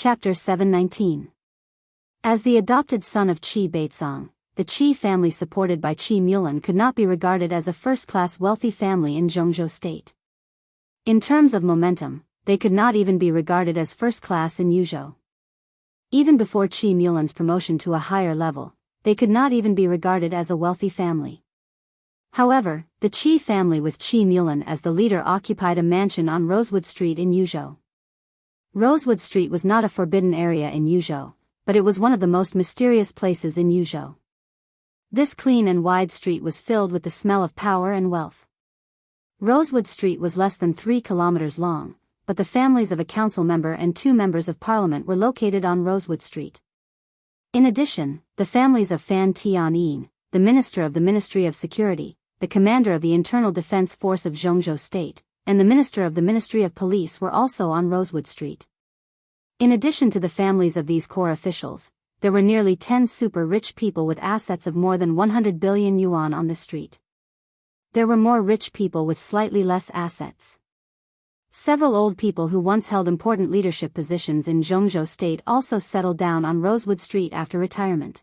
Chapter 719. As the adopted son of Qi Baitsong, the Qi family supported by Qi Mulan could not be regarded as a first-class wealthy family in Zhongzhou State. In terms of momentum, they could not even be regarded as first-class in Yuzhou. Even before Qi Mulan's promotion to a higher level, they could not even be regarded as a wealthy family. However, the Qi family with Qi Mulan as the leader occupied a mansion on Rosewood Street in Yuzhou. Rosewood Street was not a forbidden area in Yuzhou, but it was one of the most mysterious places in Yuzhou. This clean and wide street was filled with the smell of power and wealth. Rosewood Street was less than 3 kilometers long, but the families of a council member and 2 members of parliament were located on Rosewood Street. In addition, the families of Fan Tianyin, the minister of the Ministry of Security, the commander of the Internal Defense Force of Zhongzhou State, and the minister of the Ministry of Police were also on Rosewood Street. In addition to the families of these core officials, there were nearly 10 super-rich people with assets of more than 100 billion yuan on the street. There were more rich people with slightly less assets. Several old people who once held important leadership positions in Zhongzhou State also settled down on Rosewood Street after retirement.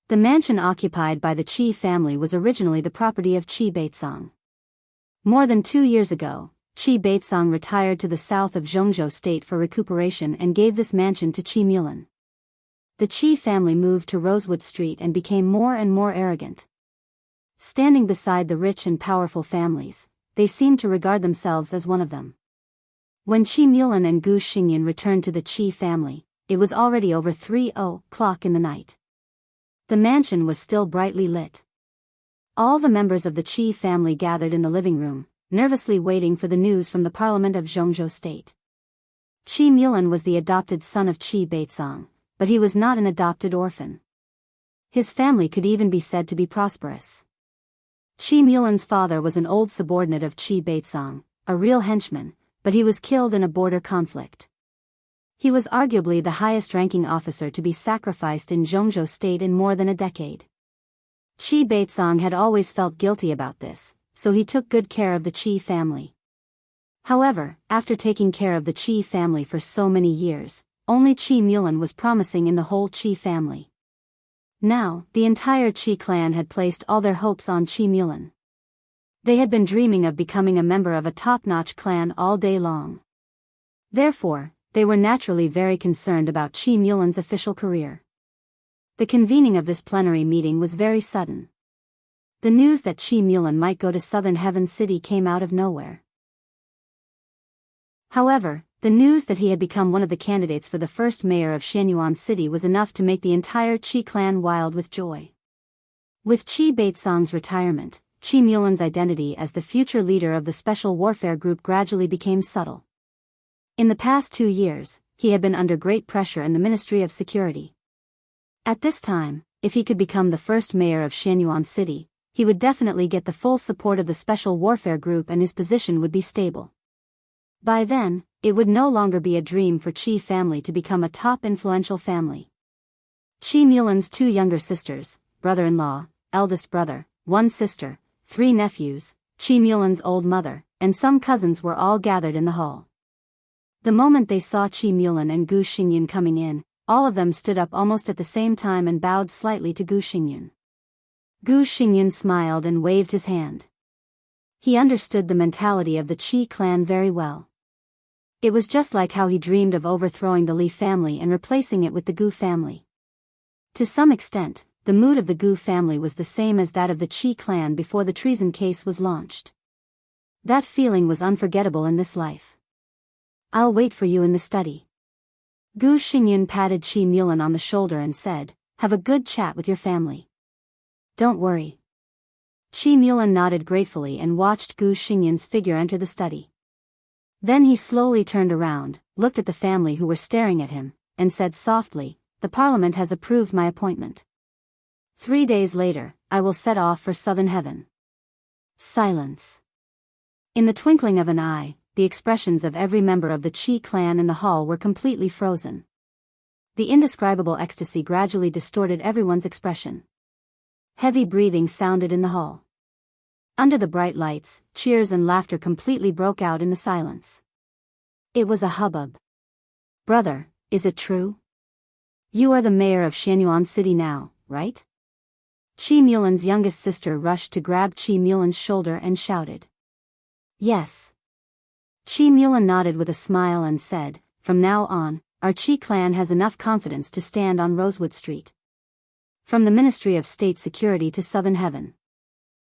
The mansion occupied by the Qi family was originally the property of Qi Baitsong. More than 2 years ago, Qi Baitsong retired to the south of Zhongzhou State for recuperation and gave this mansion to Qi Mulan. The Qi family moved to Rosewood Street and became more and more arrogant. Standing beside the rich and powerful families, they seemed to regard themselves as one of them. When Qi Mulan and Gu Xingyan returned to the Qi family, it was already over 3:00 in the night. The mansion was still brightly lit. All the members of the Qi family gathered in the living room, nervously waiting for the news from the parliament of Zhongzhou State. Qi Mulan was the adopted son of Qi Baitsong, but he was not an adopted orphan. His family could even be said to be prosperous. Qi Mulan's father was an old subordinate of Qi Baitsong, a real henchman, but he was killed in a border conflict. He was arguably the highest-ranking officer to be sacrificed in Zhongzhou State in more than a decade. Qi Baitsong had always felt guilty about this, so he took good care of the Qi family. However, after taking care of the Qi family for so many years, only Qi Mulan was promising in the whole Qi family. Now, the entire Qi clan had placed all their hopes on Qi Mulan. They had been dreaming of becoming a member of a top-notch clan all day long. Therefore, they were naturally very concerned about Qi Mulan's official career. The convening of this plenary meeting was very sudden. The news that Qi Mulan might go to Southern Heaven City came out of nowhere. However, the news that he had become one of the candidates for the first mayor of Shenyuan City was enough to make the entire Qi clan wild with joy. With Qi Baitsong's retirement, Qi Mulan's identity as the future leader of the Special Warfare Group gradually became subtle. In the past 2 years, he had been under great pressure in the Ministry of Security. At this time, if he could become the first mayor of Shenyuan City, he would definitely get the full support of the Special Warfare Group and his position would be stable. By then, it would no longer be a dream for Qi family to become a top influential family. Qi Mulan's 2 younger sisters, brother-in-law, eldest brother, 1 sister, 3 nephews, Qi Mulan's old mother, and some cousins were all gathered in the hall. The moment they saw Qi Mulan and Gu Xingyan coming in, all of them stood up almost at the same time and bowed slightly to Gu Xingyan. Gu Xingyan smiled and waved his hand. He understood the mentality of the Qi clan very well. It was just like how he dreamed of overthrowing the Li family and replacing it with the Gu family. To some extent, the mood of the Gu family was the same as that of the Qi clan before the treason case was launched. That feeling was unforgettable in this life. "I'll wait for you in the study." Gu Xingyan patted Qi Mulan on the shoulder and said, "Have a good chat with your family. Don't worry." Qi Mulan nodded gratefully and watched Gu Xingyan's figure enter the study. Then he slowly turned around, looked at the family who were staring at him, and said softly, "The parliament has approved my appointment. 3 days later, I will set off for Southern Heaven." Silence. In the twinkling of an eye, the expressions of every member of the Qi clan in the hall were completely frozen. The indescribable ecstasy gradually distorted everyone's expression. Heavy breathing sounded in the hall. Under the bright lights, cheers and laughter completely broke out in the silence. It was a hubbub. "Brother, is it true? You are the mayor of Xianyuan City now, right? Qi Mulan's youngest sister rushed to grab Qi Mulan's shoulder and shouted. Yes. Qi Mulan nodded with a smile and said, from now on, our Qi clan has enough confidence to stand on Rosewood Street. From the Ministry of State Security to Southern Heaven.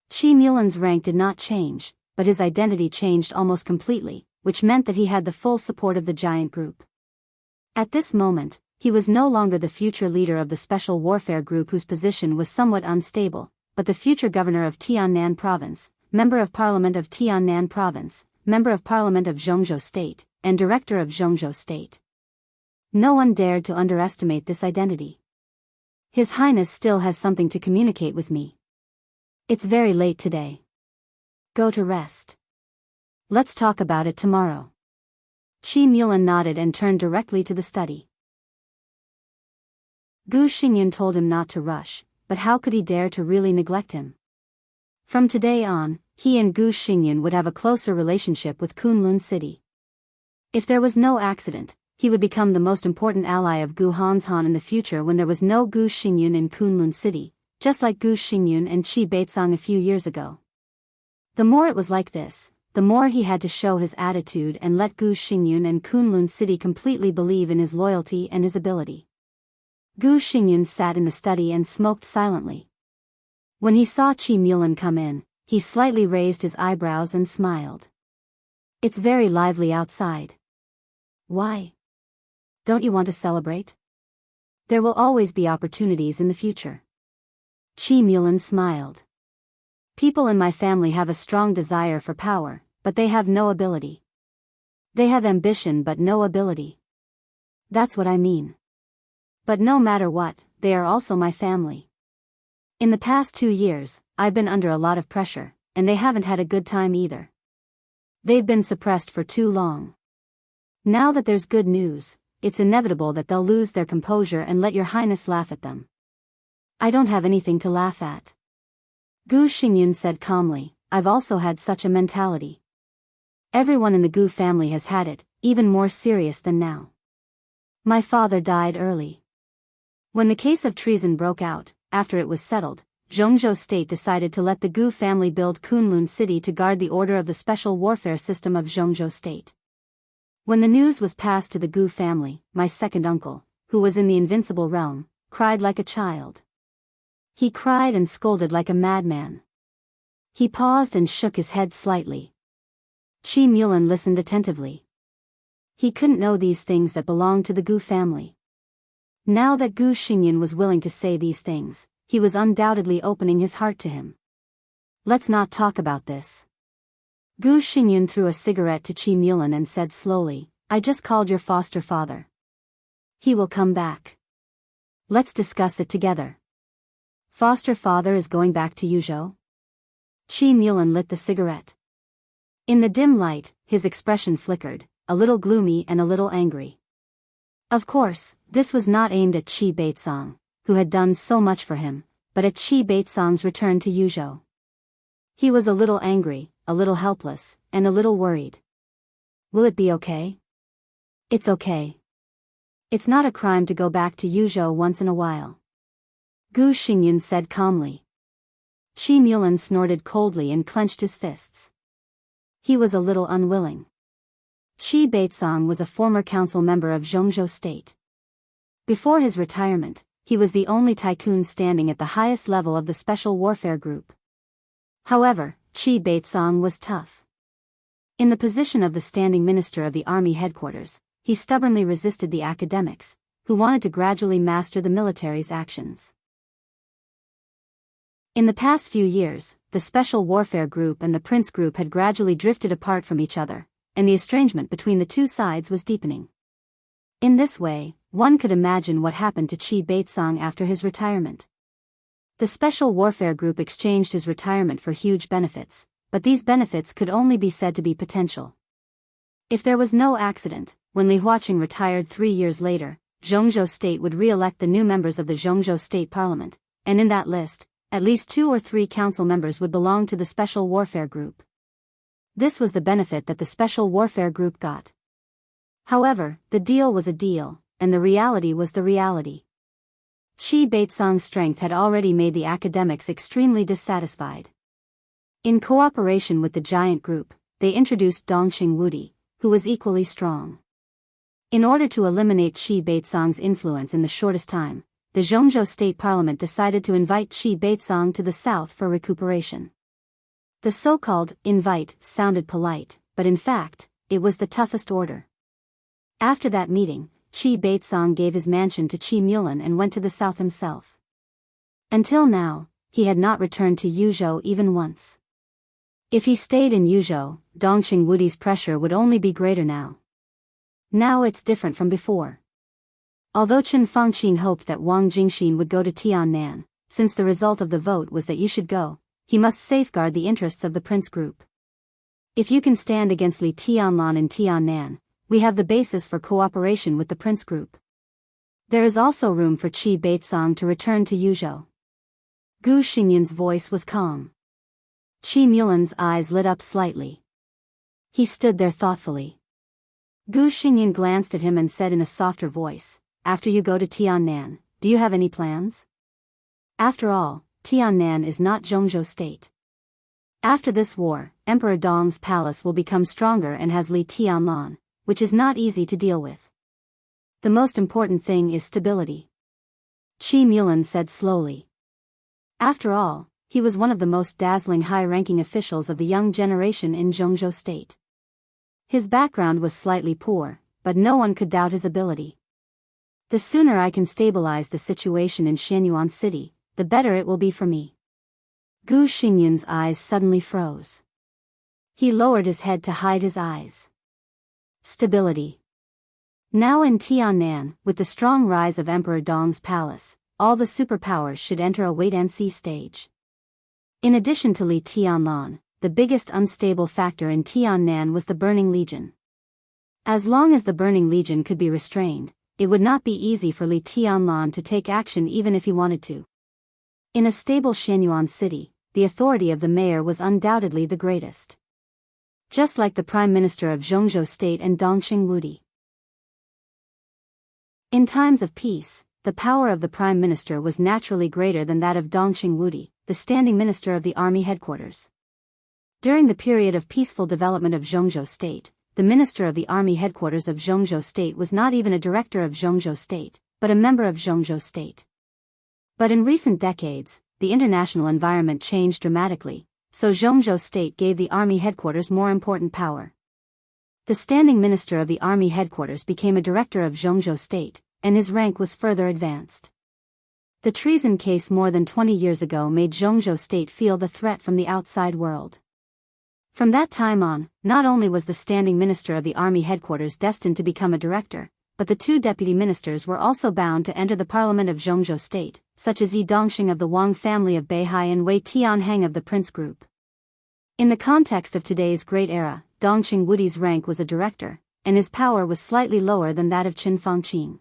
Qi Mulan's rank did not change, but his identity changed almost completely, which meant that he had the full support of the giant group. At this moment, he was no longer the future leader of the Special Warfare Group whose position was somewhat unstable, but the future governor of Tiannan Province, member of Parliament of Tiannan Province, member of Parliament of Zhongzhou State, and director of Zhongzhou State. No one dared to underestimate this identity. His Highness still has something to communicate with me. It's very late today. Go to rest. Let's talk about it tomorrow. Qi Mulan nodded and turned directly to the study. Gu Xingyun told him not to rush, but how could he dare to really neglect him? From today on, he and Gu Xingyun would have a closer relationship with Kunlun City. If there was no accident, he would become the most important ally of Gu Hanshan in the future when there was no Gu Xingyun in Kunlun City, just like Gu Xingyun and Qi Beizong a few years ago. The more it was like this, the more he had to show his attitude and let Gu Xingyun and Kunlun City completely believe in his loyalty and his ability. Gu Xingyun sat in the study and smoked silently. When he saw Qi Mulan come in, he slightly raised his eyebrows and smiled. It's very lively outside. Why? Don't you want to celebrate? There will always be opportunities in the future. Qi Mulan smiled. People in my family have a strong desire for power, but they have no ability. They have ambition but no ability. That's what I mean. But no matter what, they are also my family. In the past 2 years, I've been under a lot of pressure, and they haven't had a good time either. They've been suppressed for too long. Now that there's good news, it's inevitable that they'll lose their composure and let your highness laugh at them. I don't have anything to laugh at. Gu Xingyun said calmly, I've also had such a mentality. Everyone in the Gu family has had it, even more serious than now. My father died early. When the case of treason broke out, after it was settled, Zhongzhou State decided to let the Gu family build Kunlun City to guard the order of the special warfare system of Zhongzhou State. When the news was passed to the Gu family, my second uncle, who was in the invincible realm, cried like a child. He cried and scolded like a madman. He paused and shook his head slightly. Qi Mulan listened attentively. He couldn't know these things that belonged to the Gu family. Now that Gu Xingyun was willing to say these things, he was undoubtedly opening his heart to him. Let's not talk about this. Gu Xingyun threw a cigarette to Qi Mulan and said slowly, I just called your foster father. He will come back. Let's discuss it together. Foster father is going back to Yuzhou? Qi Mulan lit the cigarette. In the dim light, his expression flickered, a little gloomy and a little angry. Of course, this was not aimed at Qi Beizong, who had done so much for him, but at Qi Beizong's return to Yuzhou. He was a little angry, a little helpless, and a little worried. Will it be okay? It's okay. It's not a crime to go back to Yuzhou once in a while. Gu Xingyun said calmly. Qi Mulan snorted coldly and clenched his fists. He was a little unwilling. Qi Beizong was a former council member of Zhongzhou State. Before his retirement, he was the only tycoon standing at the highest level of the Special Warfare Group. However, Qi Beizong was tough. In the position of the standing minister of the army headquarters, he stubbornly resisted the academics, who wanted to gradually master the military's actions. In the past few years, the Special Warfare Group and the Prince Group had gradually drifted apart from each other, and the estrangement between the two sides was deepening. In this way, one could imagine what happened to Qi Beizong after his retirement. The Special Warfare Group exchanged his retirement for huge benefits, but these benefits could only be said to be potential. If there was no accident, when Li Huaqing retired 3 years later, Zhongzhou State would re-elect the new members of the Zhongzhou State Parliament, and in that list, at least 2 or 3 council members would belong to the Special Warfare Group. This was the benefit that the Special Warfare Group got. However, the deal was a deal, and the reality was the reality. Qi Baitsong's strength had already made the academics extremely dissatisfied. In cooperation with the giant group, they introduced Dongqing Wudi, who was equally strong. In order to eliminate Qi Baitsong's influence in the shortest time, the Zhongzhou State Parliament decided to invite Qi Baitsong to the south for recuperation. The so-called invite sounded polite, but in fact, it was the toughest order. After that meeting, Qi Baitsong gave his mansion to Qi Mulan and went to the south himself. Until now, he had not returned to Yuzhou even once. If he stayed in Yuzhou, Dongqing Wudi's pressure would only be greater now. Now it's different from before. Although Chen Fangqin hoped that Wang Jingxin would go to Tiannan, since the result of the vote was that you should go, he must safeguard the interests of the prince group. If you can stand against Li Tianlan in Tiannan, we have the basis for cooperation with the prince group. There is also room for Qi Baitsong to return to Yuzhou. Gu Xinyan's voice was calm. Qi Mulan's eyes lit up slightly. He stood there thoughtfully. Gu Xingyan glanced at him and said in a softer voice, "After you go to Tiannan, do you have any plans?" After all, Tiannan is not Zhongzhou State. After this war, Emperor Dong's palace will become stronger and has Li Tianlan, which is not easy to deal with. The most important thing is stability. Qi Mulan said slowly. After all, he was one of the most dazzling high-ranking officials of the young generation in Zhongzhou State. His background was slightly poor, but no one could doubt his ability. The sooner I can stabilize the situation in Shenyuan City, the better it will be for me. Gu Xingyan's eyes suddenly froze. He lowered his head to hide his eyes. Stability. Now in Tiannan, with the strong rise of Emperor Dong's palace, all the superpowers should enter a wait-and-see stage. In addition to Li Tianlan, the biggest unstable factor in Tiannan was the Burning Legion. As long as the Burning Legion could be restrained, it would not be easy for Li Tianlan to take action even if he wanted to. In a stable Shenyuan city, the authority of the mayor was undoubtedly the greatest. Just like the Prime Minister of Zhongzhou State and Dongqing Wudi. In times of peace, the power of the Prime Minister was naturally greater than that of Dongqing Wudi, the standing minister of the army headquarters. During the period of peaceful development of Zhongzhou State, the minister of the army headquarters of Zhongzhou State was not even a director of Zhongzhou State, but a member of Zhongzhou State. But in recent decades, the international environment changed dramatically, so Zhongzhou State gave the army headquarters more important power. The standing minister of the army headquarters became a director of Zhongzhou State, and his rank was further advanced. The treason case more than 20 years ago made Zhongzhou State feel the threat from the outside world. From that time on, not only was the standing minister of the army headquarters destined to become a director, but the two deputy ministers were also bound to enter the parliament of Zhongzhou State, such as Yi Dongxing of the Wang family of Beihai and Wei Tianheng of the Prince Group. In the context of today's great era, Dongqing Wudi's rank was a director, and his power was slightly lower than that of Chen Fangqin.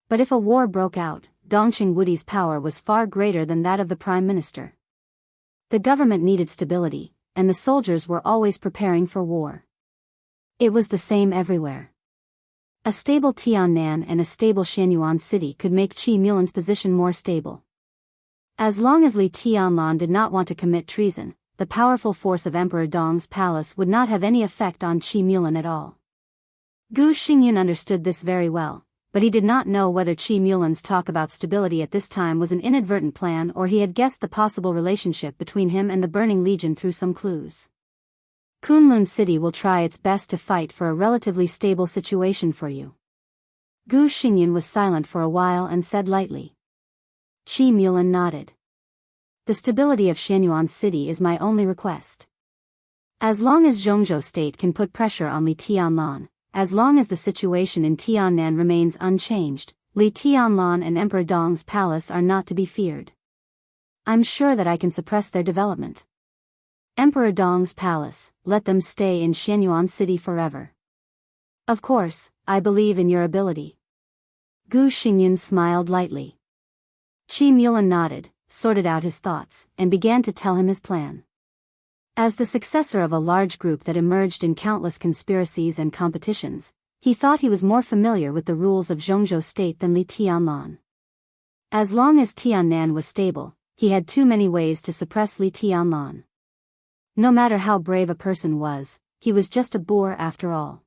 But if a war broke out, Dongqing Wudi's power was far greater than that of the prime minister. The government needed stability, and the soldiers were always preparing for war. It was the same everywhere. A stable Tiannan and a stable Shenyuan city could make Qi Mulan's position more stable. As long as Li Tianlan did not want to commit treason, the powerful force of Emperor Dong's palace would not have any effect on Qi Mulan at all. Gu Xingyan understood this very well, but he did not know whether Qi Mulan's talk about stability at this time was an inadvertent plan or he had guessed the possible relationship between him and the Burning Legion through some clues. Kunlun City will try its best to fight for a relatively stable situation for you. Gu Xingyan was silent for a while and said lightly. Qi Mulan nodded. The stability of Shenyuan City is my only request. As long as Zhongzhou State can put pressure on Li Tianlan, as long as the situation in Tiannan remains unchanged, Li Tianlan and Emperor Dong's palace are not to be feared. I'm sure that I can suppress their development. Emperor Dong's palace, let them stay in Shenyuan City forever. Of course, I believe in your ability. Gu Xingyan smiled lightly. Qi Mulan nodded, sorted out his thoughts, and began to tell him his plan. As the successor of a large group that emerged in countless conspiracies and competitions, He thought he was more familiar with the rules of Zhongzhou state than Li Tianlan. As long as Tiannan was stable, he had too many ways to suppress Li Tianlan. No matter how brave a person was, he was just a boor after all.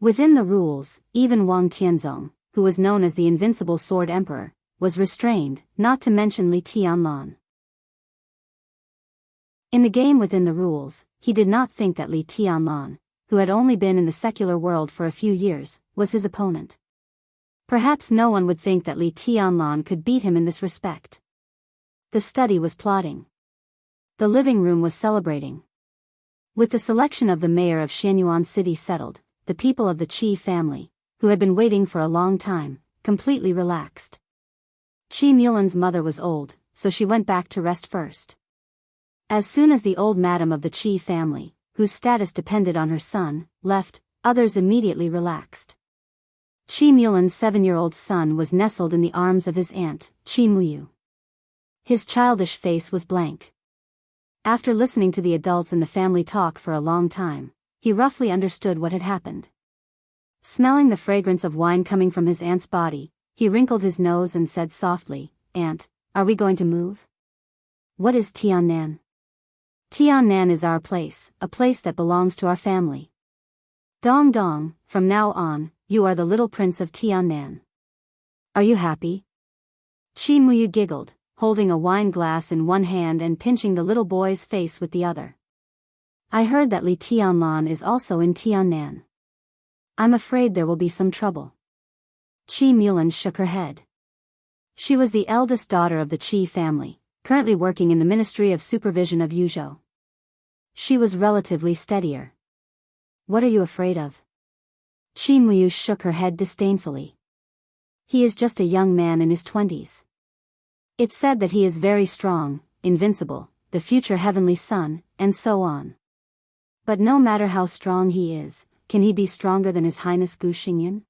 Within the rules, even Wang Tianzong, who was known as the Invincible Sword Emperor, was restrained, not to mention Li Tianlan. In the game within the rules, he did not think that Li Tianlan, who had only been in the secular world for a few years, was his opponent. Perhaps no one would think that Li Tianlan could beat him in this respect. The study was plotting. The living room was celebrating. With the selection of the mayor of Shenyuan City settled, the people of the Qi family, who had been waiting for a long time, completely relaxed. Qi Mulan's mother was old, so she went back to rest first. As soon as the old madam of the Qi family, whose status depended on her son, left, others immediately relaxed. Qi Mulan's 7-year-old son was nestled in the arms of his aunt, Qi Muyu. His childish face was blank. After listening to the adults in the family talk for a long time, he roughly understood what had happened. Smelling the fragrance of wine coming from his aunt's body, he wrinkled his nose and said softly, "Aunt, are we going to move?" "What is Tiannan?" "Tiannan is our place, a place that belongs to our family. Dong Dong, from now on, you are the little prince of Tiannan. Are you happy?" Qi Muyu giggled, holding a wine glass in one hand and pinching the little boy's face with the other. "I heard that Li Tianlan is also in Tiannan. I'm afraid there will be some trouble." Qi Mulan shook her head. She was the eldest daughter of the Qi family, currently working in the Ministry of Supervision of Yuzhou. She was relatively steadier. "What are you afraid of?" Qi Muyu shook her head disdainfully. "He is just a young man in his 20s. It's said that he is very strong, invincible, the future heavenly son, and so on. But no matter how strong he is, can he be stronger than His Highness Gu Xingyun?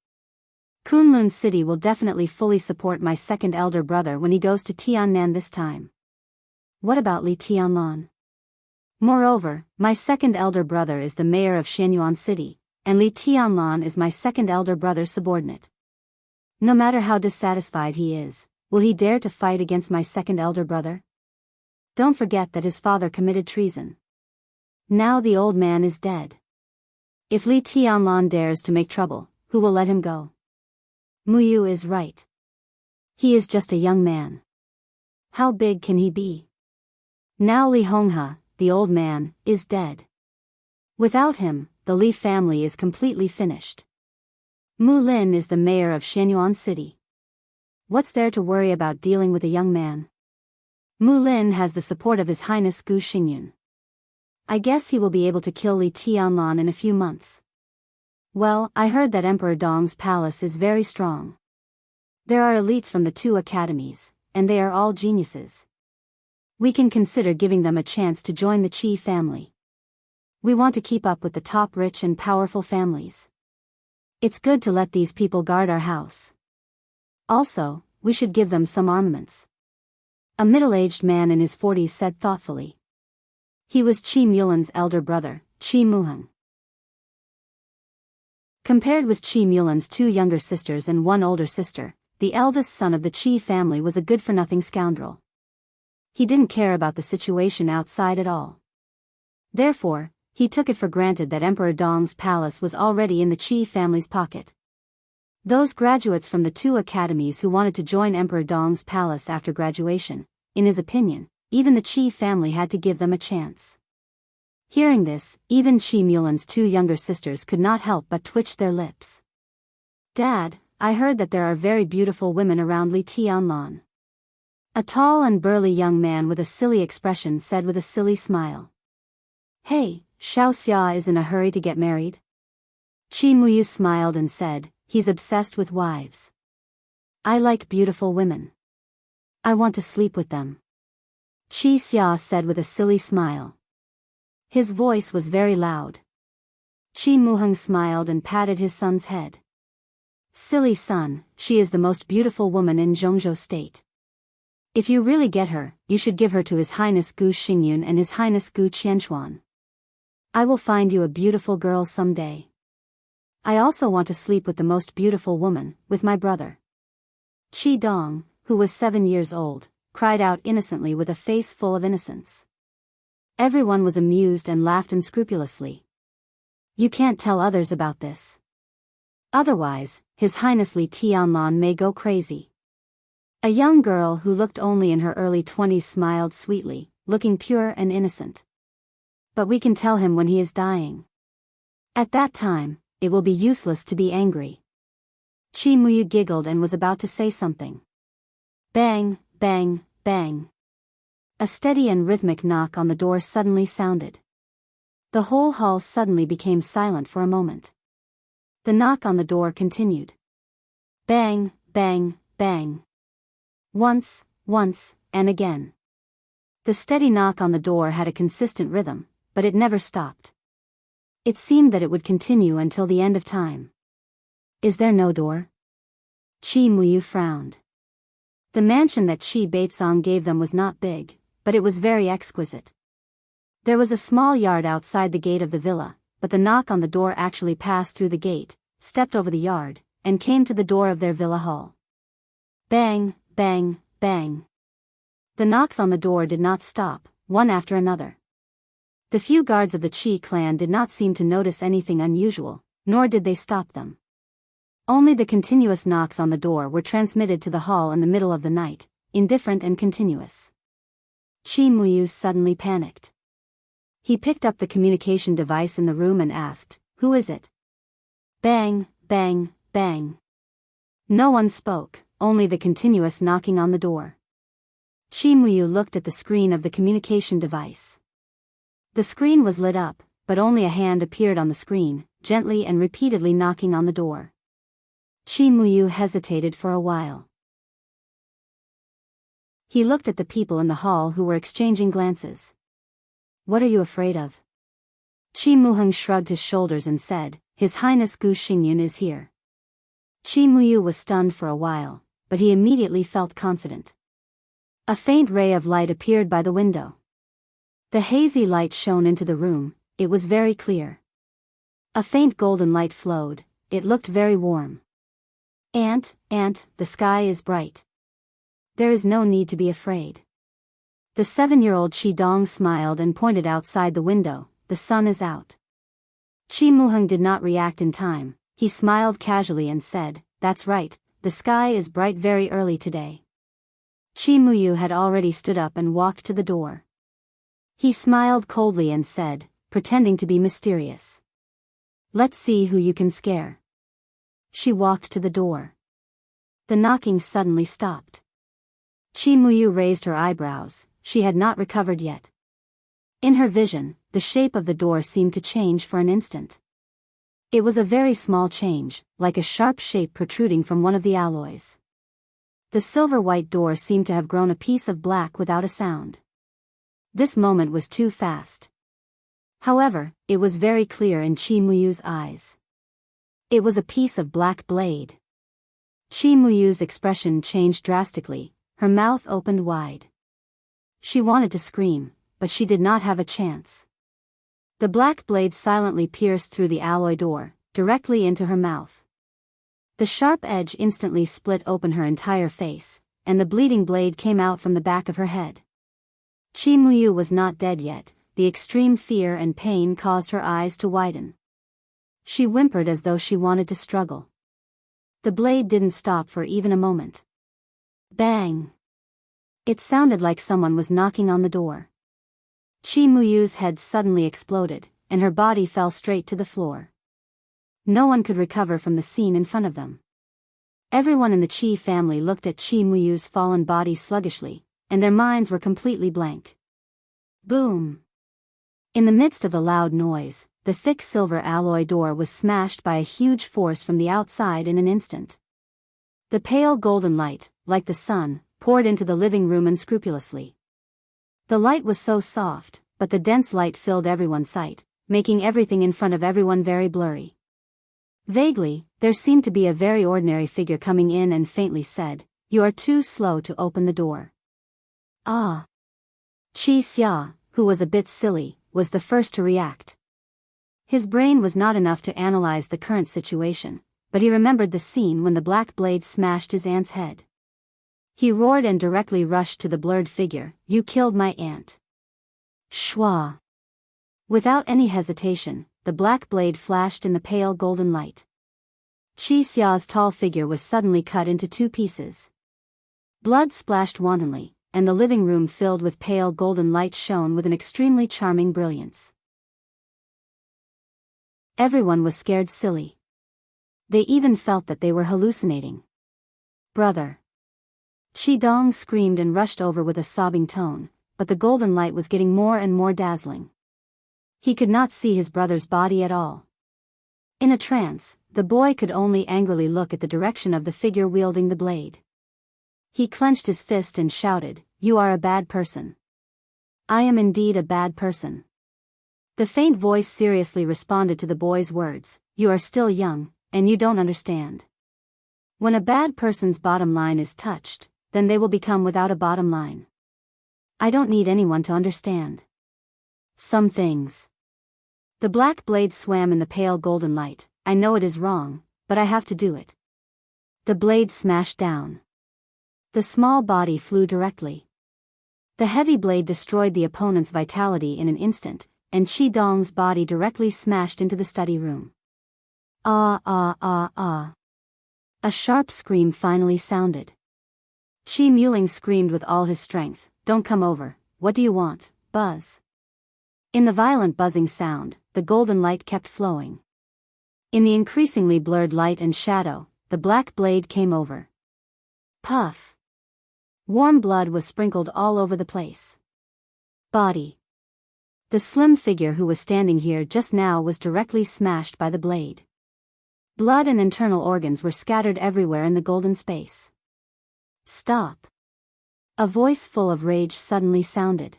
Kunlun City will definitely fully support my second elder brother when he goes to Tiannan this time. What about Li Tianlan? Moreover, my second elder brother is the mayor of Shenyuan City, and Li Tianlan is my second elder brother's subordinate. No matter how dissatisfied he is, will he dare to fight against my second elder brother? Don't forget that his father committed treason. Now the old man is dead. If Li Tianlan dares to make trouble, who will let him go? Muyu is right. He is just a young man. How big can he be? Now Li Honghe, the old man, is dead. Without him, the Li family is completely finished. Mu Lin is the mayor of Shenyuan City. What's there to worry about dealing with a young man? Mu Lin has the support of His Highness Gu Xingyun. I guess he will be able to kill Li Tianlan in a few months. Well, I heard that Emperor Dong's palace is very strong. There are elites from the 2 academies, and they are all geniuses. We can consider giving them a chance to join the Qi family. We want to keep up with the top rich and powerful families. It's good to let these people guard our house. Also, we should give them some armaments." A middle-aged man in his 40s said thoughtfully. He was Qi Mulan's elder brother, Qi Muheng. Compared with Qi Mulan's 2 younger sisters and 1 older sister, the eldest son of the Qi family was a good-for-nothing scoundrel. He didn't care about the situation outside at all. Therefore, he took it for granted that Emperor Dong's palace was already in the Qi family's pocket. Those graduates from the 2 academies who wanted to join Emperor Dong's palace after graduation, in his opinion, even the Qi family had to give them a chance. Hearing this, even Qi Mulan's 2 younger sisters could not help but twitch their lips. "Dad, I heard that there are very beautiful women around Li Tianlan." A tall and burly young man with a silly expression said with a silly smile. "Hey, Xiao Xia is in a hurry to get married?" Qi Muyu smiled and said, "He's obsessed with wives. I like beautiful women. I want to sleep with them." Qi Xia said with a silly smile. His voice was very loud. Qi Muheng smiled and patted his son's head. "Silly son, she is the most beautiful woman in Zhongzhou state. If you really get her, you should give her to His Highness Gu Xingyun and His Highness Gu Qianchuan. I will find you a beautiful girl someday." I also want to sleep with the most beautiful woman, with my brother. Chi Dong, who was 7 years old, cried out innocently with a face full of innocence. Everyone was amused and laughed unscrupulously. You can't tell others about this. Otherwise, His Highness Li Tianlan may go crazy. A young girl who looked only in her early 20s smiled sweetly, looking pure and innocent. But we can tell him when he is dying. At that time, it will be useless to be angry. Chi Muyu giggled and was about to say something. Bang, bang, bang. A steady and rhythmic knock on the door suddenly sounded. The whole hall suddenly became silent for a moment. The knock on the door continued. Bang, bang, bang. Once, and again. The steady knock on the door had a consistent rhythm, but it never stopped. It seemed that it would continue until the end of time. Is there no door? Chi Muyu frowned. The mansion that Chi Baitsong gave them was not big, but it was very exquisite. There was a small yard outside the gate of the villa, but the knock on the door actually passed through the gate, stepped over the yard, and came to the door of their villa hall. Bang, bang, bang. The knocks on the door did not stop, one after another. The few guards of the Chi clan did not seem to notice anything unusual, nor did they stop them. Only the continuous knocks on the door were transmitted to the hall in the middle of the night, indifferent and continuous. Chi Muyu suddenly panicked. He picked up the communication device in the room and asked, "Who is it?" Bang, bang, bang. No one spoke, only the continuous knocking on the door. Chi Muyu looked at the screen of the communication device. The screen was lit up, but only a hand appeared on the screen, gently and repeatedly knocking on the door. Chi Muyu hesitated for a while. He looked at the people in the hall who were exchanging glances. What are you afraid of? Chi Muheng shrugged his shoulders and said, His Highness Gu Xingyun is here. Chi Muyu was stunned for a while, but he immediately felt confident. A faint ray of light appeared by the window. The hazy light shone into the room, it was very clear. A faint golden light flowed, it looked very warm. Aunt, the sky is bright. There is no need to be afraid. The 7-year-old Chi Dong smiled and pointed outside the window, the sun is out. Chi Muheng did not react in time, he smiled casually and said, That's right, the sky is bright very early today. Chi Muyu had already stood up and walked to the door. He smiled coldly and said, pretending to be mysterious. Let's see who you can scare. She walked to the door. The knocking suddenly stopped. Chi Muyu raised her eyebrows, she had not recovered yet. In her vision, the shape of the door seemed to change for an instant. It was a very small change, like a sharp shape protruding from one of the alloys. The silver-white door seemed to have grown a piece of black without a sound. This moment was too fast. However, it was very clear in Chi Muyu's eyes. It was a piece of black blade. Chi Muyu's expression changed drastically, her mouth opened wide. She wanted to scream, but she did not have a chance. The black blade silently pierced through the alloy door, directly into her mouth. The sharp edge instantly split open her entire face, and the bleeding blade came out from the back of her head. Chi Muyu was not dead yet, the extreme fear and pain caused her eyes to widen. She whimpered as though she wanted to struggle. The blade didn't stop for even a moment. Bang! It sounded like someone was knocking on the door. Chi Muyu's head suddenly exploded, and her body fell straight to the floor. No one could recover from the scene in front of them. Everyone in the Chi family looked at Chi Muyu's fallen body sluggishly, and their minds were completely blank. Boom! In the midst of the loud noise, the thick silver alloy door was smashed by a huge force from the outside in an instant. The pale golden light, like the sun, poured into the living room unscrupulously. The light was so soft, but the dense light filled everyone's sight, making everything in front of everyone very blurry. Vaguely, there seemed to be a very ordinary figure coming in and faintly said, You are too slow to open the door. Ah! Chi Xia, who was a bit silly, was the first to react. His brain was not enough to analyze the current situation, but he remembered the scene when the black blade smashed his aunt's head. He roared and directly rushed to the blurred figure. "You killed my aunt." Shwa. Without any hesitation, the black blade flashed in the pale golden light. Qi Xia's tall figure was suddenly cut into two pieces. Blood splashed wantonly, and the living room filled with pale golden light shone with an extremely charming brilliance. Everyone was scared silly. They even felt that they were hallucinating. "Brother!" Qi Dong screamed and rushed over with a sobbing tone, but the golden light was getting more and more dazzling. He could not see his brother's body at all. In a trance, the boy could only angrily look at the direction of the figure wielding the blade. He clenched his fist and shouted, "You are a bad person." "I am indeed a bad person." The faint voice seriously responded to the boy's words, "You are still young, and you don't understand. When a bad person's bottom line is touched, then they will become without a bottom line. I don't need anyone to understand some things." The black blade swam in the pale golden light. "I know it is wrong, but I have to do it." The blade smashed down. The small body flew directly. The heavy blade destroyed the opponent's vitality in an instant, and Qi Dong's body directly smashed into the study room. Ah ah ah ah. A sharp scream finally sounded. Qi Muling screamed with all his strength, "Don't come over, what do you want, Buzz?" In the violent buzzing sound, the golden light kept flowing. In the increasingly blurred light and shadow, the black blade came over. Puff! Warm blood was sprinkled all over the place. Body. The slim figure who was standing here just now was directly smashed by the blade. Blood and internal organs were scattered everywhere in the golden space. "Stop!" A voice full of rage suddenly sounded.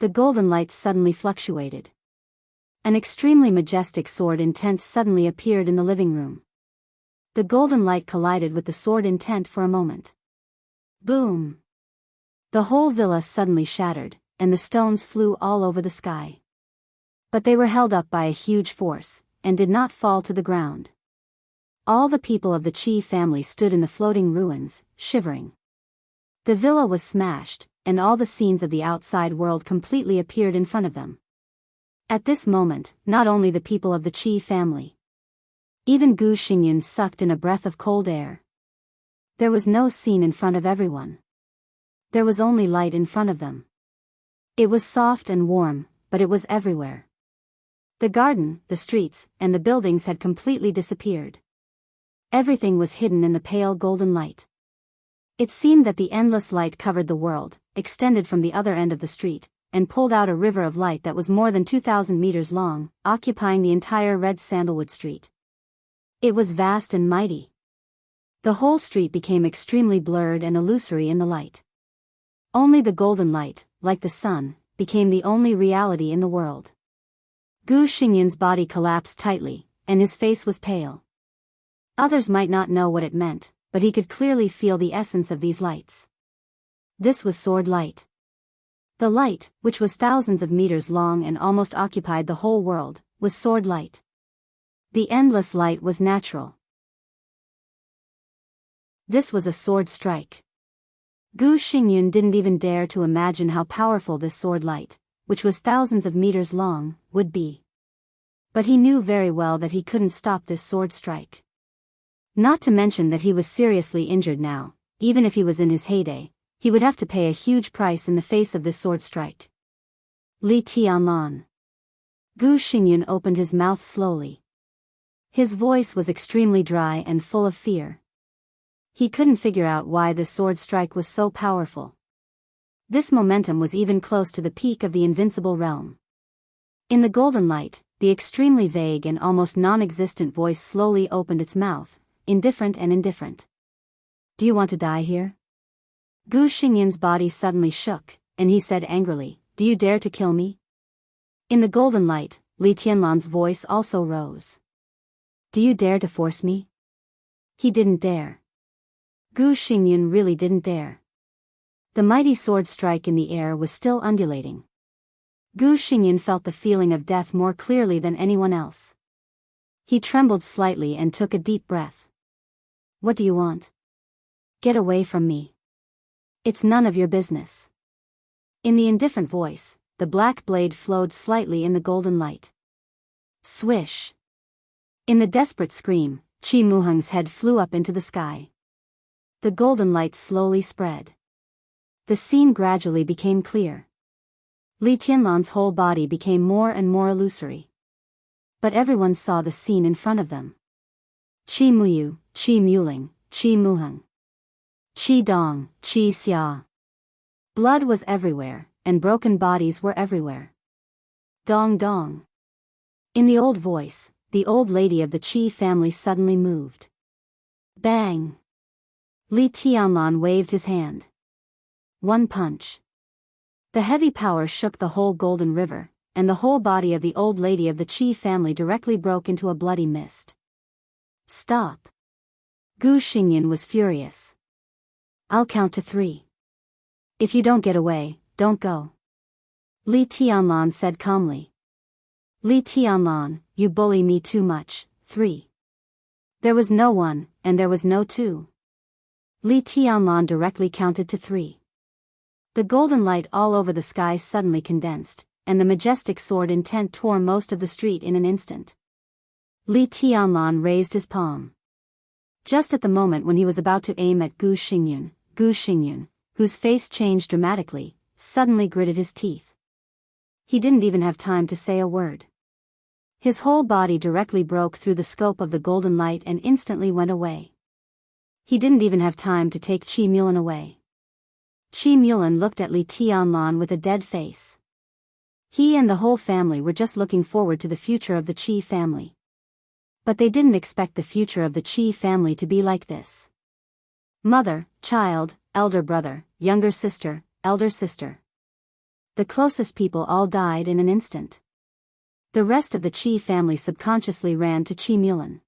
The golden light suddenly fluctuated. An extremely majestic sword intent suddenly appeared in the living room. The golden light collided with the sword intent for a moment. Boom! The whole villa suddenly shattered, and the stones flew all over the sky. But they were held up by a huge force, and did not fall to the ground. All the people of the Qi family stood in the floating ruins, shivering. The villa was smashed, and all the scenes of the outside world completely appeared in front of them. At this moment, not only the people of the Qi family, even Gu Xingyun sucked in a breath of cold air. There was no scene in front of everyone. There was only light in front of them. It was soft and warm, but it was everywhere. The garden, the streets, and the buildings had completely disappeared. Everything was hidden in the pale golden light. It seemed that the endless light covered the world, extended from the other end of the street, and pulled out a river of light that was more than 2,000 meters long, occupying the entire red sandalwood street. It was vast and mighty. The whole street became extremely blurred and illusory in the light. Only the golden light, like the sun, became the only reality in the world. Gu Xingyun's body collapsed tightly, and his face was pale. Others might not know what it meant, but he could clearly feel the essence of these lights. This was sword light. The light, which was thousands of meters long and almost occupied the whole world, was sword light. The endless light was natural. This was a sword strike. Gu Xingyun didn't even dare to imagine how powerful this sword light, which was thousands of meters long, would be. But he knew very well that he couldn't stop this sword strike. Not to mention that he was seriously injured now. Even if he was in his heyday, he would have to pay a huge price in the face of this sword strike. Li Tianlan. Gu Xingyun opened his mouth slowly. His voice was extremely dry and full of fear. He couldn't figure out why this sword strike was so powerful. This momentum was even close to the peak of the invincible realm. In the golden light, the extremely vague and almost non-existent voice slowly opened its mouth, indifferent and indifferent. "Do you want to die here?" Gu Xingyun's body suddenly shook, and he said angrily, "Do you dare to kill me?" In the golden light, Li Tianlan's voice also rose. "Do you dare to force me?" He didn't dare. Gu Xingyun really didn't dare. The mighty sword strike in the air was still undulating. Gu Xingyan felt the feeling of death more clearly than anyone else. He trembled slightly and took a deep breath. What do you want? Get away from me. It's none of your business. In the indifferent voice, the black blade flowed slightly in the golden light. Swish. In the desperate scream, Qi Muheng's head flew up into the sky. The golden light slowly spread. The scene gradually became clear. Li Tianlan's whole body became more and more illusory. But everyone saw the scene in front of them. Qi Muyu, Qi Muling, Qi Muheng. Qi Dong, Qi Xia. Blood was everywhere, and broken bodies were everywhere. Dong Dong. In the old voice, the old lady of the Qi family suddenly moved. Bang! Li Tianlan waved his hand. One punch. The heavy power shook the whole golden river, and the whole body of the old lady of the Qi family directly broke into a bloody mist. Stop! Gu Xingyan was furious. I'll count to 3. If you don't get away, don't go. Li Tianlan said calmly. Li Tianlan, you bully me too much. 3. There was no 1, and there was no 2. Li Tianlan directly counted to 3. The golden light all over the sky suddenly condensed, and the majestic sword intent tore most of the street in an instant. Li Tianlan raised his palm. Just at the moment when he was about to aim at Gu Xingyan, whose face changed dramatically, suddenly gritted his teeth. He didn't even have time to say a word. His whole body directly broke through the scope of the golden light and instantly went away. He didn't even have time to take Qi Mulan away. Qi Mulan looked at Li Tianlan with a dead face. He and the whole family were just looking forward to the future of the Qi family. But they didn't expect the future of the Qi family to be like this. Mother, child, elder brother, younger sister, elder sister. The closest people all died in an instant. The rest of the Qi family subconsciously ran to Qi Mulan.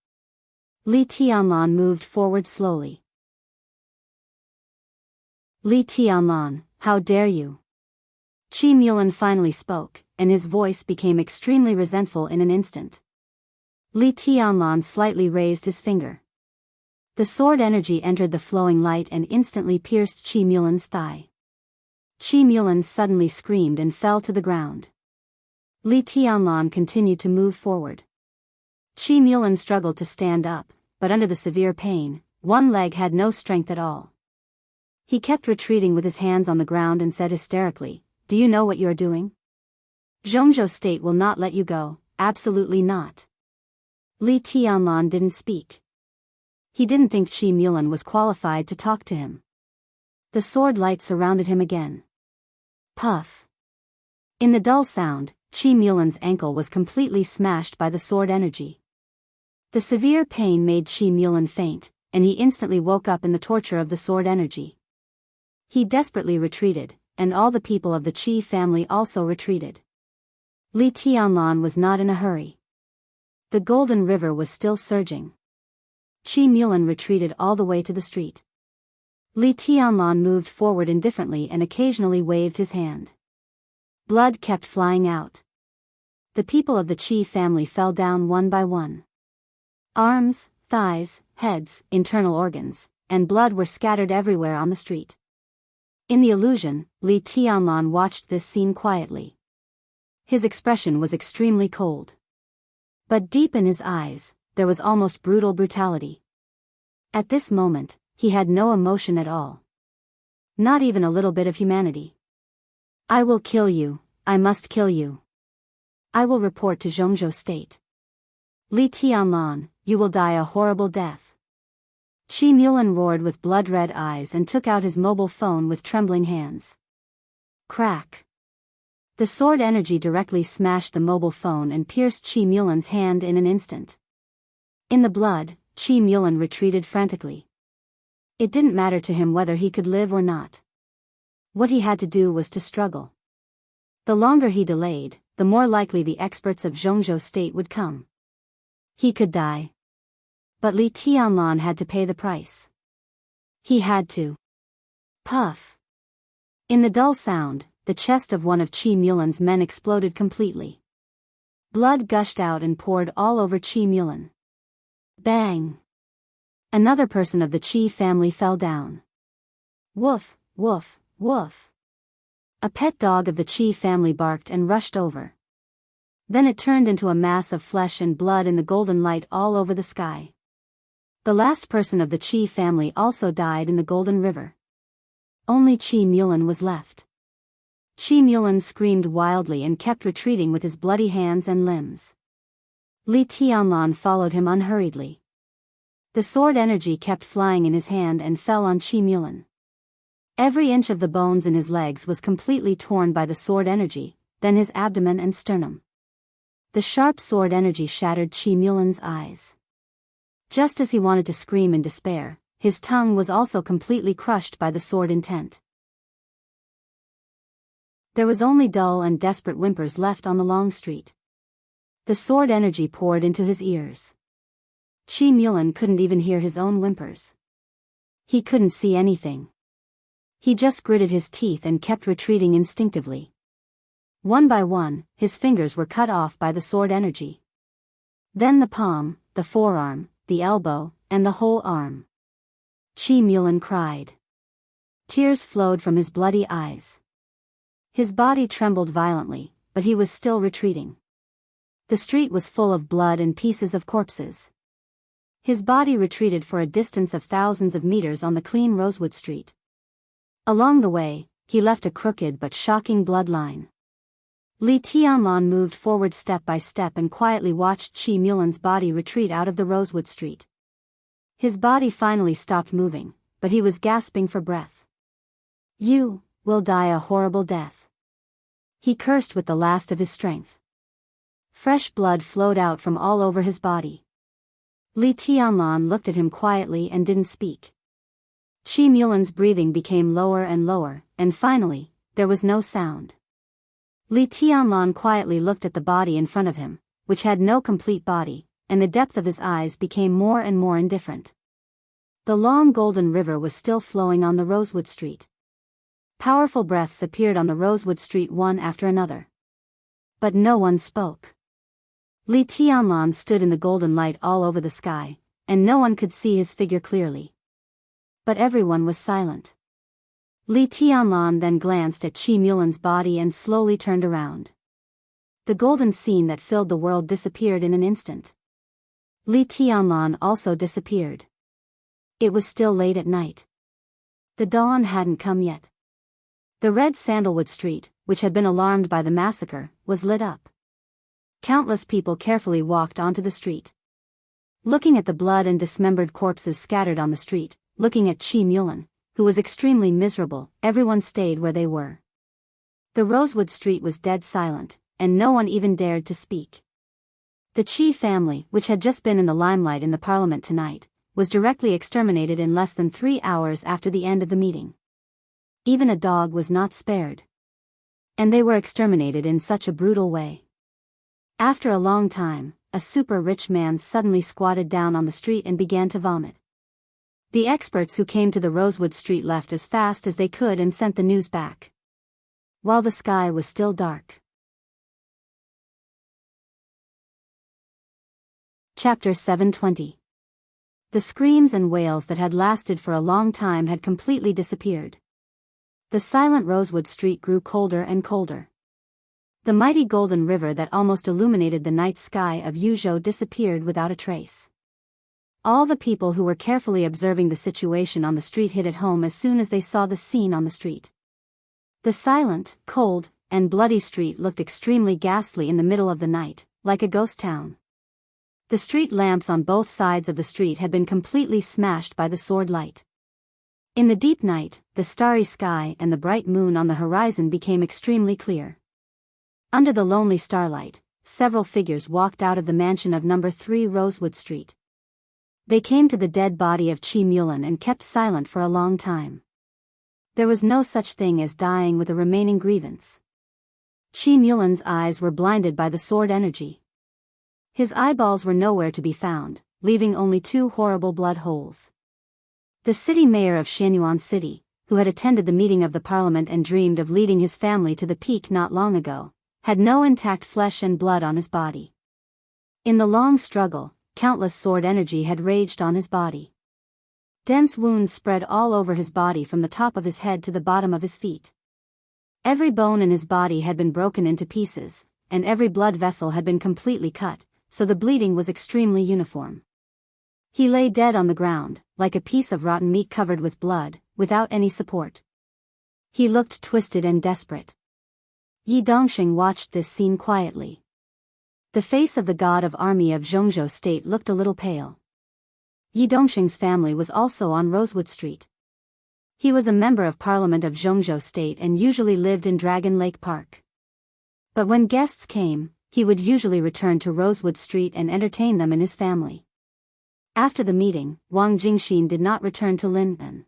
Li Tianlan moved forward slowly. Li Tianlan, how dare you? Qi Mulan finally spoke, and his voice became extremely resentful in an instant. Li Tianlan slightly raised his finger. The sword energy entered the flowing light and instantly pierced Qi Mulan's thigh. Qi Mulan suddenly screamed and fell to the ground. Li Tianlan continued to move forward. Qi Mulan struggled to stand up, but under the severe pain, one leg had no strength at all. He kept retreating with his hands on the ground and said hysterically, "Do you know what you are doing? Zhongzhou State will not let you go, absolutely not." Li Tianlan didn't speak. He didn't think Qi Mulan was qualified to talk to him. The sword light surrounded him again. Puff. In the dull sound, Qi Mulan's ankle was completely smashed by the sword energy. The severe pain made Qi Mulan faint, and he instantly woke up in the torture of the sword energy. He desperately retreated, and all the people of the Qi family also retreated. Li Tianlan was not in a hurry. The golden river was still surging. Qi Mulan retreated all the way to the street. Li Tianlan moved forward indifferently and occasionally waved his hand. Blood kept flying out. The people of the Qi family fell down one by one. Arms, thighs, heads, internal organs, and blood were scattered everywhere on the street. In the illusion, Li Tianlan watched this scene quietly. His expression was extremely cold. But deep in his eyes, there was almost brutal brutality. At this moment, he had no emotion at all. Not even a little bit of humanity. "I will kill you, I must kill you. I will report to Zhongzhou State. Li Tianlan, you will die a horrible death." Qi Mulan roared with blood-red eyes and took out his mobile phone with trembling hands. Crack. The sword energy directly smashed the mobile phone and pierced Qi Mulan's hand in an instant. In the blood, Qi Mulan retreated frantically. It didn't matter to him whether he could live or not. What he had to do was to struggle. The longer he delayed, the more likely the experts of Zhongzhou State would come. He could die. But Li Tianlan had to pay the price. He had to. Puff. In the dull sound, the chest of one of Qi Mulan's men exploded completely. Blood gushed out and poured all over Qi Mulan. Bang! Another person of the Qi family fell down. Woof, woof, woof. A pet dog of the Qi family barked and rushed over. Then it turned into a mass of flesh and blood in the golden light all over the sky. The last person of the Qi family also died in the Golden River. Only Qi Mulan was left. Qi Mulan screamed wildly and kept retreating with his bloody hands and limbs. Li Tianlan followed him unhurriedly. The sword energy kept flying in his hand and fell on Qi Mulan. Every inch of the bones in his legs was completely torn by the sword energy, then his abdomen and sternum. The sharp sword energy shattered Qi Mulan's eyes. Just as he wanted to scream in despair, his tongue was also completely crushed by the sword intent. There was only dull and desperate whimpers left on the long street. The sword energy poured into his ears. Qi Mulan couldn't even hear his own whimpers. He couldn't see anything. He just gritted his teeth and kept retreating instinctively. One by one, his fingers were cut off by the sword energy. Then the palm, the forearm, the elbow, and the whole arm. Qi Mulan cried. Tears flowed from his bloody eyes. His body trembled violently, but he was still retreating. The street was full of blood and pieces of corpses. His body retreated for a distance of thousands of meters on the clean rosewood street. Along the way, he left a crooked but shocking bloodline. Li Tianlan moved forward step by step and quietly watched Qi Mulan's body retreat out of the rosewood street. His body finally stopped moving, but he was gasping for breath. You will die a horrible death. He cursed with the last of his strength. Fresh blood flowed out from all over his body. Li Tianlan looked at him quietly and didn't speak. Qi Mulan's breathing became lower and lower, and finally, there was no sound. Li Tianlan quietly looked at the body in front of him, which had no complete body, and the depth of his eyes became more and more indifferent. The long golden river was still flowing on the rosewood street. Powerful breaths appeared on the rosewood street one after another. But no one spoke. Li Tianlan stood in the golden light all over the sky, and no one could see his figure clearly. But everyone was silent. Li Tianlan then glanced at Qi Mulan's body and slowly turned around. The golden scene that filled the world disappeared in an instant. Li Tianlan also disappeared. It was still late at night. The dawn hadn't come yet. The red sandalwood street, which had been alarmed by the massacre, was lit up. Countless people carefully walked onto the street. Looking at the blood and dismembered corpses scattered on the street, looking at Qi Mulan, who was extremely miserable, everyone stayed where they were. The rosewood street was dead silent, and no one even dared to speak. The Qi family, which had just been in the limelight in the parliament tonight, was directly exterminated in less than 3 hours after the end of the meeting. Even a dog was not spared. And they were exterminated in such a brutal way. After a long time, a super rich man suddenly squatted down on the street and began to vomit. The experts who came to the rosewood street left as fast as they could and sent the news back. While the sky was still dark. Chapter 720. The screams and wails that had lasted for a long time had completely disappeared. The silent rosewood street grew colder and colder. The mighty golden river that almost illuminated the night sky of Yuzhou disappeared without a trace. All the people who were carefully observing the situation on the street hid at home as soon as they saw the scene on the street. The silent, cold, and bloody street looked extremely ghastly in the middle of the night, like a ghost town. The street lamps on both sides of the street had been completely smashed by the sword light. In the deep night, the starry sky and the bright moon on the horizon became extremely clear. Under the lonely starlight, several figures walked out of the mansion of number 3 Rosewood Street. They came to the dead body of Qi Mulan and kept silent for a long time. There was no such thing as dying with a remaining grievance. Qi Mulan's eyes were blinded by the sword energy. His eyeballs were nowhere to be found, leaving only 2 horrible blood holes. The city mayor of Shenyuan City, who had attended the meeting of the parliament and dreamed of leading his family to the peak not long ago, had no intact flesh and blood on his body. In the long struggle, countless sword energy had raged on his body. Dense wounds spread all over his body from the top of his head to the bottom of his feet. Every bone in his body had been broken into pieces, and every blood vessel had been completely cut, so the bleeding was extremely uniform. He lay dead on the ground, like a piece of rotten meat covered with blood, without any support. He looked twisted and desperate. Yi Dongxing watched this scene quietly. The face of the god of army of Zhongzhou State looked a little pale. Yi Dongxing's family was also on Rosewood Street. He was a member of Parliament of Zhongzhou State and usually lived in Dragon Lake Park. But when guests came, he would usually return to Rosewood Street and entertain them and his family. After the meeting, Wang Jingxin did not return to Linmen.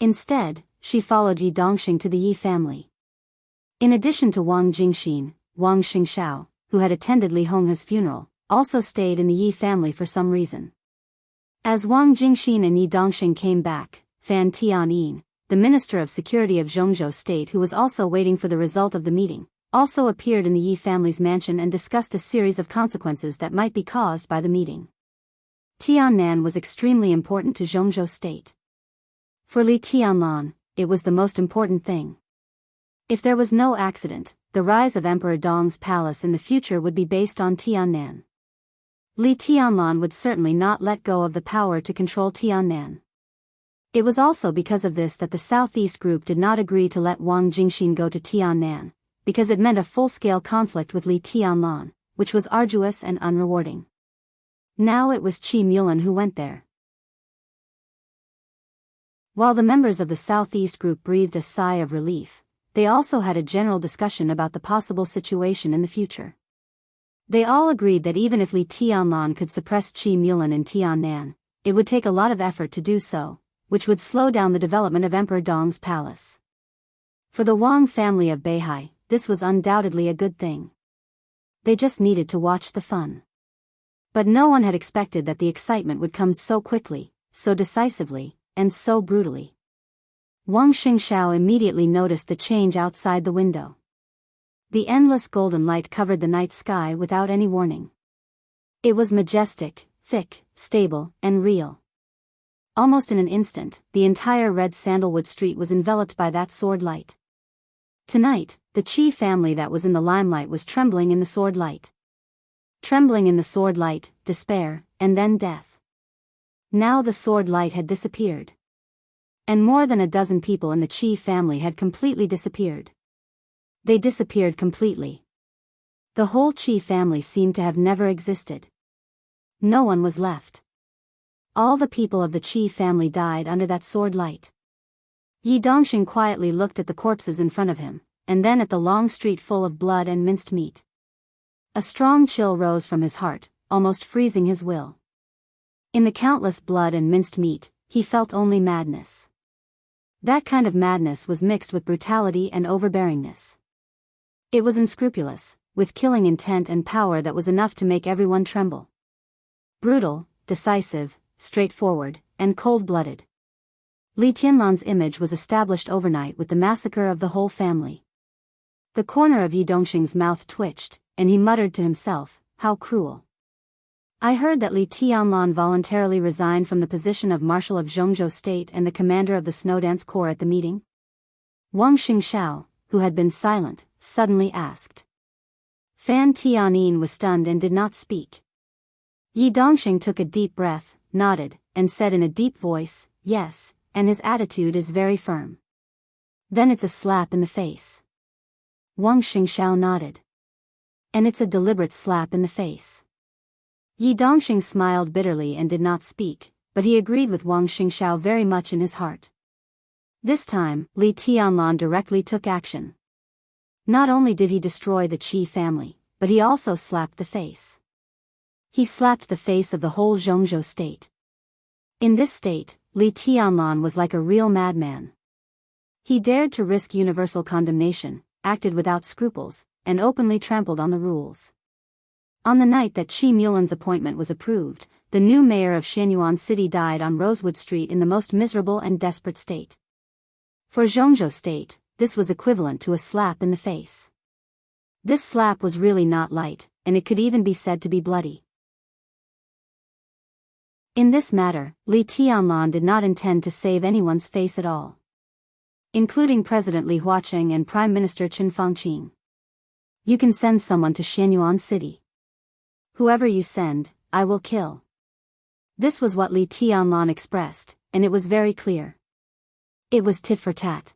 Instead, she followed Yi Dongxing to the Yi family. In addition to Wang Jingxin, Wang Xingxiao, who had attended Li Honghe's funeral, also stayed in the Yi family for some reason. As Wang Jingxin and Yi Dongxing came back, Fan Tianyin, the Minister of Security of Zhongzhou State who was also waiting for the result of the meeting, also appeared in the Yi family's mansion and discussed a series of consequences that might be caused by the meeting. Tiannan was extremely important to Zhongzhou State. For Li Tianlan, it was the most important thing. If there was no accident, the rise of Emperor Dong's palace in the future would be based on Tiannan. Li Tianlan would certainly not let go of the power to control Tiannan. It was also because of this that the Southeast Group did not agree to let Wang Jingxin go to Tiannan, because it meant a full-scale conflict with Li Tianlan, which was arduous and unrewarding. Now it was Qi Mulan who went there. While the members of the Southeast Group breathed a sigh of relief, they also had a general discussion about the possible situation in the future. They all agreed that even if Li Tianlan could suppress Qi Mulan in Tiannan, it would take a lot of effort to do so, which would slow down the development of Emperor Dong's palace. For the Wang family of Beihai, this was undoubtedly a good thing. They just needed to watch the fun. But no one had expected that the excitement would come so quickly, so decisively, and so brutally. Wang Xingxiao immediately noticed the change outside the window. The endless golden light covered the night sky without any warning. It was majestic, thick, stable, and real. Almost in an instant, the entire red sandalwood street was enveloped by that sword light. Tonight, the Qi family that was in the limelight was trembling in the sword light. Trembling in the sword light, despair, and then death. Now the sword light had disappeared. And more than a dozen people in the Qi family had completely disappeared. They disappeared completely. The whole Qi family seemed to have never existed. No one was left. All the people of the Qi family died under that sword light. Yi Dongxing quietly looked at the corpses in front of him, and then at the long street full of blood and minced meat. A strong chill rose from his heart, almost freezing his will. In the countless blood and minced meat, he felt only madness. That kind of madness was mixed with brutality and overbearingness. It was unscrupulous, with killing intent and power that was enough to make everyone tremble. Brutal, decisive, straightforward, and cold-blooded. Li Tianlan's image was established overnight with the massacre of the whole family. The corner of Yi Dongxing's mouth twitched, and he muttered to himself, "How cruel." I heard that Li Tianlan voluntarily resigned from the position of Marshal of Zhongzhou State and the commander of the Snowdance Corps at the meeting. Wang Xingxiao, who had been silent, suddenly asked. Fan Tianyin was stunned and did not speak. Yi Dongxing took a deep breath, nodded, and said in a deep voice, "Yes, and his attitude is very firm." Then it's a slap in the face. Wang Xingxiao nodded. And it's a deliberate slap in the face. Yi Dongxing smiled bitterly and did not speak, but he agreed with Wang Xingxiao very much in his heart. This time, Li Tianlan directly took action. Not only did he destroy the Qi family, but he also slapped the face. He slapped the face of the whole Zhongzhou state. In this state, Li Tianlan was like a real madman. He dared to risk universal condemnation, acted without scruples, and openly trampled on the rules. On the night that Qi Mulan's appointment was approved, the new mayor of Xianyuan City died on Rosewood Street in the most miserable and desperate state. For Zhongzhou State, this was equivalent to a slap in the face. This slap was really not light, and it could even be said to be bloody. In this matter, Li Tianlan did not intend to save anyone's face at all, including President Li Huaqing and Prime Minister Chen Fangqing. You can send someone to Xianyuan City. Whoever you send, I will kill. This was what Li Tianlan expressed, and it was very clear. It was tit for tat.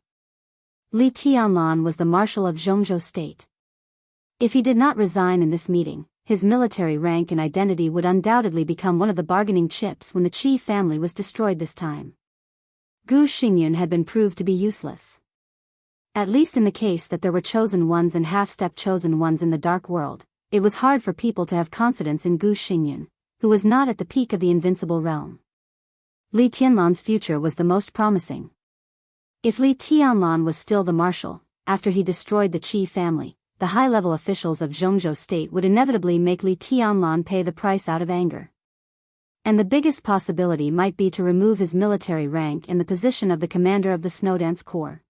Li Tianlan was the marshal of Zhongzhou State. If he did not resign in this meeting, his military rank and identity would undoubtedly become one of the bargaining chips when the Qi family was destroyed this time. Gu Xingyun had been proved to be useless. At least in the case that there were chosen ones and half-step chosen ones in the dark world, it was hard for people to have confidence in Gu Xingyun, who was not at the peak of the invincible realm. Li Tianlan's future was the most promising. If Li Tianlan was still the marshal, after he destroyed the Qi family, the high-level officials of Zhongzhou State would inevitably make Li Tianlan pay the price out of anger. And the biggest possibility might be to remove his military rank and the position of the commander of the Snowdance Corps.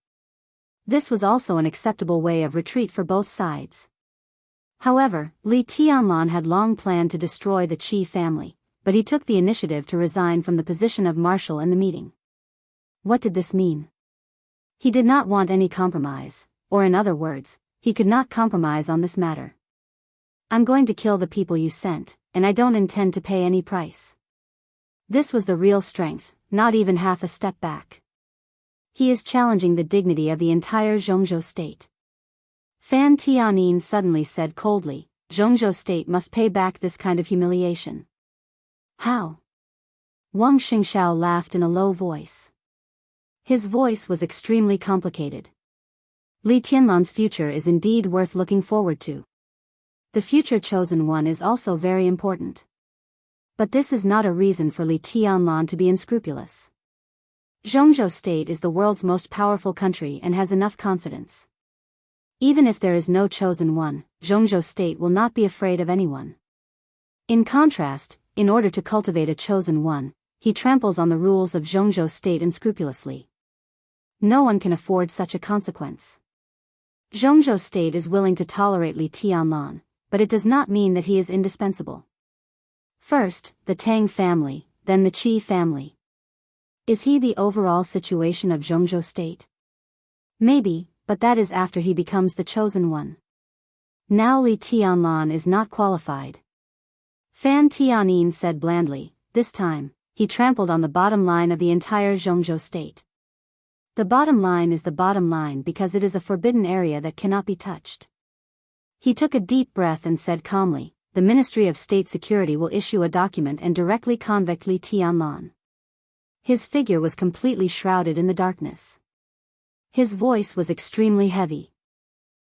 This was also an acceptable way of retreat for both sides. However, Li Tianlan had long planned to destroy the Qi family, but he took the initiative to resign from the position of marshal in the meeting. What did this mean? He did not want any compromise, or in other words, he could not compromise on this matter. I'm going to kill the people you sent, and I don't intend to pay any price. This was the real strength, not even half a step back. He is challenging the dignity of the entire Zhongzhou State. Fan Tianyin suddenly said coldly, Zhongzhou State must pay back this kind of humiliation. How? Wang Xingxiao laughed in a low voice. His voice was extremely complicated. Li Tianlan's future is indeed worth looking forward to. The future chosen one is also very important. But this is not a reason for Li Tianlan to be unscrupulous. Zhongzhou State is the world's most powerful country and has enough confidence. Even if there is no chosen one, Zhongzhou State will not be afraid of anyone. In contrast, in order to cultivate a chosen one, he tramples on the rules of Zhongzhou State unscrupulously. No one can afford such a consequence. Zhongzhou State is willing to tolerate Li Tianlan, but it does not mean that he is indispensable. First, the Tang family, then the Qi family. Is he the overall situation of Zhongzhou State? Maybe, but that is after he becomes the chosen one. Now Li Tianlan is not qualified. Fan Tianyin said blandly, this time, he trampled on the bottom line of the entire Zhongzhou State. The bottom line is the bottom line because it is a forbidden area that cannot be touched. He took a deep breath and said calmly, the Ministry of State Security will issue a document and directly convict Li Tianlan. His figure was completely shrouded in the darkness. His voice was extremely heavy.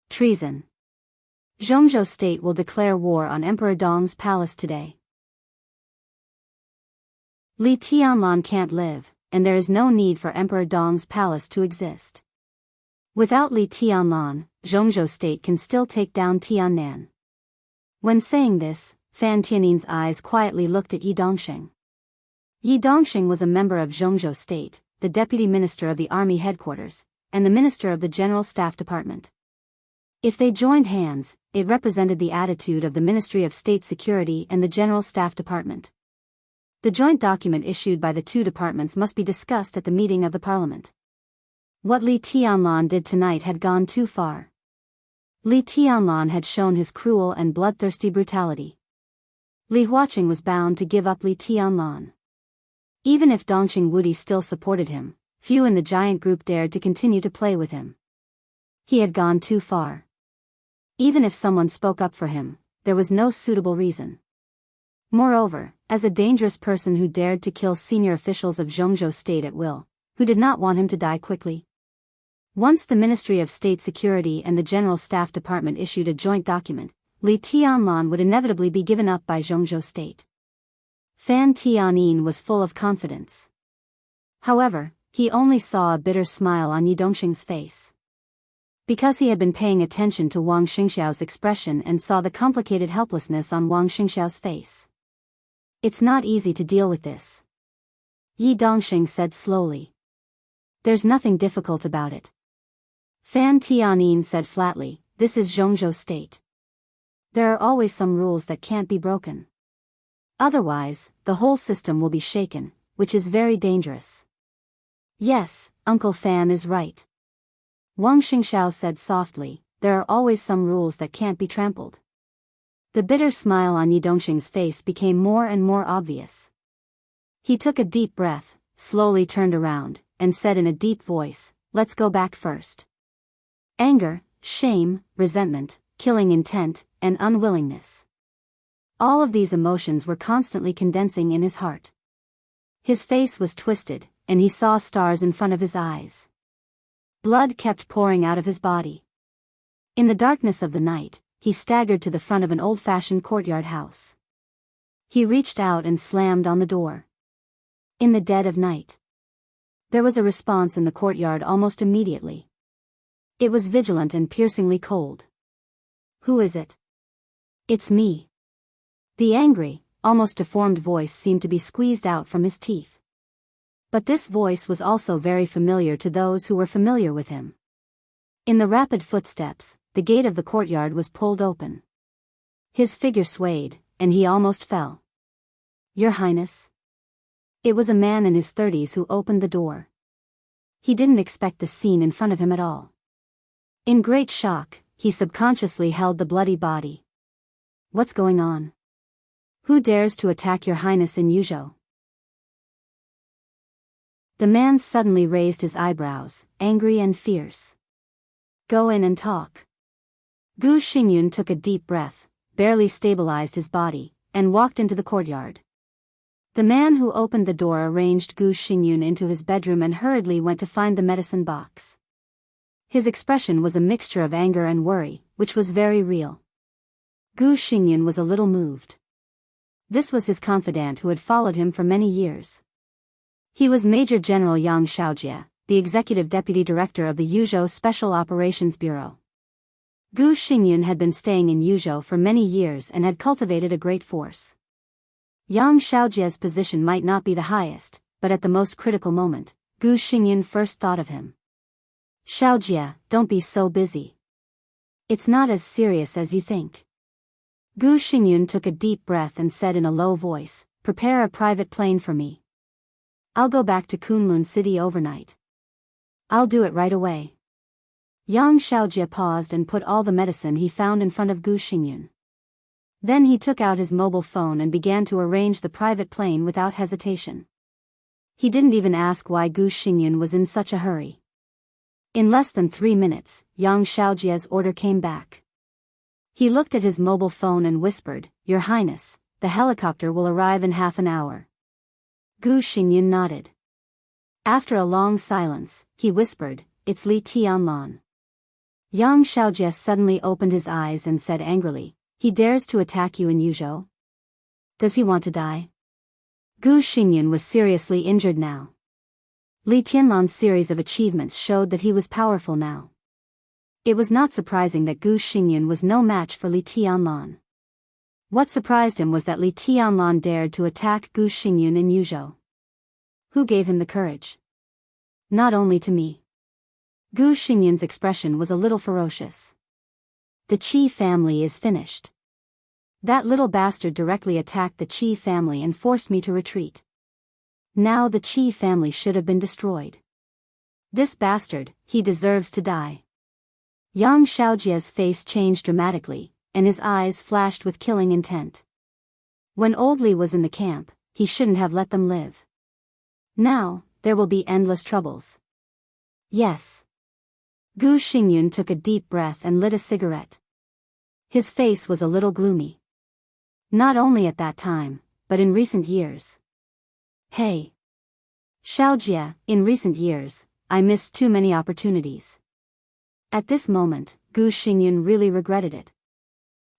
Treason. Zhongzhou State will declare war on Emperor Dong's palace today. Li Tianlan can't live, and there is no need for Emperor Dong's palace to exist. Without Li Tianlan, Zhongzhou State can still take down Tiannan. When saying this, Fan Tianyin's eyes quietly looked at Yi Dongsheng. Yi Dongsheng was a member of Zhongzhou State, the deputy minister of the army headquarters, and the minister of the General Staff Department. If they joined hands, it represented the attitude of the Ministry of State Security and the General Staff Department. The joint document issued by the two departments must be discussed at the meeting of the parliament. What Li Tianlan did tonight had gone too far. Li Tianlan had shown his cruel and bloodthirsty brutality. Li Huaqing was bound to give up Li Tianlan. Even if Dongqing Wudi still supported him, few in the giant group dared to continue to play with him. He had gone too far. Even if someone spoke up for him, there was no suitable reason. Moreover, as a dangerous person who dared to kill senior officials of Zhongzhou State at will, who did not want him to die quickly. Once the Ministry of State Security and the General Staff Department issued a joint document, Li Tianlan would inevitably be given up by Zhongzhou State. Fan Tianyin was full of confidence. However, he only saw a bitter smile on Yi Dongsheng's face. Because he had been paying attention to Wang Xingxiao's expression and saw the complicated helplessness on Wang Xingxiao's face. It's not easy to deal with this. Yi Dongsheng said slowly. There's nothing difficult about it. Fan Tianyin said flatly, this is Zhongzhou State. There are always some rules that can't be broken. Otherwise, the whole system will be shaken, which is very dangerous. Yes, Uncle Fan is right. Wang Xingxiao said softly, there are always some rules that can't be trampled. The bitter smile on Yi Dongxing's face became more and more obvious. He took a deep breath, slowly turned around, and said in a deep voice, let's go back first. Anger, shame, resentment, killing intent, and unwillingness. All of these emotions were constantly condensing in his heart. His face was twisted, and he saw stars in front of his eyes. Blood kept pouring out of his body. In the darkness of the night, he staggered to the front of an old-fashioned courtyard house. He reached out and slammed on the door. In the dead of night, there was a response in the courtyard almost immediately. It was vigilant and piercingly cold. Who is it? It's me. The angry, almost deformed voice seemed to be squeezed out from his teeth. But this voice was also very familiar to those who were familiar with him. In the rapid footsteps, the gate of the courtyard was pulled open. His figure swayed, and he almost fell. Your Highness? It was a man in his 30s who opened the door. He didn't expect the scene in front of him at all. In great shock, he subconsciously held the bloody body. What's going on? Who dares to attack Your Highness in Yuzhou? The man suddenly raised his eyebrows, angry and fierce. Go in and talk. Gu Xingyun took a deep breath, barely stabilized his body, and walked into the courtyard. The man who opened the door arranged Gu Xingyun into his bedroom and hurriedly went to find the medicine box. His expression was a mixture of anger and worry, which was very real. Gu Xingyun was a little moved. This was his confidant who had followed him for many years. He was Major General Yang Xiaojie, the executive deputy director of the Yuzhou Special Operations Bureau. Gu Xingyun had been staying in Yuzhou for many years and had cultivated a great force. Yang Xiaojie's position might not be the highest, but at the most critical moment, Gu Xingyun first thought of him. Xiaojie, don't be so busy. It's not as serious as you think. Gu Xingyun took a deep breath and said in a low voice, prepare a private plane for me. I'll go back to Kunlun City overnight. I'll do it right away. Yang Xiaojie paused and put all the medicine he found in front of Gu Xingyun. Then he took out his mobile phone and began to arrange the private plane without hesitation. He didn't even ask why Gu Xingyun was in such a hurry. In less than 3 minutes, Yang Xiaojie's order came back. He looked at his mobile phone and whispered, Your Highness, the helicopter will arrive in half an hour. Gu Xingyun nodded. After a long silence, he whispered, It's Li Tianlan. Yang Xiaojie suddenly opened his eyes and said angrily, He dares to attack you in Yuzhou? Does he want to die? Gu Xingyun was seriously injured now. Li Tianlan's series of achievements showed that he was powerful now. It was not surprising that Gu Xingyun was no match for Li Tianlan. What surprised him was that Li Tianlan dared to attack Gu Xingyun in Yuzhou. Who gave him the courage? Not only to me. Gu Xingyun's expression was a little ferocious. The Qi family is finished. That little bastard directly attacked the Qi family and forced me to retreat. Now the Qi family should have been destroyed. This bastard, he deserves to die. Yang Xiaojie's face changed dramatically, and his eyes flashed with killing intent. When Old Li was in the camp, he shouldn't have let them live. Now, there will be endless troubles. Yes. Gu Xingyun took a deep breath and lit a cigarette. His face was a little gloomy. Not only at that time, but in recent years. Hey. Xiaojie, in recent years, I missed too many opportunities. At this moment, Gu Xingyun really regretted it.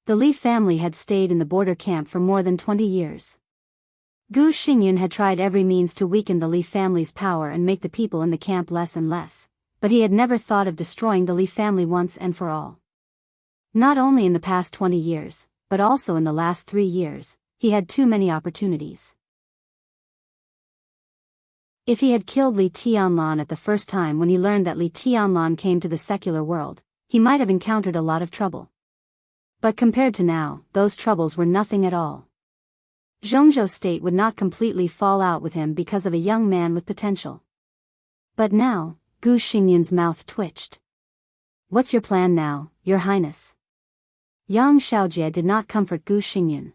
The Li family had stayed in the border camp for more than 20 years. Gu Xingyun had tried every means to weaken the Li family's power and make the people in the camp less and less, but he had never thought of destroying the Li family once and for all. Not only in the past 20 years, but also in the last 3 years, he had too many opportunities. If he had killed Li Tianlan at the first time when he learned that Li Tianlan came to the secular world, he might have encountered a lot of trouble. But compared to now, those troubles were nothing at all. Zhongzhou State would not completely fall out with him because of a young man with potential. But now, Gu Xingyun's mouth twitched. "What's your plan now, Your Highness?" Yang Xiaojie did not comfort Gu Xingyun.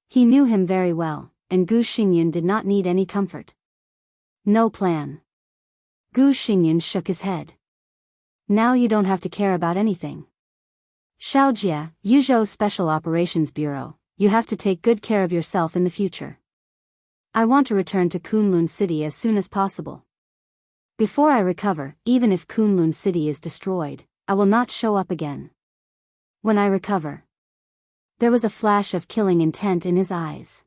He knew him very well, and Gu Xingyun did not need any comfort. "No plan." Gu Xingyun shook his head. "Now you don't have to care about anything. Xiaojie, Yuzhou Special Operations Bureau, you have to take good care of yourself in the future. I want to return to Kunlun City as soon as possible. Before I recover, even if Kunlun City is destroyed, I will not show up again. When I recover." There was a flash of killing intent in his eyes.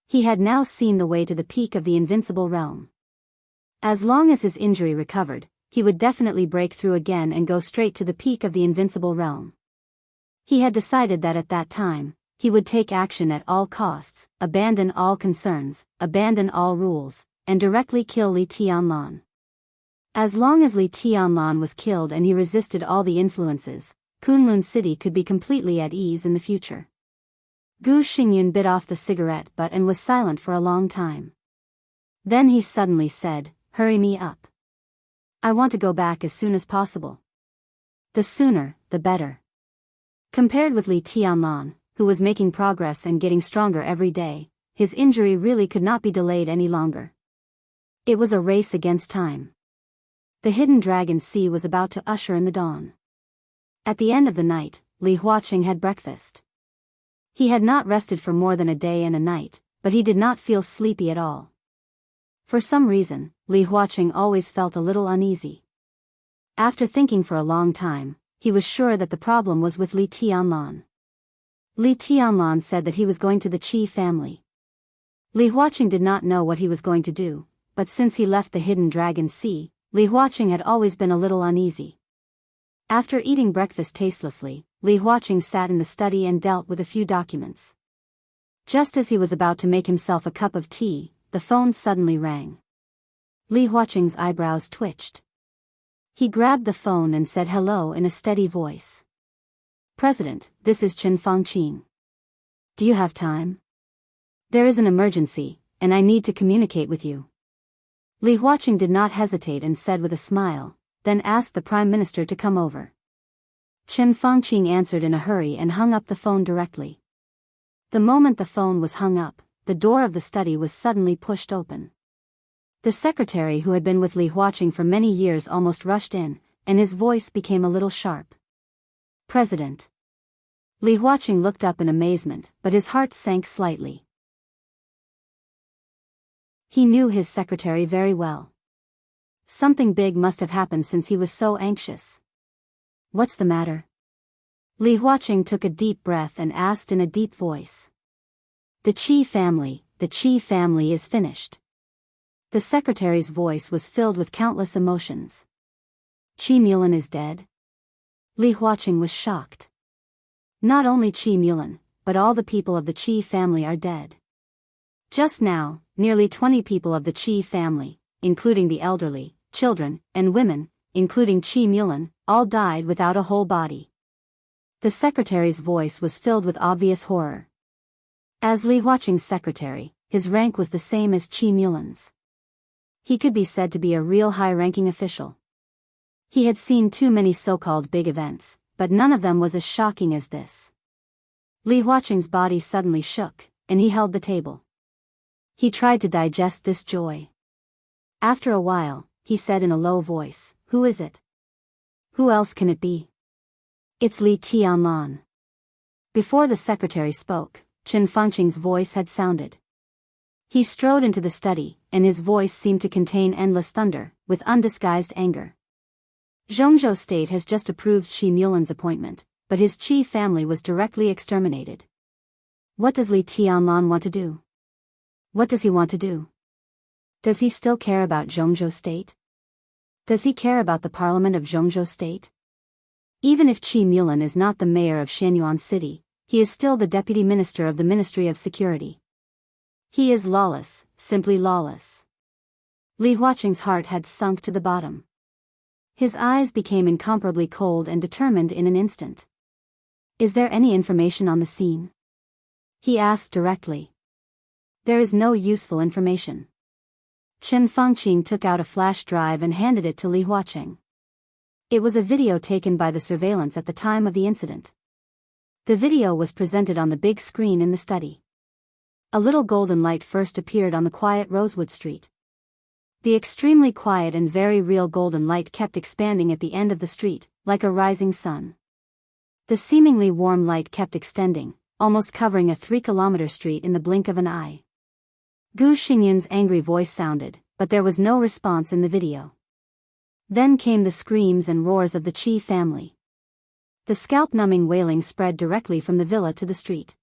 He had now seen the way to the peak of the invincible realm. As long as his injury recovered, he would definitely break through again and go straight to the peak of the invincible realm. He had decided that at that time, he would take action at all costs, abandon all concerns, abandon all rules, and directly kill Li Tianlan. As long as Li Tianlan was killed and he resisted all the influences, Kunlun City could be completely at ease in the future. Gu Xingyun bit off the cigarette butt and was silent for a long time. Then he suddenly said, "Hurry me up. I want to go back as soon as possible. The sooner, the better." Compared with Li Tianlan, who was making progress and getting stronger every day, his injury really could not be delayed any longer. It was a race against time. The hidden dragon sea was about to usher in the dawn. At the end of the night, Li Huaqing had breakfast. He had not rested for more than a day and a night, but he did not feel sleepy at all. For some reason, Li Huaqing always felt a little uneasy. After thinking for a long time, he was sure that the problem was with Li Tianlan. Li Tianlan said that he was going to the Qi family. Li Huaqing did not know what he was going to do, but since he left the hidden dragon sea, Li Huaqing had always been a little uneasy. After eating breakfast tastelessly, Li Huaqing sat in the study and dealt with a few documents. Just as he was about to make himself a cup of tea, the phone suddenly rang. Li Huaqing's eyebrows twitched. He grabbed the phone and said hello in a steady voice. "President, this is Chen Fangqing. Do you have time? There is an emergency, and I need to communicate with you." Li Huaqing did not hesitate and said with a smile, then asked the Prime Minister to come over. Chen Fangqing answered in a hurry and hung up the phone directly. The moment the phone was hung up, the door of the study was suddenly pushed open. The secretary who had been with Li Huaqing for many years almost rushed in, and his voice became a little sharp. "President." Li Huaqing looked up in amazement, but his heart sank slightly. He knew his secretary very well. Something big must have happened since he was so anxious. "What's the matter?" Li Huaqing took a deep breath and asked in a deep voice. The Qi family is finished." The secretary's voice was filled with countless emotions. "Qi Mulan is dead?" Li Huaqing was shocked. "Not only Qi Mulan, but all the people of the Qi family are dead. Just now, nearly 20 people of the Qi family, including the elderly, children, and women, including Qi Mulan, all died without a whole body." The secretary's voice was filled with obvious horror. As Li Huaqing's secretary, his rank was the same as Qi Mulan's. He could be said to be a real high-ranking official. He had seen too many so-called big events, but none of them was as shocking as this. Li Huaqing's body suddenly shook, and he held the table. He tried to digest this joy. After a while, he said in a low voice, "Who is it? Who else can it be?" "It's Li Tianlan." Before the secretary spoke, Chen Fangqing's voice had sounded. He strode into the study, and his voice seemed to contain endless thunder, with undisguised anger. "Zhongzhou State has just approved Qi Mulan's appointment, but his Qi family was directly exterminated. What does Li Tianlan want to do? What does he want to do? Does he still care about Zhongzhou State? Does he care about the parliament of Zhongzhou State? Even if Qi Mulan is not the mayor of Shenyuan City, he is still the deputy minister of the Ministry of Security. He is lawless, simply lawless. Li Huaqing's heart had sunk to the bottom. His eyes became incomparably cold and determined in an instant. Is there any information on the scene? He asked directly. There is no useful information. Chen Fengqing took out a flash drive and handed it to Li Huaqing. It was a video taken by the surveillance at the time of the incident. The video was presented on the big screen in the study. A little golden light first appeared on the quiet Rosewood Street. The extremely quiet and very real golden light kept expanding at the end of the street, like a rising sun. The seemingly warm light kept extending, almost covering a 3-kilometer street in the blink of an eye. Gu Xingyun's angry voice sounded, but there was no response in the video. Then came the screams and roars of the Qi family. The scalp-numbing wailing spread directly from the villa to the street.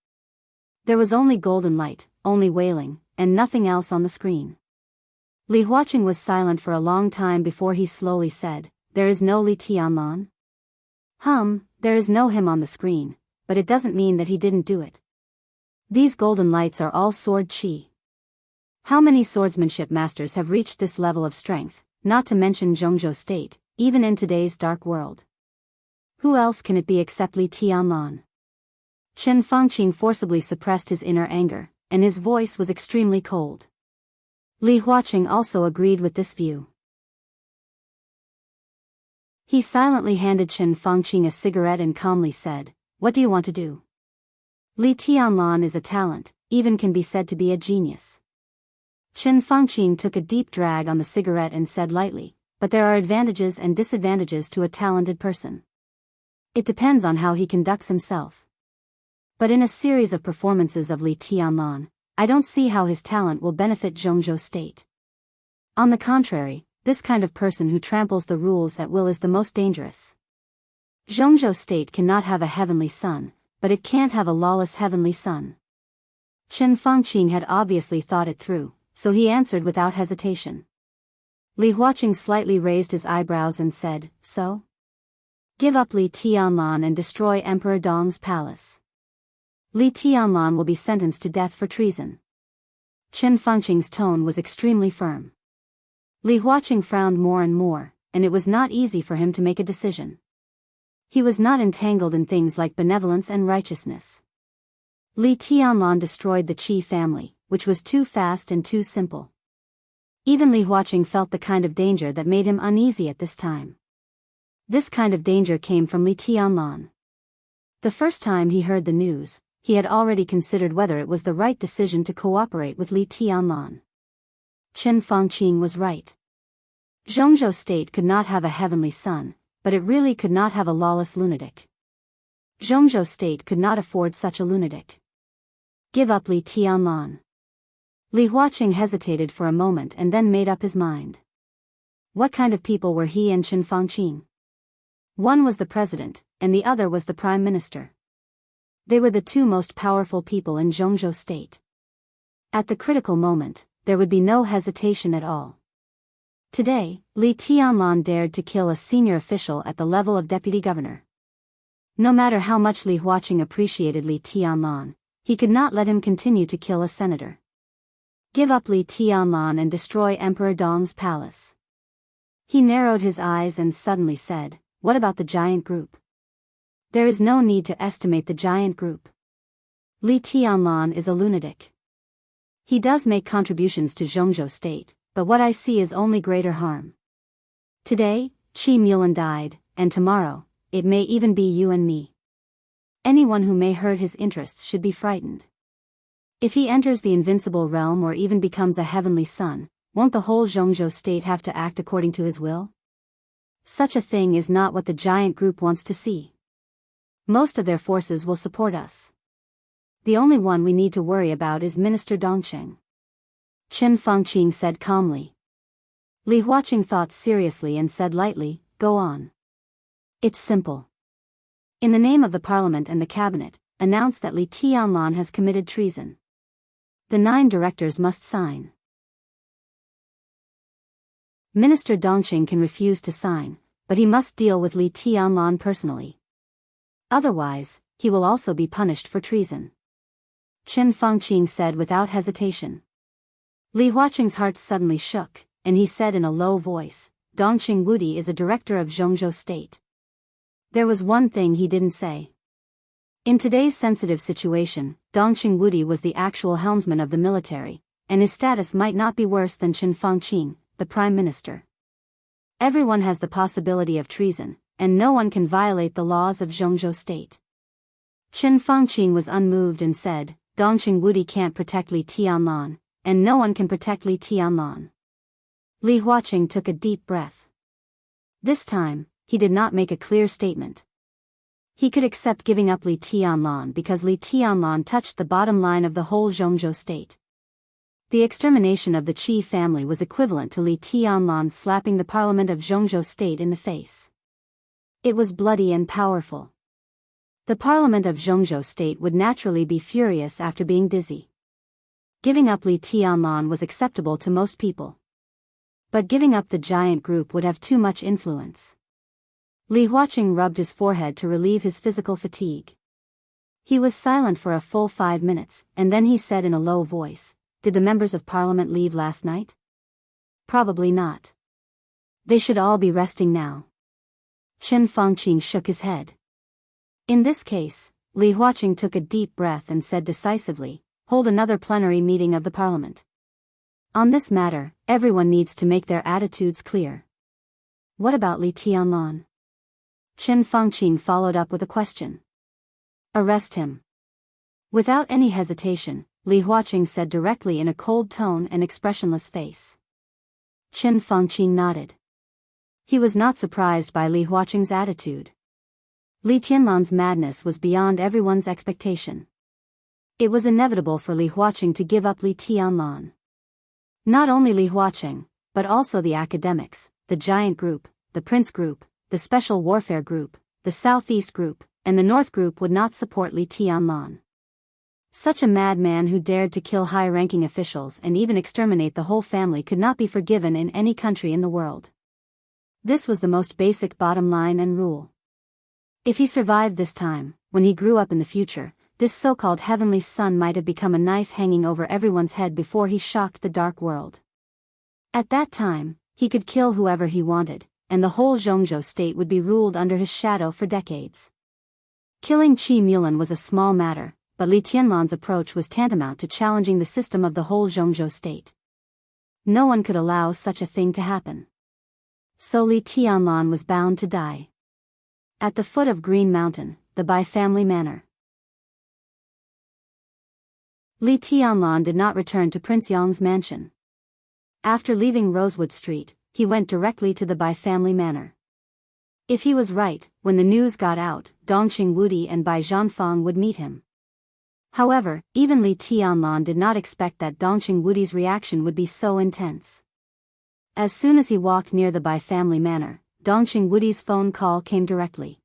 There was only golden light, only wailing, and nothing else on the screen. Li Huaqing was silent for a long time before he slowly said, "There is no Li Tianlan?" There is no him on the screen, but it doesn't mean that he didn't do it. These golden lights are all sword Qi. How many swordsmanship masters have reached this level of strength, not to mention Zhongzhou State, even in today's dark world? Who else can it be except Li Tianlan? Chen Fengqing forcibly suppressed his inner anger, and his voice was extremely cold. Li Huaqing also agreed with this view. He silently handed Chen Fengqing a cigarette and calmly said, "What do you want to do?" Li Tianlan is a talent, even can be said to be a genius. Chen Fengqing took a deep drag on the cigarette and said lightly, "But there are advantages and disadvantages to a talented person. It depends on how he conducts himself. But in a series of performances of Li Tianlan, I don't see how his talent will benefit Zhongzhou State. On the contrary, this kind of person who tramples the rules at will is the most dangerous. Zhongzhou State cannot have a heavenly son, but it can't have a lawless heavenly son." Chen Fengqing had obviously thought it through, so he answered without hesitation. Li Huaqing slightly raised his eyebrows and said, "So? Give up Li Tianlan and destroy Emperor Dong's palace. Li Tianlan will be sentenced to death for treason." Chen Fengqing's tone was extremely firm. Li Huaqing frowned more and more, and it was not easy for him to make a decision. He was not entangled in things like benevolence and righteousness. Li Tianlan destroyed the Qi family, which was too fast and too simple. Even Li Huaqing felt the kind of danger that made him uneasy at this time. This kind of danger came from Li Tianlan. The first time he heard the news, he had already considered whether it was the right decision to cooperate with Li Tianlan. Chen Fengqing was right. Zhongzhou State could not have a heavenly son, but it really could not have a lawless lunatic. Zhongzhou State could not afford such a lunatic. Give up Li Tianlan. Li Huaqing hesitated for a moment and then made up his mind. What kind of people were he and Chen Fengqing? One was the president, and the other was the prime minister. They were the two most powerful people in Zhongzhou State. At the critical moment, there would be no hesitation at all. Today, Li Tianlan dared to kill a senior official at the level of deputy governor. No matter how much Li Huaqing appreciated Li Tianlan, he could not let him continue to kill a senator. Give up Li Tianlan and destroy Emperor Dong's palace. He narrowed his eyes and suddenly said, "What about the giant group?" There is no need to estimate the giant group. Li Tianlan is a lunatic. He does make contributions to Zhongzhou State, but what I see is only greater harm. Today, Qi Mulan died, and tomorrow, it may even be you and me. Anyone who may hurt his interests should be frightened. If he enters the invincible realm or even becomes a heavenly son, won't the whole Zhongzhou State have to act according to his will? Such a thing is not what the giant group wants to see. Most of their forces will support us. The only one we need to worry about is Minister Dongcheng. Chen Fengqing said calmly. Li Huaqing thought seriously and said lightly, "Go on." It's simple. In the name of the parliament and the cabinet, announce that Li Tianlan has committed treason. The 9 directors must sign. Minister Dongcheng can refuse to sign, but he must deal with Li Tianlan personally. Otherwise, he will also be punished for treason. Chen Fengqing said without hesitation. Li Huaqing's heart suddenly shook, and he said in a low voice, "Dongqing Wudi is a director of Zhongzhou State." There was one thing he didn't say. In today's sensitive situation, Dongqing Wudi was the actual helmsman of the military, and his status might not be worse than Qin Fangqing, the prime minister. Everyone has the possibility of treason, and no one can violate the laws of Zhongzhou State. Qin Fangqing was unmoved and said, "Dongqing Wudi can't protect Li Tianlan, and no one can protect Li Tianlan." Li Huaqing took a deep breath. This time, he did not make a clear statement. He could accept giving up Li Tianlan because Li Tianlan touched the bottom line of the whole Zhongzhou State. The extermination of the Qi family was equivalent to Li Tianlan slapping the parliament of Zhongzhou State in the face. It was bloody and powerful. The parliament of Zhongzhou State would naturally be furious after being dizzy. Giving up Li Tianlan was acceptable to most people. But giving up the giant group would have too much influence. Li Huaqing rubbed his forehead to relieve his physical fatigue. He was silent for a full 5 minutes, and then he said in a low voice, "Did the members of parliament leave last night?" "Probably not. They should all be resting now." Qin Fangqing shook his head. In this case, Li Huaqing took a deep breath and said decisively, "Hold another plenary meeting of the parliament. On this matter, everyone needs to make their attitudes clear." "What about Li Tianlan?" Qin Fangqing followed up with a question. "Arrest him." Without any hesitation, Li Huaqing said directly in a cold tone and expressionless face. Qin Fangqing nodded. He was not surprised by Li Huaqing's attitude. Li Tianlan's madness was beyond everyone's expectation. It was inevitable for Li Huaqing to give up Li Tianlan. Not only Li Huaqing, but also the academics, the giant group, the prince group, the special warfare group, the southeast group, and the north group would not support Li Tianlan. Such a madman who dared to kill high-ranking officials and even exterminate the whole family could not be forgiven in any country in the world. This was the most basic bottom line and rule. If he survived this time, when he grew up in the future, this so-called heavenly son might have become a knife hanging over everyone's head before he shocked the dark world. At that time, he could kill whoever he wanted, and the whole Zhongzhou State would be ruled under his shadow for decades. Killing Qi Mulan was a small matter, but Li Tianlan's approach was tantamount to challenging the system of the whole Zhongzhou State. No one could allow such a thing to happen. So Li Tianlan was bound to die. At the foot of Green Mountain, the Bai family manor. Li Tianlan did not return to Prince Yong's mansion. After leaving Rosewood Street, he went directly to the Bai family manor. If he was right, when the news got out, Dongqing Wudi and Bai Zhanfang would meet him. However, even Li Tianlan did not expect that Dongqing Wudi's reaction would be so intense. As soon as he walked near the Bai family manor, Dongqing Wudi's phone call came directly.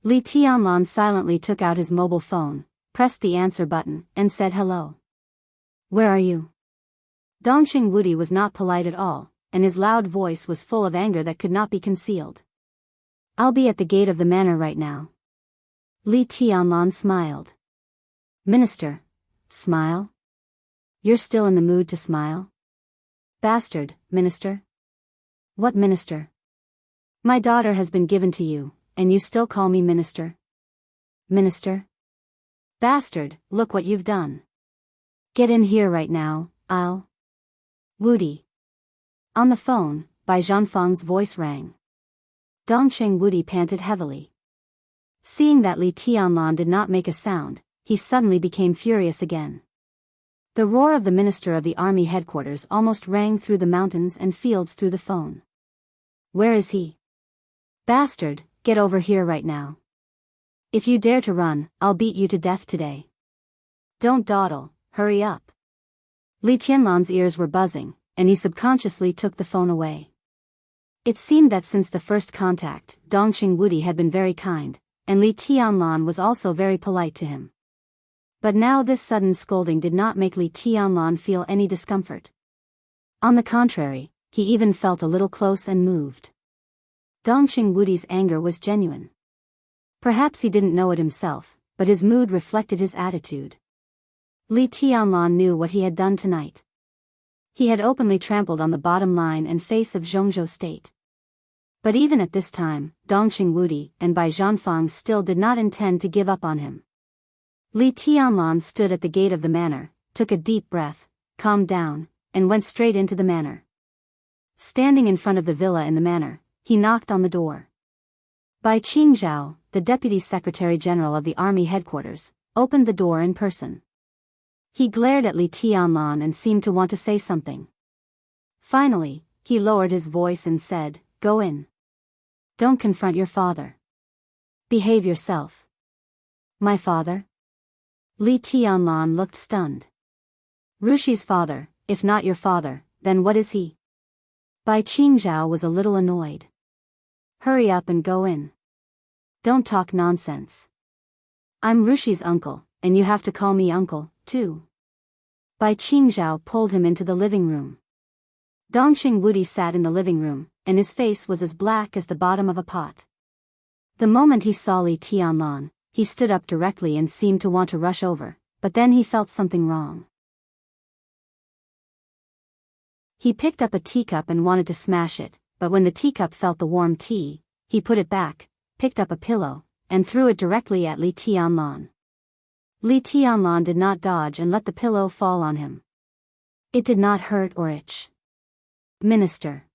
Li Tianlan silently took out his mobile phone, pressed the answer button, and said hello. "Where are you?" Dongqing Wudi was not polite at all, and his loud voice was full of anger that could not be concealed. "I'll be at the gate of the manor right now." Li Tianlan smiled. "Minister, smile? You're still in the mood to smile? Bastard, minister." "What minister?" "My daughter has been given to you, and you still call me minister?" "Minister? Bastard, look what you've done. Get in here right now, I'll..." "Wudi." On the phone, Bai Zhanfang's voice rang. Dongqing Wudi panted heavily. Seeing that Li Tianlan did not make a sound, he suddenly became furious again. The roar of the minister of the army headquarters almost rang through the mountains and fields through the phone. "Where is he? Bastard, get over here right now. If you dare to run, I'll beat you to death today. Don't dawdle, hurry up." Li Tianlan's ears were buzzing, and he subconsciously took the phone away. It seemed that since the first contact, Dongqing Wudi had been very kind, and Li Tianlan was also very polite to him. But now this sudden scolding did not make Li Tianlan feel any discomfort. On the contrary, he even felt a little close and moved. Dongqing Wudi's anger was genuine. Perhaps he didn't know it himself, but his mood reflected his attitude. Li Tianlan knew what he had done tonight. He had openly trampled on the bottom line and face of Zhongzhou state. But even at this time, Dongqing Wudi and Bai Zhanfang still did not intend to give up on him. Li Tianlan stood at the gate of the manor, took a deep breath, calmed down, and went straight into the manor. Standing in front of the villa in the manor, he knocked on the door. Bai Qingzhao, the Deputy Secretary General of the Army Headquarters, opened the door in person. He glared at Li Tianlan and seemed to want to say something. Finally, he lowered his voice and said, "Go in. Don't confront your father. Behave yourself." "My father?" Li Tianlan looked stunned. "Rushi's father, if not your father, then what is he?" Bai Qingzhao was a little annoyed. "Hurry up and go in. Don't talk nonsense. I'm Rushi's uncle, and you have to call me uncle, too." Bai Qingzhao pulled him into the living room. Dongqing Wudi sat in the living room, and his face was as black as the bottom of a pot. The moment he saw Li Tianlan, he stood up directly and seemed to want to rush over, but then he felt something wrong. He picked up a teacup and wanted to smash it, but when the teacup felt the warm tea, he put it back, picked up a pillow, and threw it directly at Li Tianlan. Li Tianlan did not dodge and let the pillow fall on him. It did not hurt or itch. "Minister."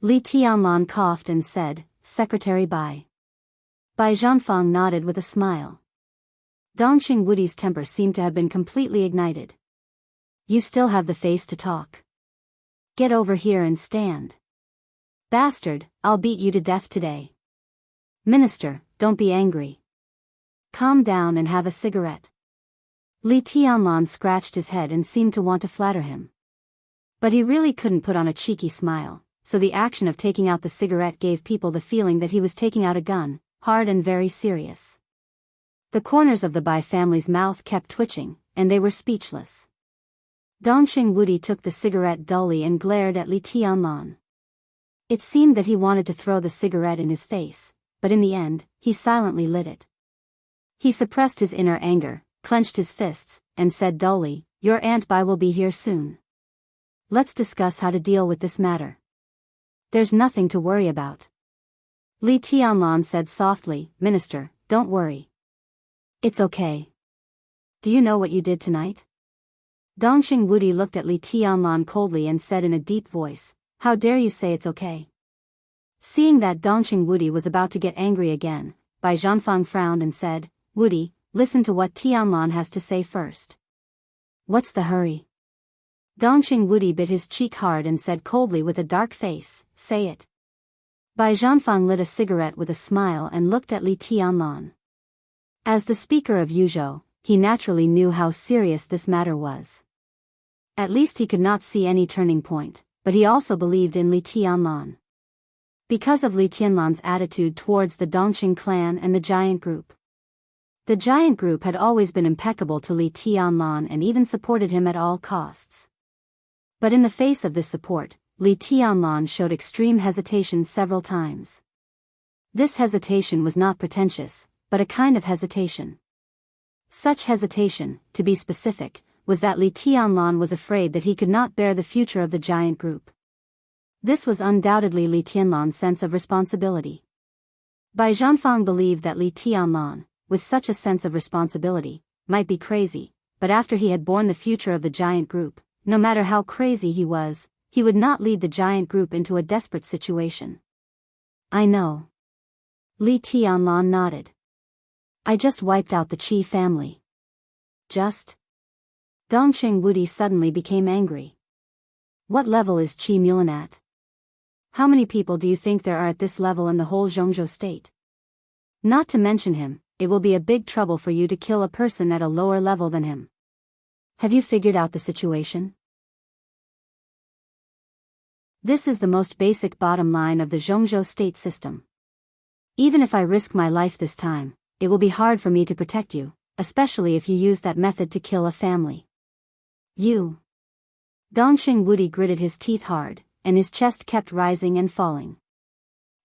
Li Tianlan coughed and said, "Secretary Bai." Bai Zhanfang nodded with a smile. Dongqing Wudi's temper seemed to have been completely ignited. "You still have the face to talk. Get over here and stand. Bastard, I'll beat you to death today." "Minister, don't be angry. Calm down and have a cigarette." Li Tianlan scratched his head and seemed to want to flatter him. But he really couldn't put on a cheeky smile, so the action of taking out the cigarette gave people the feeling that he was taking out a gun, hard and very serious. The corners of the Bai family's mouth kept twitching, and they were speechless. Dongqing Wudi took the cigarette dully and glared at Li Tianlan. It seemed that he wanted to throw the cigarette in his face, but in the end, he silently lit it. He suppressed his inner anger, clenched his fists, and said dully, "Your Aunt Bai will be here soon. Let's discuss how to deal with this matter. There's nothing to worry about." Li Tianlan said softly, "Minister, don't worry. It's okay. Do you know what you did tonight?" Dongqing Wudi looked at Li Tianlan coldly and said in a deep voice, "How dare you say it's okay?" Seeing that Dongqing Wudi was about to get angry again, Bai Zhanfang frowned and said, "Wudi, listen to what Tianlan has to say first." "What's the hurry?" Dongqing Wudi bit his cheek hard and said coldly with a dark face, "Say it." Bai Zhanfang lit a cigarette with a smile and looked at Li Tianlan. As the speaker of Yuzhou, he naturally knew how serious this matter was. At least he could not see any turning point, but he also believed in Li Tianlan. Because of Li Tianlan's attitude towards the Dongqing clan and the giant group. The giant group had always been impeccable to Li Tianlan and even supported him at all costs. But in the face of this support, Li Tianlan showed extreme hesitation several times. This hesitation was not pretentious, but a kind of hesitation. Such hesitation, to be specific, was that Li Tianlan was afraid that he could not bear the future of the giant group. This was undoubtedly Li Tianlan's sense of responsibility. Bai Zhanfang believed that Li Tianlan, with such a sense of responsibility, might be crazy, but after he had borne the future of the giant group, no matter how crazy he was, he would not lead the giant group into a desperate situation. "I know." Li Tianlan nodded. "I just wiped out the Qi family." "Just?" Dongqing Wudi suddenly became angry. "What level is Qi Mulan at? How many people do you think there are at this level in the whole Zhongzhou state? Not to mention him, it will be a big trouble for you to kill a person at a lower level than him. Have you figured out the situation? This is the most basic bottom line of the Zhongzhou state system. Even if I risk my life this time, it will be hard for me to protect you, especially if you use that method to kill a family. You." Dongqing Wudi gritted his teeth hard, and his chest kept rising and falling.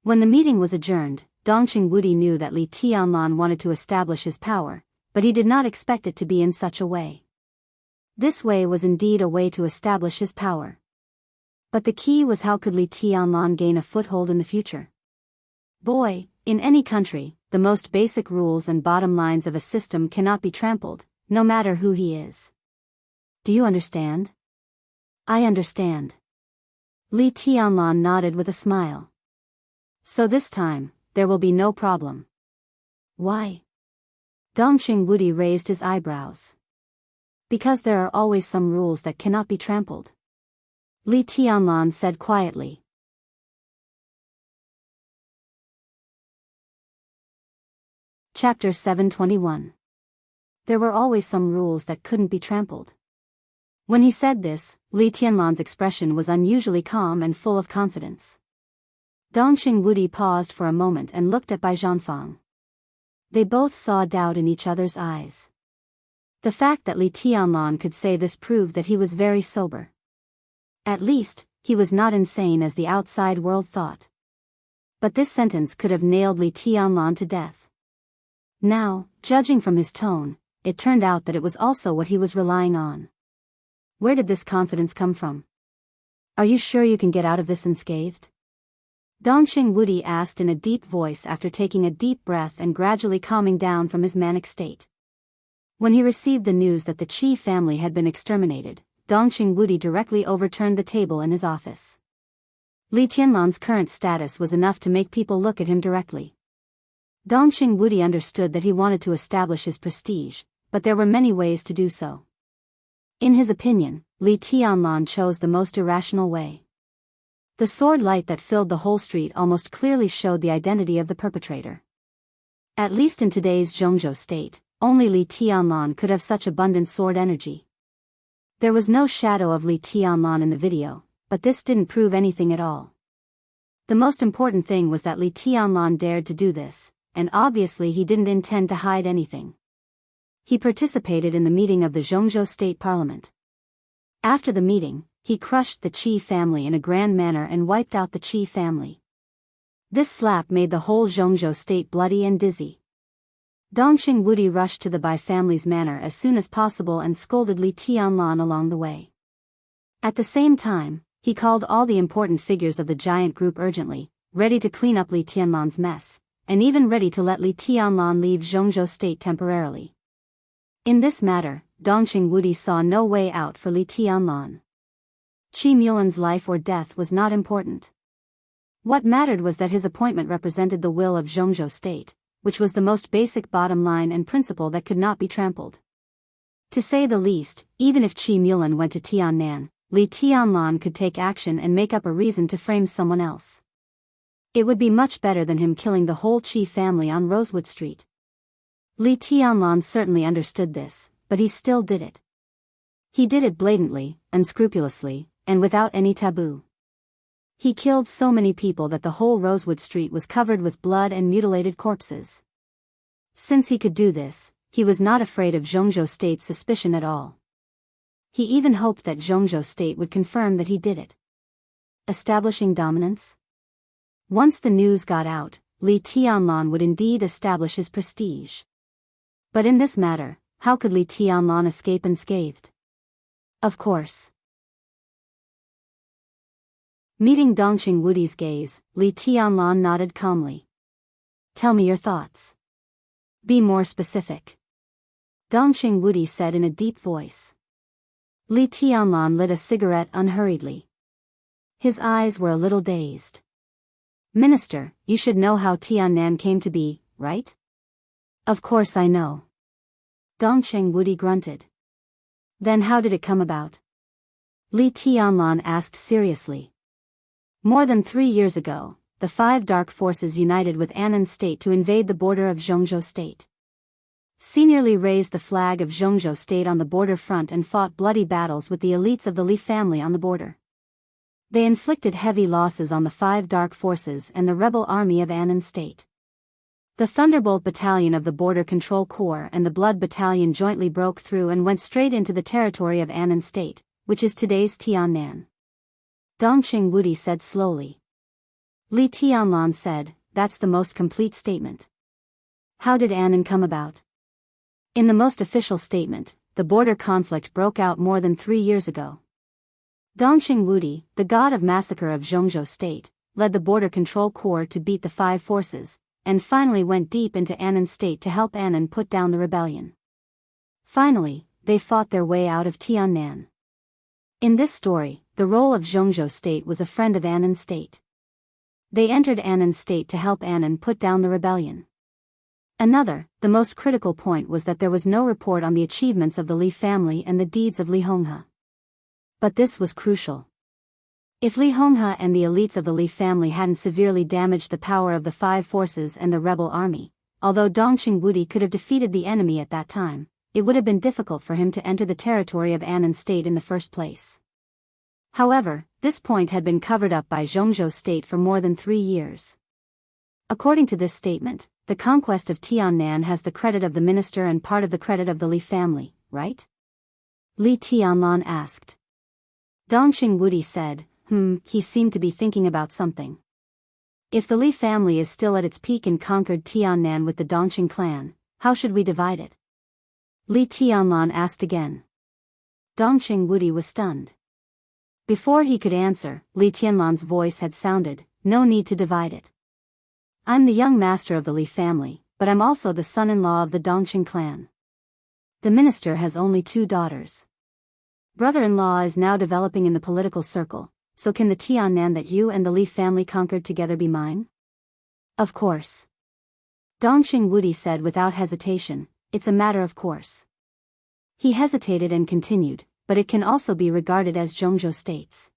When the meeting was adjourned, Dongqing Wudi knew that Li Tianlan wanted to establish his power, but he did not expect it to be in such a way. This way was indeed a way to establish his power. But the key was how could Li Tianlan gain a foothold in the future? Boy, in any country, the most basic rules and bottom lines of a system cannot be trampled, no matter who he is. Do you understand? I understand. Li Tianlan nodded with a smile. So this time, there will be no problem. Why? Dongqing Wudi raised his eyebrows. Because there are always some rules that cannot be trampled. Li Tianlan said quietly. Chapter 721. There were always some rules that couldn't be trampled. When he said this, Li Tianlan's expression was unusually calm and full of confidence. Dongqing Wudi paused for a moment and looked at Bai Zhanfang. They both saw doubt in each other's eyes. The fact that Li Tianlan could say this proved that he was very sober. At least, he was not insane as the outside world thought. But this sentence could have nailed Li Tianlan to death. Now, judging from his tone, it turned out that it was also what he was relying on. Where did this confidence come from? Are you sure you can get out of this unscathed? Dongqing Wudi asked in a deep voice after taking a deep breath and gradually calming down from his manic state. When he received the news that the Qi family had been exterminated, Dongqing Wudi directly overturned the table in his office. Li Tianlan's current status was enough to make people look at him directly. Dongqing Wudi understood that he wanted to establish his prestige, but there were many ways to do so. In his opinion, Li Tianlan chose the most irrational way. The sword light that filled the whole street almost clearly showed the identity of the perpetrator. At least in today's Zhongzhou state, only Li Tianlan could have such abundant sword energy. There was no shadow of Li Tianlan in the video, but this didn't prove anything at all. The most important thing was that Li Tianlan dared to do this, and obviously he didn't intend to hide anything. He participated in the meeting of the Zhongzhou State Parliament. After the meeting, he crushed the Qi family in a grand manner and wiped out the Qi family. This slap made the whole Zhongzhou state bloody and dizzy. Dongqing Wudi rushed to the Bai family's manor as soon as possible and scolded Li Tianlan along the way. At the same time, he called all the important figures of the giant group urgently, ready to clean up Li Tianlan's mess, and even ready to let Li Tianlan leave Zhongzhou state temporarily. In this matter, Dongqing Wudi saw no way out for Li Tianlan. Qi Mulan's life or death was not important. What mattered was that his appointment represented the will of Zhongzhou state, which was the most basic bottom line and principle that could not be trampled. To say the least, even if Qi Mulan went to Tiannan, Li Tianlan could take action and make up a reason to frame someone else. It would be much better than him killing the whole Qi family on Rosewood Street. Li Tianlan certainly understood this, but he still did it. He did it blatantly, unscrupulously, and without any taboo. He killed so many people that the whole Rosewood Street was covered with blood and mutilated corpses. Since he could do this, he was not afraid of Zhongzhou State's suspicion at all. He even hoped that Zhongzhou State would confirm that he did it. Establishing dominance? Once the news got out, Li Tianlan would indeed establish his prestige. But in this matter, how could Li Tianlan escape unscathed? Of course. Meeting Dongqing Wudi's gaze, Li Tianlan nodded calmly. Tell me your thoughts. Be more specific. Dongqing Wudi said in a deep voice. Li Tianlan lit a cigarette unhurriedly. His eyes were a little dazed. Minister, you should know how Tiannan came to be, right? Of course I know. Dongqing Wudi grunted. Then how did it come about? Li Tianlan asked seriously. More than 3 years ago, the 5 dark forces united with Annan State to invade the border of Zhongzhou State. Seniorly raised the flag of Zhongzhou State on the border front and fought bloody battles with the elites of the Li family on the border. They inflicted heavy losses on the 5 dark forces and the rebel army of Annan State. The Thunderbolt Battalion of the Border Control Corps and the Blood Battalion jointly broke through and went straight into the territory of Annan State, which is today's Tiannan. Dongqing Wudi said slowly. Li Tianlan said, that's the most complete statement. How did Annan come about? In the most official statement, the border conflict broke out more than 3 years ago. Dongqing Wudi, the god of massacre of Zhongzhou State, led the border control corps to beat the five forces, and finally went deep into Annan State to help Annan put down the rebellion. Finally, they fought their way out of Tiannan. In this story, the role of Zhongzhou State was a friend of Annan State. They entered Annan State to help Annan put down the rebellion. Another, the most critical point was that there was no report on the achievements of the Li family and the deeds of Li Honghe. But this was crucial. If Li Honghe and the elites of the Li family hadn't severely damaged the power of the five forces and the rebel army, although Dongqing Wudi could have defeated the enemy at that time, it would have been difficult for him to enter the territory of Annan State in the first place. However, this point had been covered up by Zhongzhou State for more than 3 years. According to this statement, the conquest of Tiannan has the credit of the minister and part of the credit of the Li family, right? Li Tianlan asked. Dongqing Wudi said, he seemed to be thinking about something. If the Li family is still at its peak and conquered Tiannan with the Dongqing clan, how should we divide it? Li Tianlan asked again. Dongqing Wudi was stunned. Before he could answer, Li Tianlan's voice had sounded, no need to divide it. I'm the young master of the Li family, but I'm also the son-in-law of the Dongqing clan. The minister has only 2 daughters. Brother-in-law is now developing in the political circle, so can the Tiannan that you and the Li family conquered together be mine? Of course. Dongqing Wudi said without hesitation, it's a matter of course. He hesitated and continued, but it can also be regarded as Zhongzhou State's.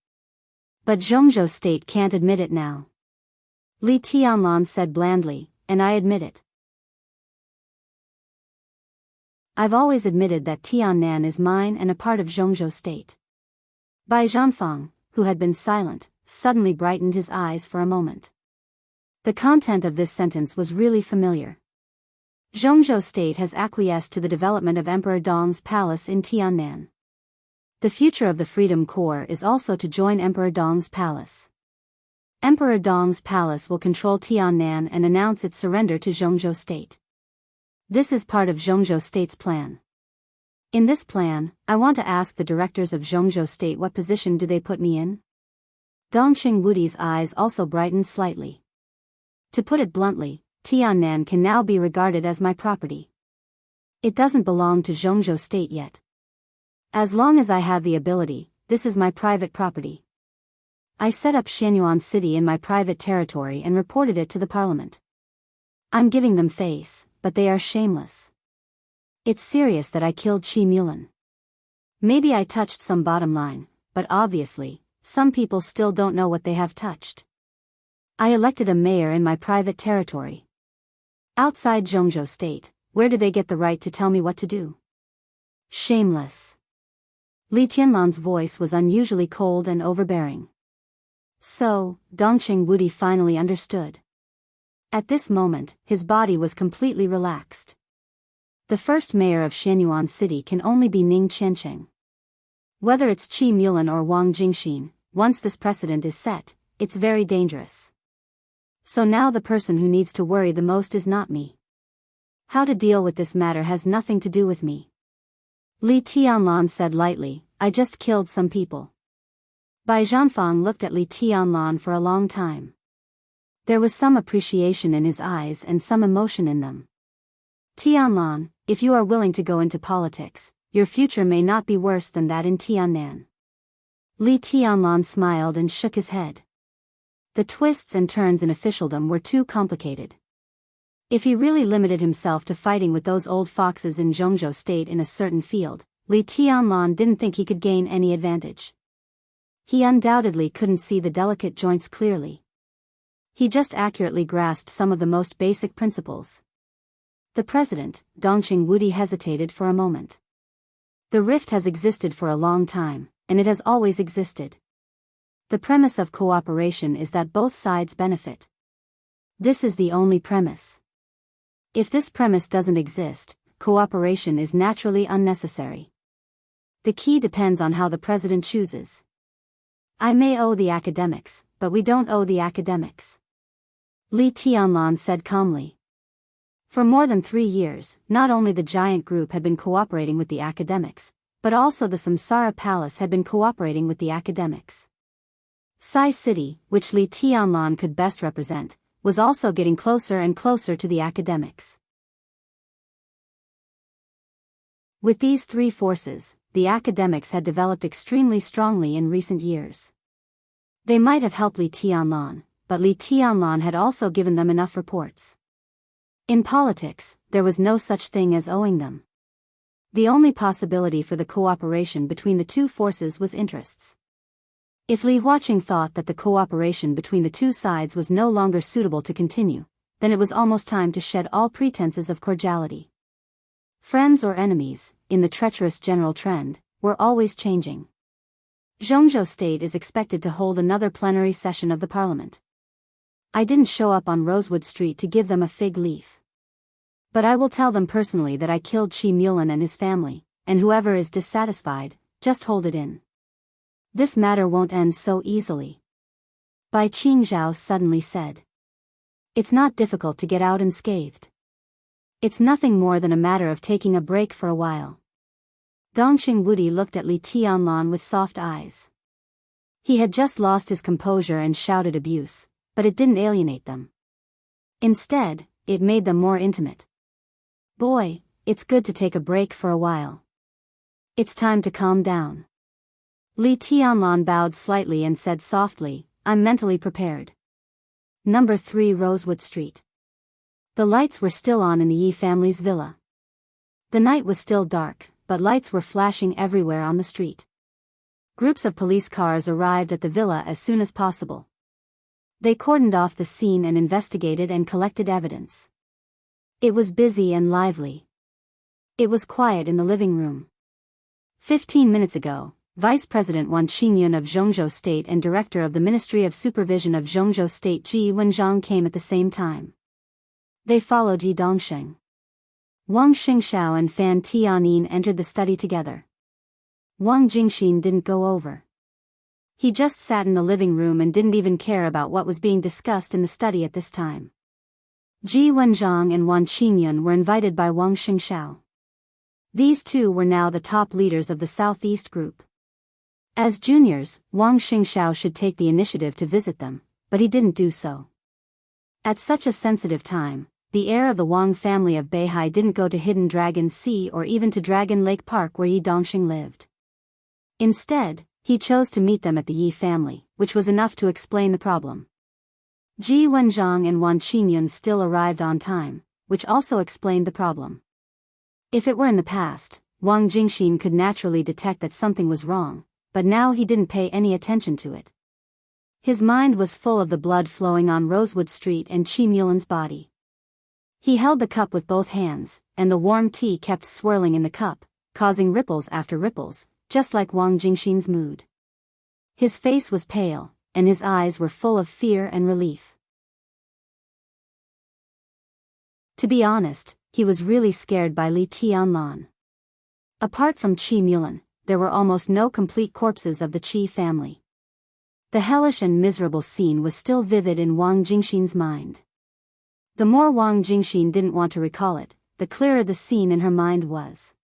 But Zhongzhou State can't admit it now. Li Tianlan said blandly, and I admit it. I've always admitted that Tiannan is mine and a part of Zhongzhou State. Bai Zhanfang, who had been silent, suddenly brightened his eyes for a moment. The content of this sentence was really familiar. Zhongzhou State has acquiesced to the development of Emperor Dong's palace in Tiannan. The future of the Freedom Corps is also to join Emperor Dong's palace. Emperor Dong's palace will control Tiannan and announce its surrender to Zhongzhou State. This is part of Zhongzhou State's plan. In this plan, I want to ask the directors of Zhongzhou State what position do they put me in? Dongqing Wudi's eyes also brightened slightly. To put it bluntly, Tiannan can now be regarded as my property. It doesn't belong to Zhongzhou State yet. As long as I have the ability, this is my private property. I set up Shenyuan City in my private territory and reported it to the parliament. I'm giving them face, but they are shameless. It's serious that I killed Qi Mulan. Maybe I touched some bottom line, but obviously, some people still don't know what they have touched. I elected a mayor in my private territory. Outside Zhongzhou State, where do they get the right to tell me what to do? Shameless. Li Tianlan's voice was unusually cold and overbearing. So, Dongqing Wudi finally understood. At this moment, his body was completely relaxed. The first mayor of Shenyuan City can only be Ning Qiancheng. Whether it's Qi Mulan or Wang Jingxin, once this precedent is set, it's very dangerous. So now the person who needs to worry the most is not me. How to deal with this matter has nothing to do with me. Li Tianlan said lightly, I just killed some people. Bai Zhanfang looked at Li Tianlan for a long time. There was some appreciation in his eyes and some emotion in them. Tianlan, if you are willing to go into politics, your future may not be worse than that in Tiannan. Li Tianlan smiled and shook his head. The twists and turns in officialdom were too complicated. If he really limited himself to fighting with those old foxes in Zhongzhou State in a certain field, Li Tianlan didn't think he could gain any advantage. He undoubtedly couldn't see the delicate joints clearly. He just accurately grasped some of the most basic principles. The president, Dongqing Wudi, hesitated for a moment. The rift has existed for a long time, and it has always existed. The premise of cooperation is that both sides benefit. This is the only premise. If this premise doesn't exist, cooperation is naturally unnecessary. The key depends on how the president chooses. I may owe the academics, but we don't owe the academics. Li Tianlan said calmly. For more than 3 years, not only the giant group had been cooperating with the academics, but also the Samsara Palace had been cooperating with the academics. Sai City, which Li Tianlan could best represent, was also getting closer and closer to the academics. With these three forces, the academics had developed extremely strongly in recent years. They might have helped Li Tianlan, but Li Tianlan had also given them enough reports. In politics, there was no such thing as owing them. The only possibility for the cooperation between the two forces was interests. If Li Huaqing thought that the cooperation between the two sides was no longer suitable to continue, then it was almost time to shed all pretenses of cordiality. Friends or enemies, in the treacherous general trend, were always changing. Zhongzhou State is expected to hold another plenary session of the parliament. I didn't show up on Rosewood Street to give them a fig leaf. But I will tell them personally that I killed Qi Mulan and his family, and whoever is dissatisfied, just hold it in. This matter won't end so easily. Bai Qingzhao suddenly said. It's not difficult to get out unscathed. It's nothing more than a matter of taking a break for a while. Dongxing Wudi looked at Li Tianlan with soft eyes. He had just lost his composure and shouted abuse, but it didn't alienate them. Instead, it made them more intimate. Boy, it's good to take a break for a while. It's time to calm down. Li Tianlan bowed slightly and said softly, I'm mentally prepared. Number 3 Rosewood Street. The lights were still on in the Yi family's villa. The night was still dark, but lights were flashing everywhere on the street. Groups of police cars arrived at the villa as soon as possible. They cordoned off the scene and investigated and collected evidence. It was busy and lively. It was quiet in the living room. 15 minutes ago, Vice President Wang Qingyun of Zhongzhou State and Director of the Ministry of Supervision of Zhongzhou State Ji Wenzhang came at the same time. They followed Yi Dongsheng. Wang Xingxiao and Fan Tianin entered the study together. Wang Jingxin didn't go over. He just sat in the living room and didn't even care about what was being discussed in the study at this time. Ji Wenzhang and Wang Qingyun were invited by Wang Xingxiao. These two were now the top leaders of the Southeast Group. As juniors, Wang Xingxiao should take the initiative to visit them, but he didn't do so. At such a sensitive time, the heir of the Wang family of Beihai didn't go to Hidden Dragon Sea or even to Dragon Lake Park where Yi Dongxing lived. Instead, he chose to meet them at the Yi family, which was enough to explain the problem. Ji Wenzhang and Wang Qingyun still arrived on time, which also explained the problem. If it were in the past, Wang Jingxin could naturally detect that something was wrong, but now he didn't pay any attention to it. His mind was full of the blood flowing on Rosewood Street and Qi Mulan's body. He held the cup with both hands, and the warm tea kept swirling in the cup, causing ripples after ripples, just like Wang Jingxin's mood. His face was pale, and his eyes were full of fear and relief. To be honest, he was really scared by Li Tianlan. Apart from Qi Mulan, there were almost no complete corpses of the Qi family. The hellish and miserable scene was still vivid in Wang Jingxin's mind. The more Wang Jingxin didn't want to recall it, the clearer the scene in her mind was.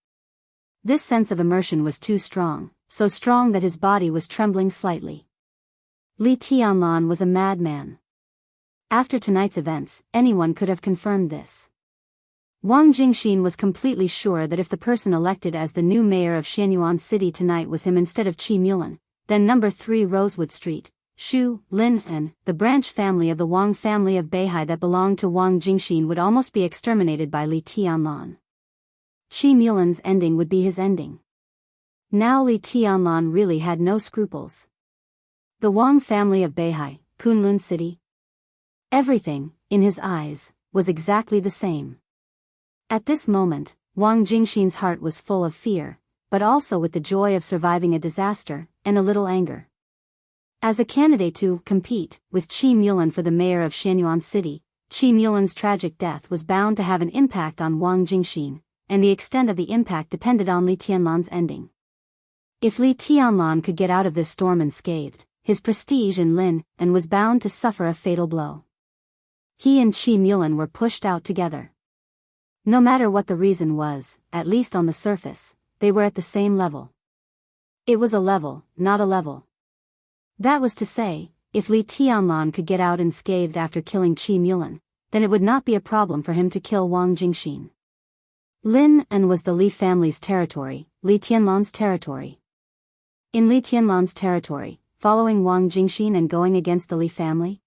This sense of immersion was too strong, so strong that his body was trembling slightly. Li Tianlan was a madman. After tonight's events, anyone could have confirmed this. Wang Jingxin was completely sure that if the person elected as the new mayor of Xianyuan City tonight was him instead of Qi Mulan, then number 3 Rosewood Street, Shu, Lin and the branch family of the Wang family of Beihai that belonged to Wang Jingxin would almost be exterminated by Li Tianlan. Qi Mulan's ending would be his ending. Now Li Tianlan really had no scruples. The Wang family of Beihai, Kunlun City. Everything, in his eyes, was exactly the same. At this moment, Wang Jingxin's heart was full of fear, but also with the joy of surviving a disaster, and a little anger. As a candidate to compete with Qi Mulan for the mayor of Xianyuan City, Qi Mulan's tragic death was bound to have an impact on Wang Jingxin, and the extent of the impact depended on Li Tianlan's ending. If Li Tianlan could get out of this storm unscathed, his prestige in Lin and was bound to suffer a fatal blow. He and Qi Mulan were pushed out together. No matter what the reason was, at least on the surface, they were at the same level. It was a level, not a level. That was to say, if Li Tianlan could get out unscathed after killing Qi Mulan, then it would not be a problem for him to kill Wang Jingxin. Lin and was the Li family's territory, Li Tianlan's territory. In Li Tianlan's territory, following Wang Jingxin and going against the Li family?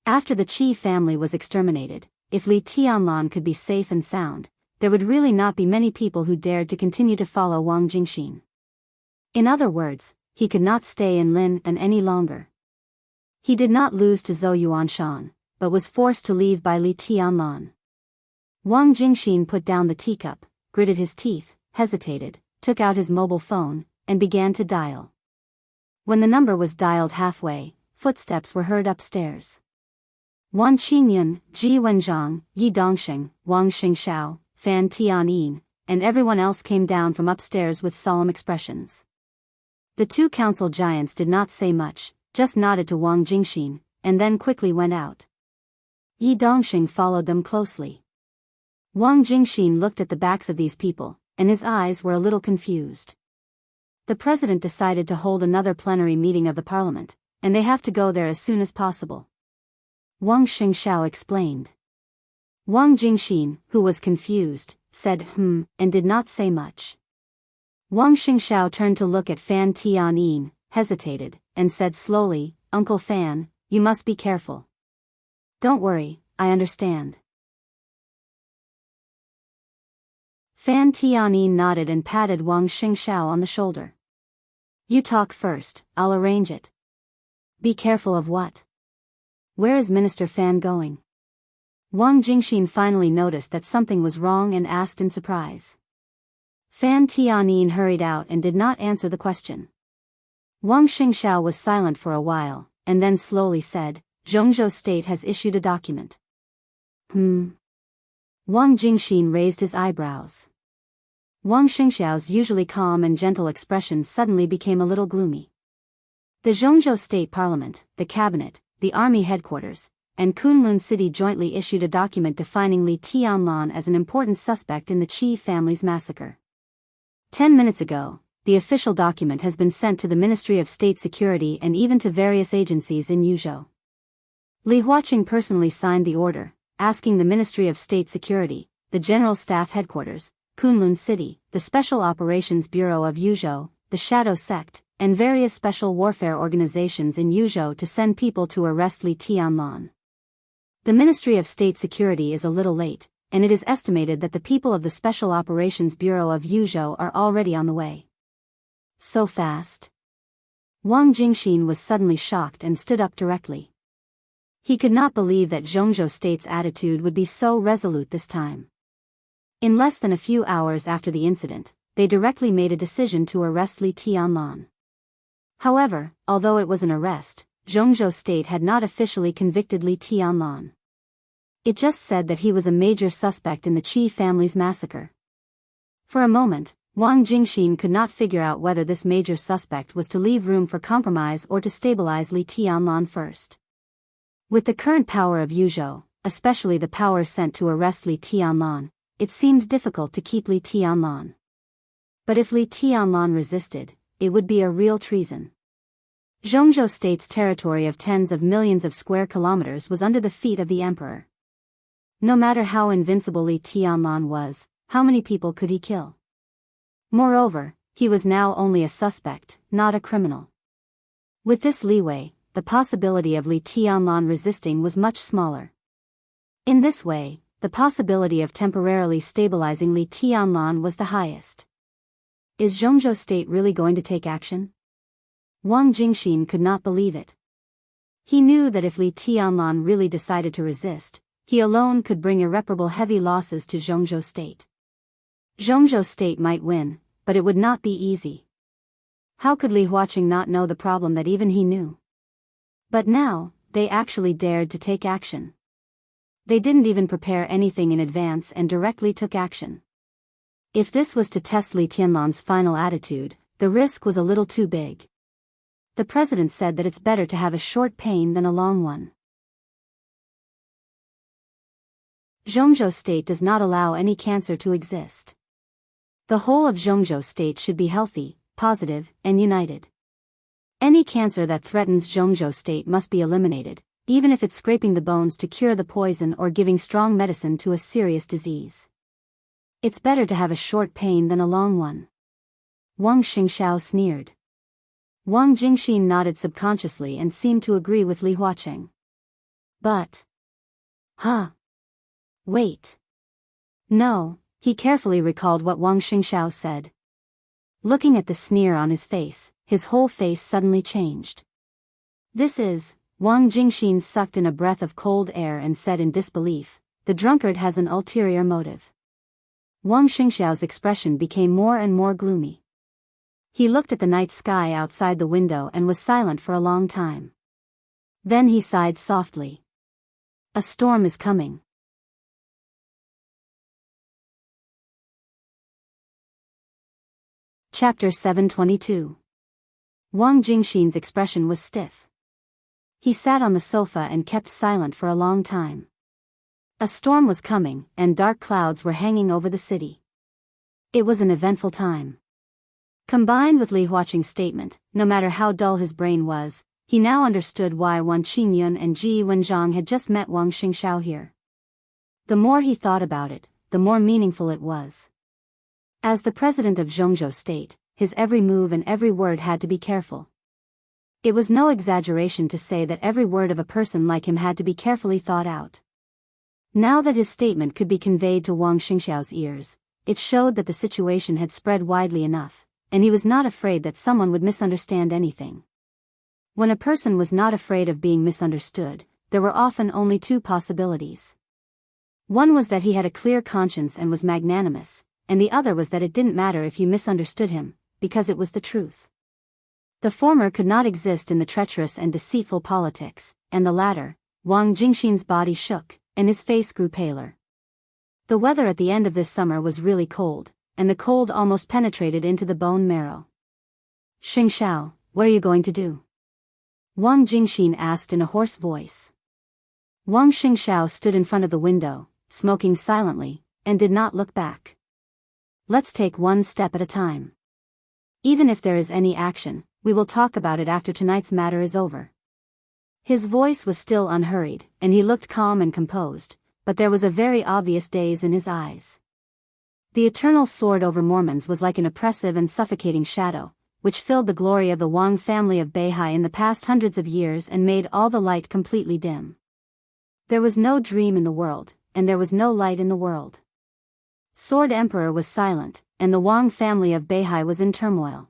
After the Qi family was exterminated, if Li Tianlan could be safe and sound, there would really not be many people who dared to continue to follow Wang Jingxin. In other words, he could not stay in Lin and any longer. He did not lose to Zhou Yuanshan, but was forced to leave by Li Tianlan. Wang Jingxin put down the teacup, gritted his teeth, hesitated, took out his mobile phone, and began to dial. When the number was dialed halfway, footsteps were heard upstairs. Wan Qingyun, Ji Wenzhang, Yi Dongxing, Wang Xingxiao, Fan Tianyin, and everyone else came down from upstairs with solemn expressions. The two council giants did not say much, just nodded to Wang Jingxin, and then quickly went out. Yi Dongxing followed them closely. Wang Jingxin looked at the backs of these people, and his eyes were a little confused. The president decided to hold another plenary meeting of the parliament, and they have to go there as soon as possible. Wang Xingxiao explained. Wang Jingxin, who was confused, said and did not say much. Wang Xingxiao turned to look at Fan Tianyin, hesitated, and said slowly, "Uncle Fan, you must be careful." "Don't worry, I understand." Fan Tianyin nodded and patted Wang Xingxiao on the shoulder. "You talk first, I'll arrange it." "Be careful of what?" "Where is Minister Fan going?" Wang Jingxin finally noticed that something was wrong and asked in surprise. Fan Tianyin hurried out and did not answer the question. Wang Xingxiao was silent for a while, and then slowly said, "Zhongzhou State has issued a document." Wang Jingxin raised his eyebrows. Wang Xingxiao's usually calm and gentle expression suddenly became a little gloomy. The Zhongzhou State Parliament, the Cabinet, the Army Headquarters, and Kunlun City jointly issued a document defining Li Tianlan as an important suspect in the Qi family's massacre. 10 minutes ago, the official document has been sent to the Ministry of State Security and even to various agencies in Yuzhou. Li Huaqing personally signed the order, asking the Ministry of State Security, the General Staff Headquarters, Kunlun City, the Special Operations Bureau of Yuzhou, the Shadow Sect, and various special warfare organizations in Yuzhou to send people to arrest Li Tianlan. The Ministry of State Security is a little late, and it is estimated that the people of the Special Operations Bureau of Yuzhou are already on the way. So fast? Wang Jingxin was suddenly shocked and stood up directly. He could not believe that Zhongzhou State's attitude would be so resolute this time. In less than a few hours after the incident, they directly made a decision to arrest Li Tianlan. However, although it was an arrest, Zhongzhou State had not officially convicted Li Tianlan. It just said that he was a major suspect in the Qi family's massacre. For a moment, Wang Jingxin could not figure out whether this major suspect was to leave room for compromise or to stabilize Li Tianlan first. With the current power of Yuzhou, especially the power sent to arrest Li Tianlan, it seemed difficult to keep Li Tianlan. But if Li Tianlan resisted, it would be a real treason. Zhongzhou State's territory of tens of millions of square kilometers was under the feet of the emperor. No matter how invincible Li Tianlan was, how many people could he kill? Moreover, he was now only a suspect, not a criminal. With this leeway, the possibility of Li Tianlan resisting was much smaller. In this way, the possibility of temporarily stabilizing Li Tianlan was the highest. Is Zhongzhou State really going to take action? Wang Jingxin could not believe it. He knew that if Li Tianlan really decided to resist, he alone could bring irreparable heavy losses to Zhongzhou State. Zhongzhou State might win, but it would not be easy. How could Li Huaqing not know the problem that even he knew? But now, they actually dared to take action. They didn't even prepare anything in advance and directly took action. If this was to test Li Tianlan's final attitude, the risk was a little too big. The president said that it's better to have a short pain than a long one. Zhongzhou State does not allow any cancer to exist. The whole of Zhongzhou State should be healthy, positive, and united. Any cancer that threatens Zhongzhou State must be eliminated, even if it's scraping the bones to cure the poison or giving strong medicine to a serious disease. It's better to have a short pain than a long one. Wang Xingxiao sneered. Wang Jingxin nodded subconsciously and seemed to agree with Li Huacheng. But... Wait. No, he carefully recalled what Wang Xingxiao said. Looking at the sneer on his face, his whole face suddenly changed. This is... Wang Jingxin sucked in a breath of cold air and said in disbelief, the drunkard has an ulterior motive. Wang Xingxiao's expression became more and more gloomy. He looked at the night sky outside the window and was silent for a long time. Then he sighed softly. A storm is coming. Chapter 722. Wang Jingxin's expression was stiff. He sat on the sofa and kept silent for a long time. A storm was coming, and dark clouds were hanging over the city. It was an eventful time. Combined with Li Huacheng's statement, no matter how dull his brain was, he now understood why Wan Qingyun and Ji Wenzhang had just met Wang Xingxiao here. The more he thought about it, the more meaningful it was. As the president of Zhongzhou State, his every move and every word had to be careful. It was no exaggeration to say that every word of a person like him had to be carefully thought out. Now that his statement could be conveyed to Wang Xingxiao's ears, it showed that the situation had spread widely enough, and he was not afraid that someone would misunderstand anything. When a person was not afraid of being misunderstood, there were often only two possibilities. One was that he had a clear conscience and was magnanimous, and the other was that it didn't matter if you misunderstood him, because it was the truth. The former could not exist in the treacherous and deceitful politics, and the latter, Wang Jingxin's body shook, and his face grew paler. The weather at the end of this summer was really cold, and the cold almost penetrated into the bone marrow. Xingxiao, what are you going to do? Wang Jingxin asked in a hoarse voice. Wang Xingxiao stood in front of the window, smoking silently, and did not look back. Let's take one step at a time. Even if there is any action, we will talk about it after tonight's matter is over. His voice was still unhurried, and he looked calm and composed, but there was a very obvious daze in his eyes. The eternal sword over Mormons was like an oppressive and suffocating shadow, which filled the glory of the Wang family of Beihai in the past hundreds of years and made all the light completely dim. There was no dream in the world, and there was no light in the world. Sword Emperor was silent, and the Wang family of Beihai was in turmoil.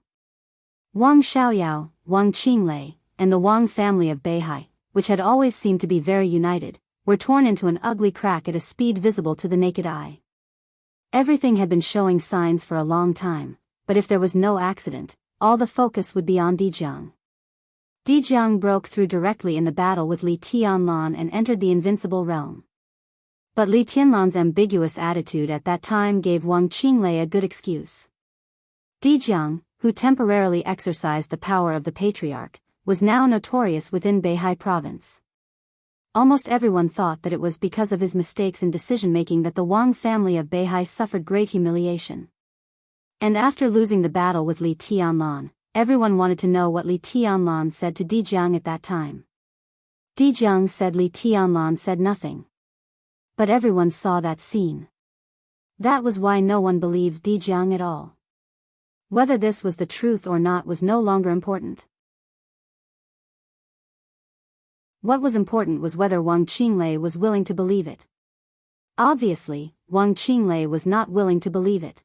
Wang Xiaoyao, Wang Qinglei, and the Wang family of Beihai, which had always seemed to be very united, were torn into an ugly crack at a speed visible to the naked eye. Everything had been showing signs for a long time, but if there was no accident, all the focus would be on Dijiang. Dijiang broke through directly in the battle with Li Tianlan and entered the invincible realm. But Li Tianlan's ambiguous attitude at that time gave Wang Qinglei a good excuse. Dijiang, who temporarily exercised the power of the patriarch, was now notorious within Beihai province. Almost everyone thought that it was because of his mistakes in decision-making that the Wang family of Beihai suffered great humiliation. And after losing the battle with Li Tianlan, everyone wanted to know what Li Tianlan said to Dijiang at that time. Dijiang said Li Tianlan said nothing. But everyone saw that scene. That was why no one believed Dijiang at all. Whether this was the truth or not was no longer important. What was important was whether Wang Qinglei was willing to believe it. Obviously, Wang Qinglei was not willing to believe it.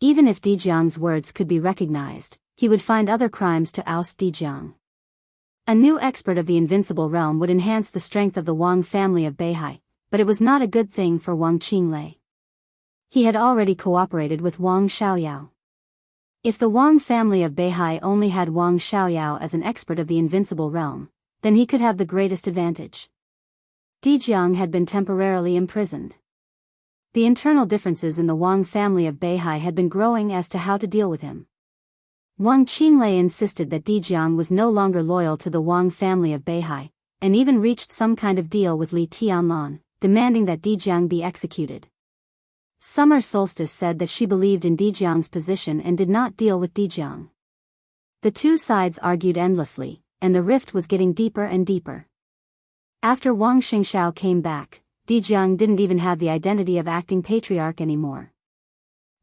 Even if Dijiang's words could be recognized, he would find other crimes to oust Dijiang. A new expert of the invincible realm would enhance the strength of the Wang family of Beihai, but it was not a good thing for Wang Qinglei. He had already cooperated with Wang Xiaoyao. If the Wang family of Beihai only had Wang Xiaoyao as an expert of the invincible realm, then he could have the greatest advantage. Dijiang had been temporarily imprisoned. The internal differences in the Wang family of Beihai had been growing as to how to deal with him. Wang Qinglei insisted that Dijiang was no longer loyal to the Wang family of Beihai, and even reached some kind of deal with Li Tianlan, demanding that Dijiang be executed. Summer Solstice said that she believed in Dijiang's position and did not deal with Dijiang. The two sides argued endlessly, and the rift was getting deeper and deeper. After Wang Xingxiao came back, Dijiang didn't even have the identity of acting patriarch anymore.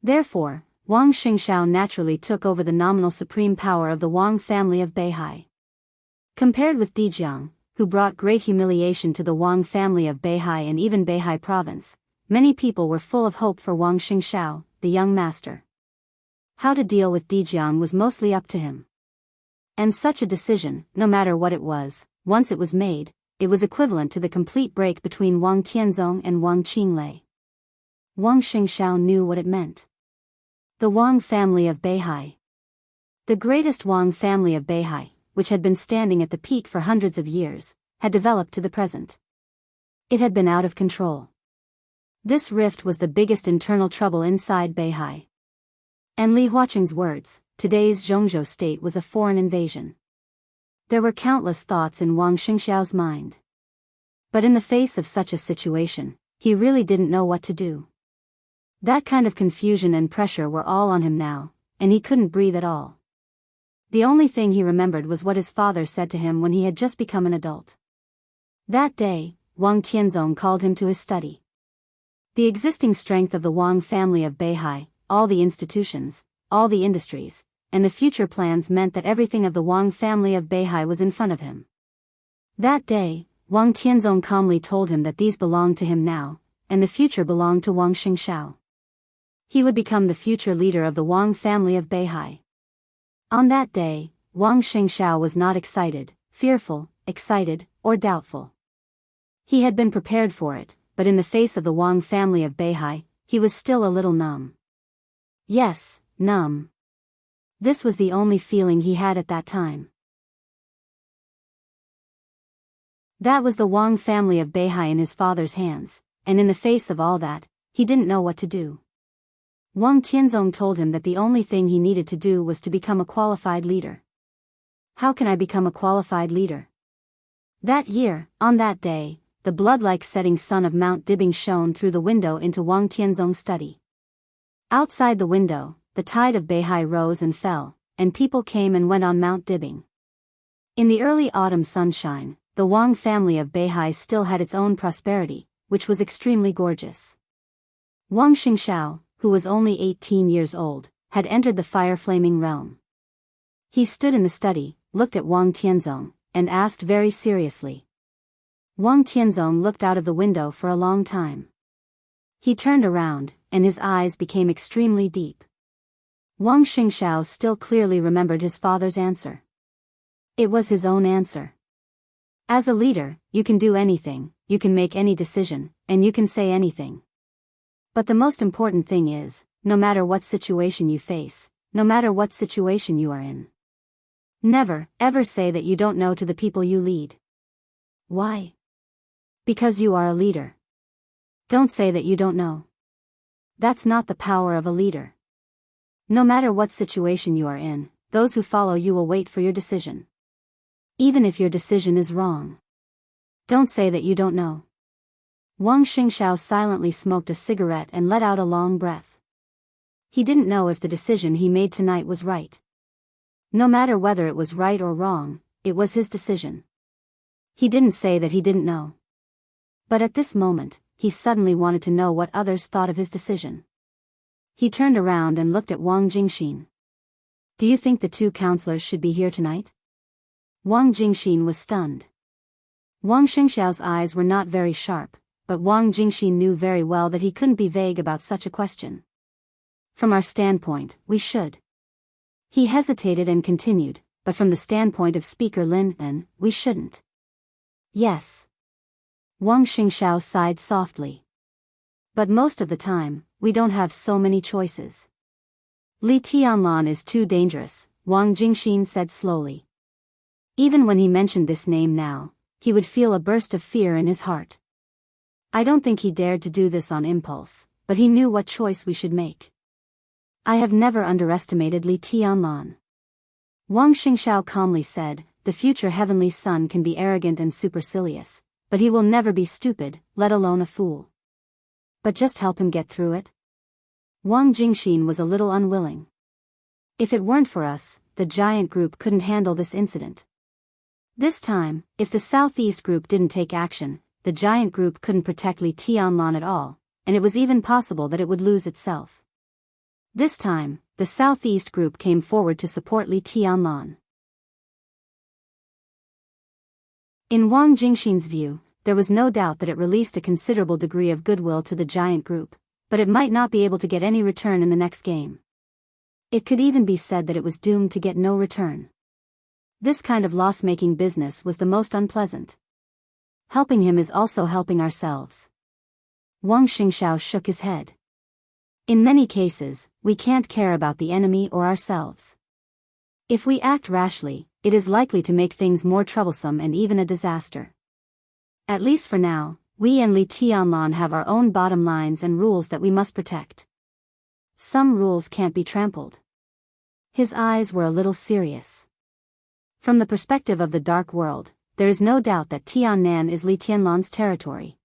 Therefore, Wang Xingxiao naturally took over the nominal supreme power of the Wang family of Beihai. Compared with Dijiang, who brought great humiliation to the Wang family of Beihai and even Beihai province, many people were full of hope for Wang Xingxiao, the young master. How to deal with Dijiang was mostly up to him. And such a decision, no matter what it was, once it was made, it was equivalent to the complete break between Wang Tianzong and Wang Qinglei. Wang Xingxiao knew what it meant. The Wang family of Beihai. The greatest Wang family of Beihai, which had been standing at the peak for hundreds of years, had developed to the present. It had been out of control. This rift was the biggest internal trouble inside Beihai. And Li Huaqing's words, today's Zhongzhou state was a foreign invasion. There were countless thoughts in Wang Xingxiao's mind. But in the face of such a situation, he really didn't know what to do. That kind of confusion and pressure were all on him now, and he couldn't breathe at all. The only thing he remembered was what his father said to him when he had just become an adult. That day, Wang Tianzong called him to his study. The existing strength of the Wang family of Beihai, all the institutions, all the industries, and the future plans meant that everything of the Wang family of Beihai was in front of him. That day, Wang Tianzong calmly told him that these belonged to him now, and the future belonged to Wang Xingxiao. He would become the future leader of the Wang family of Beihai. On that day, Wang Xingxiao was not excited, fearful, excited, or doubtful. He had been prepared for it, but in the face of the Wang family of Beihai, he was still a little numb. Yes, numb. This was the only feeling he had at that time. That was the Wang family of Beihai in his father's hands, and in the face of all that, he didn't know what to do. Wang Tianzong told him that the only thing he needed to do was to become a qualified leader. How can I become a qualified leader? That year, on that day, the blood-like setting sun of Mount Dibing shone through the window into Wang Tianzong's study. Outside the window, the tide of Beihai rose and fell, and people came and went on Mount Dibing. In the early autumn sunshine, the Wang family of Beihai still had its own prosperity, which was extremely gorgeous. Wang Xingxiao, who was only 18 years old, had entered the fire-flaming realm. He stood in the study, looked at Wang Tianzong, and asked very seriously. Wang Tianzong looked out of the window for a long time. He turned around, and his eyes became extremely deep. Wang Xingxiao still clearly remembered his father's answer. It was his own answer. As a leader, you can do anything, you can make any decision, and you can say anything. But the most important thing is, no matter what situation you face, no matter what situation you are in, never, ever say that you don't know to the people you lead. Why? Because you are a leader. Don't say that you don't know. That's not the power of a leader. No matter what situation you are in, those who follow you will wait for your decision. Even if your decision is wrong. Don't say that you don't know. Wang Xingxiao silently smoked a cigarette and let out a long breath. He didn't know if the decision he made tonight was right. No matter whether it was right or wrong, it was his decision. He didn't say that he didn't know. But at this moment, he suddenly wanted to know what others thought of his decision. He turned around and looked at Wang Jingxin. Do you think the two counselors should be here tonight? Wang Jingxin was stunned. Wang Xingxiao's eyes were not very sharp, but Wang Jingxin knew very well that he couldn't be vague about such a question. From our standpoint, we should. He hesitated and continued, but from the standpoint of Speaker Lin En, we shouldn't. Yes. Wang Xingxiao sighed softly. But most of the time, we don't have so many choices. Li Tianlan is too dangerous, Wang Jingxin said slowly. Even when he mentioned this name now, he would feel a burst of fear in his heart. I don't think he dared to do this on impulse, but he knew what choice we should make. I have never underestimated Li Tianlan. Wang Xingxiao calmly said, the future heavenly son can be arrogant and supercilious, but he will never be stupid, let alone a fool. But just help him get through it? Wang Jingxin was a little unwilling. If it weren't for us, the giant group couldn't handle this incident. This time, if the Southeast group didn't take action, the giant group couldn't protect Li Tianlan at all, and it was even possible that it would lose itself. This time, the Southeast group came forward to support Li Tianlan. In Wang Jingxin's view, there was no doubt that it released a considerable degree of goodwill to the giant group, but it might not be able to get any return in the next game. It could even be said that it was doomed to get no return. This kind of loss-making business was the most unpleasant. Helping him is also helping ourselves. Wang Xingxiao shook his head. In many cases, we can't care about the enemy or ourselves. If we act rashly, it is likely to make things more troublesome and even a disaster. At least for now, we and Li Tianlan have our own bottom lines and rules that we must protect. Some rules can't be trampled. His eyes were a little serious. From the perspective of the dark world, there is no doubt that Tiannan is Li Tianlan's territory.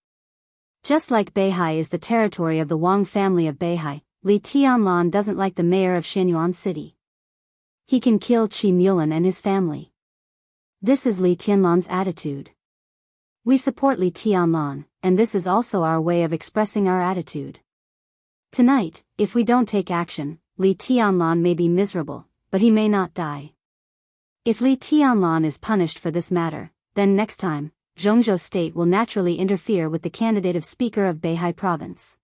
Just like Beihai is the territory of the Wang family of Beihai, Li Tianlan doesn't like the mayor of Shenyuan City. He can kill Qi Mulan and his family. This is Li Tianlan's attitude. We support Li Tianlan, and this is also our way of expressing our attitude. Tonight, if we don't take action, Li Tianlan may be miserable, but he may not die. If Li Tianlan is punished for this matter, then next time, Zhongzhou State will naturally interfere with the candidate of Speaker of Beihai Province.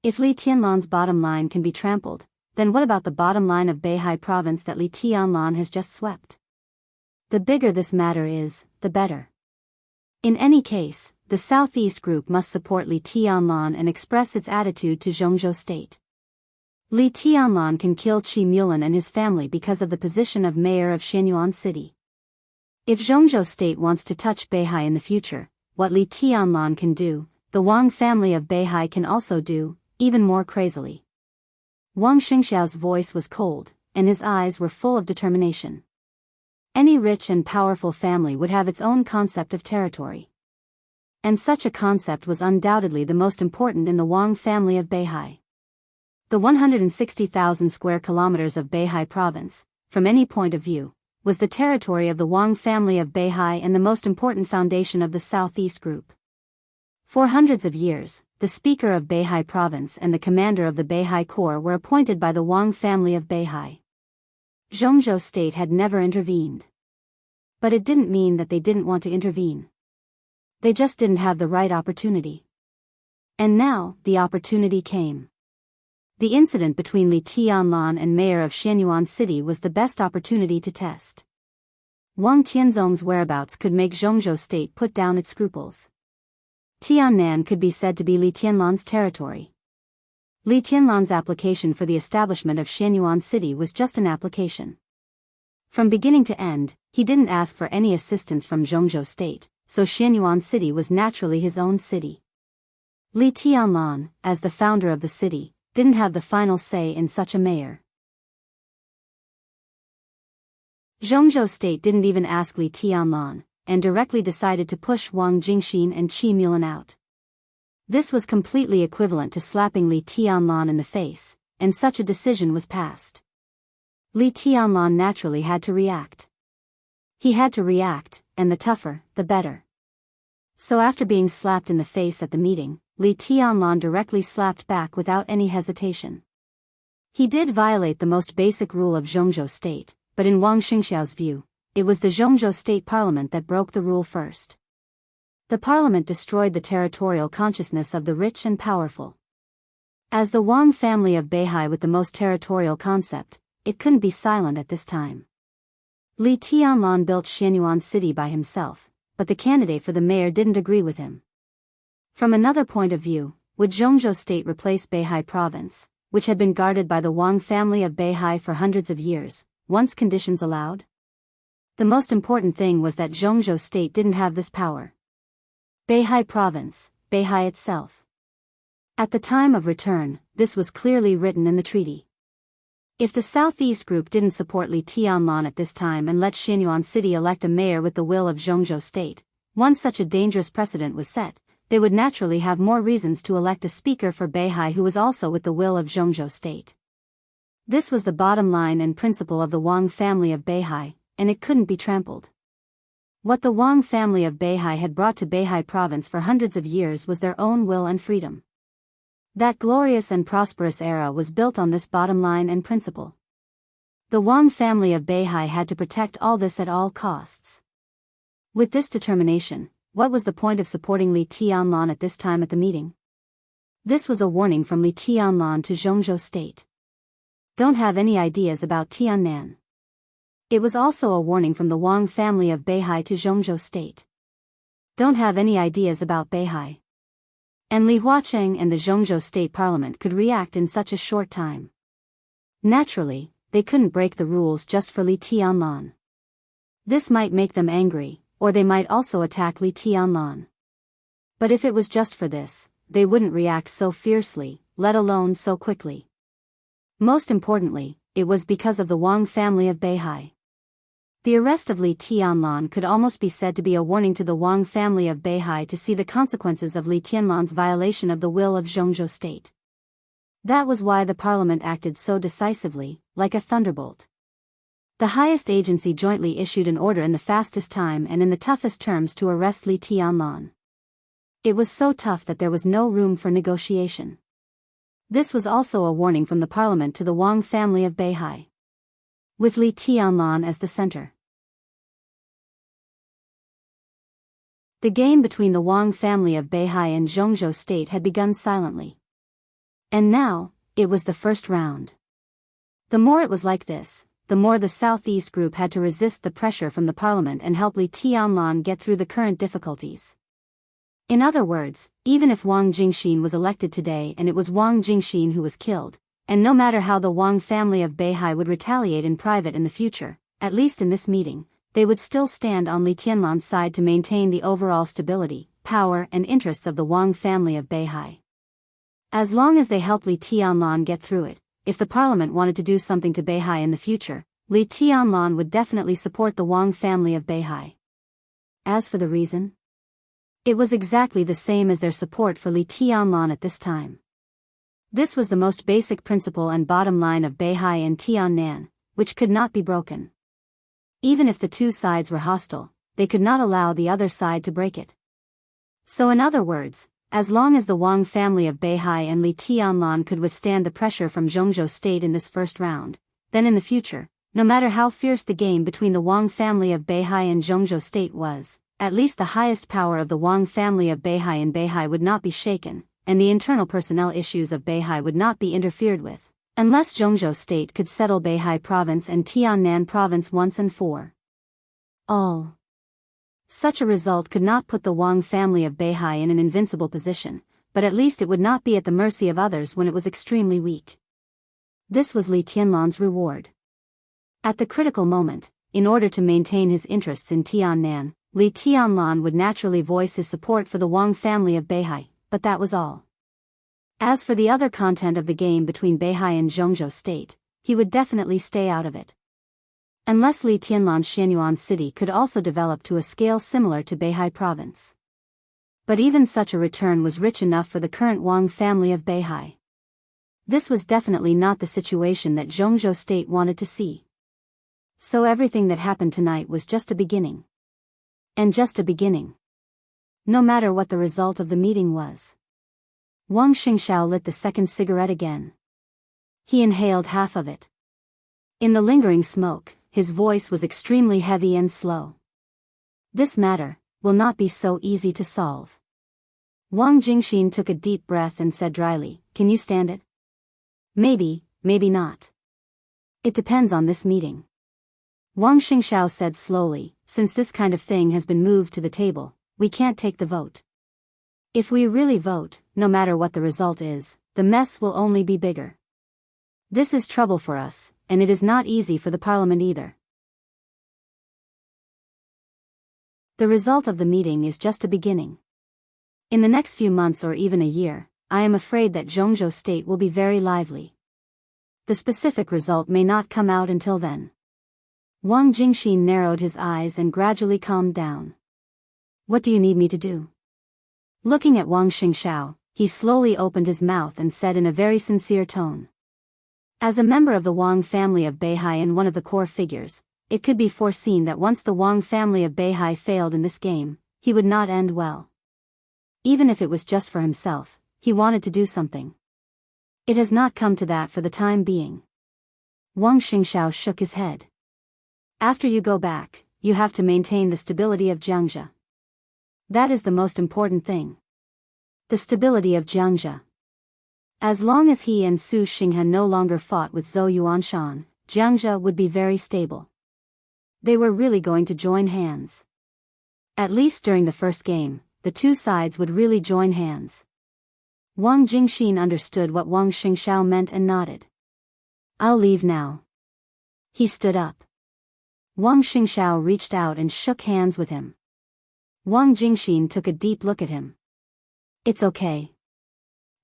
If Li Tianlan's bottom line can be trampled, then what about the bottom line of Beihai Province that Li Tianlan has just swept? The bigger this matter is, the better. In any case, the Southeast group must support Li Tianlan and express its attitude to Zhongzhou State. Li Tianlan can kill Qi Mulan and his family because of the position of mayor of Shenyuan City. If Zhongzhou State wants to touch Beihai in the future, what Li Tianlan can do, the Wang family of Beihai can also do, even more crazily. Wang Xingxiao's voice was cold, and his eyes were full of determination. Any rich and powerful family would have its own concept of territory. And such a concept was undoubtedly the most important in the Wang family of Beihai. The 160,000 square kilometers of Beihai province, from any point of view, was the territory of the Wang family of Beihai and the most important foundation of the Southeast group. For hundreds of years, the speaker of Beihai province and the commander of the Beihai Corps were appointed by the Wang family of Beihai. Zhongzhou State had never intervened. But it didn't mean that they didn't want to intervene. They just didn't have the right opportunity. And now, the opportunity came. The incident between Li Tianlan and mayor of Shenyuan City was the best opportunity to test. Wang Tianzong's whereabouts could make Zhongzhou State put down its scruples. Tiannan could be said to be Li Tianlan's territory. Li Tianlan's application for the establishment of Shenyuan City was just an application. From beginning to end, he didn't ask for any assistance from Zhongzhou State, so Shenyuan City was naturally his own city. Li Tianlan, as the founder of the city, didn't have the final say in such a mayor. Zhongzhou State didn't even ask Li Tianlan, and directly decided to push Wang Jingxin and Qi Mulan out. This was completely equivalent to slapping Li Tianlan in the face, and such a decision was passed. Li Tianlan naturally had to react. He had to react, and the tougher, the better. So after being slapped in the face at the meeting, Li Tianlan directly slapped back without any hesitation. He did violate the most basic rule of Zhongzhou State, but in Wang Xingxiao's view, it was the Zhongzhou State Parliament that broke the rule first. The Parliament destroyed the territorial consciousness of the rich and powerful. As the Wang family of Beihai with the most territorial concept, it couldn't be silent at this time. Li Tianlan built Shenyuan City by himself, but the candidate for the mayor didn't agree with him. From another point of view, would Zhongzhou State replace Beihai Province, which had been guarded by the Wang family of Beihai for hundreds of years, once conditions allowed? The most important thing was that Zhongzhou State didn't have this power. Beihai Province, Beihai itself. At the time of return, this was clearly written in the treaty. If the Southeast group didn't support Li Tianlan at this time and let Shenyuan City elect a mayor with the will of Zhongzhou State, Once such a dangerous precedent was set, they would naturally have more reasons to elect a speaker for Beihai who was also with the will of Zhongzhou state. This was the bottom line and principle of the Wang family of Beihai, and it couldn't be trampled. What the Wang family of Beihai had brought to Beihai province for hundreds of years was their own will and freedom. That glorious and prosperous era was built on this bottom line and principle. The Wang family of Beihai had to protect all this at all costs. With this determination, what was the point of supporting Li Tianlan at this time at the meeting? This was a warning from Li Tianlan to Zhongzhou state. Don't have any ideas about Tiannan. It was also a warning from the Wang family of Beihai to Zhongzhou state. Don't have any ideas about Beihai. And Li Huacheng and the Zhongzhou state parliament could react in such a short time. Naturally, they couldn't break the rules just for Li Tianlan. This might make them angry, or they might also attack Li Tianlan. But if it was just for this, they wouldn't react so fiercely, let alone so quickly. Most importantly, it was because of the Wang family of Beihai. The arrest of Li Tianlan could almost be said to be a warning to the Wang family of Beihai to see the consequences of Li Tianlan's violation of the will of Zhongzhou state. That was why the parliament acted so decisively, like a thunderbolt. The highest agency jointly issued an order in the fastest time and in the toughest terms to arrest Li Tianlan. It was so tough that there was no room for negotiation. This was also a warning from the parliament to the Wang family of Beihai, with Li Tianlan as the center. The game between the Wang family of Beihai and Zhongzhou state had begun silently. And now, it was the first round. The more it was like this, the more the Southeast group had to resist the pressure from the parliament and help Li Tianlan get through the current difficulties. In other words, even if Wang Jingxin was elected today and it was Wang Jingxin who was killed, and no matter how the Wang family of Beihai would retaliate in private in the future, at least in this meeting, they would still stand on Li Tianlan's side to maintain the overall stability, power and interests of the Wang family of Beihai. As long as they helped Li Tianlan get through it, if the parliament wanted to do something to Beihai in the future, Li Tianlan would definitely support the Wang family of Beihai. As for the reason, it was exactly the same as their support for Li Tianlan at this time. This was the most basic principle and bottom line of Beihai and Tiannan, which could not be broken. Even if the two sides were hostile, they could not allow the other side to break it. So in other words, as long as the Wang family of Beihai and Li Tianlan could withstand the pressure from Zhongzhou state in this first round, then in the future, no matter how fierce the game between the Wang family of Beihai and Zhongzhou state was, at least the highest power of the Wang family of Beihai in Beihai would not be shaken, and the internal personnel issues of Beihai would not be interfered with, unless Zhongzhou state could settle Beihai province and Tiannan province once and for all. Such a result could not put the Wang family of Beihai in an invincible position, but at least it would not be at the mercy of others when it was extremely weak. This was Li Tianlan's reward. At the critical moment, in order to maintain his interests in Tiannan, Li Tianlan would naturally voice his support for the Wang family of Beihai, but that was all. As for the other content of the game between Beihai and Zhongzhou state, he would definitely stay out of it. Unless Li Tianlan's Xianyuan city could also develop to a scale similar to Beihai province. But even such a return was rich enough for the current Wang family of Beihai. This was definitely not the situation that Zhongzhou state wanted to see. So everything that happened tonight was just a beginning. And just a beginning. No matter what the result of the meeting was. Wang Xingxiao lit the second cigarette again. He inhaled half of it. In the lingering smoke, his voice was extremely heavy and slow. This matter will not be so easy to solve. Wang Jingxin took a deep breath and said dryly, "Can you stand it?" "Maybe, maybe not. It depends on this meeting." Wang Xingxiao said slowly, "Since this kind of thing has been moved to the table, we can't take the vote. If we really vote, no matter what the result is, the mess will only be bigger. This is trouble for us, and it is not easy for the parliament either. The result of the meeting is just a beginning. In the next few months or even a year, I am afraid that Zhongzhou state will be very lively. The specific result may not come out until then." Wang Jingxin narrowed his eyes and gradually calmed down. What do you need me to do? Looking at Wang Xingxiao, he slowly opened his mouth and said in a very sincere tone. As a member of the Wang family of Beihai and one of the core figures, it could be foreseen that once the Wang family of Beihai failed in this game, he would not end well. Even if it was just for himself, he wanted to do something. It has not come to that for the time being. Wang Xingxiao shook his head. After you go back, you have to maintain the stability of Jiangxia. That is the most important thing. The stability of Jiangxia. As long as he and Su Xinghan no longer fought with Zhou Yuanshan, Jiangxia would be very stable. They were really going to join hands. At least during the first game, the two sides would really join hands. Wang Jingxin understood what Wang Xingxiao meant and nodded. I'll leave now. He stood up. Wang Xingxiao reached out and shook hands with him. Wang Jingxin took a deep look at him. It's okay.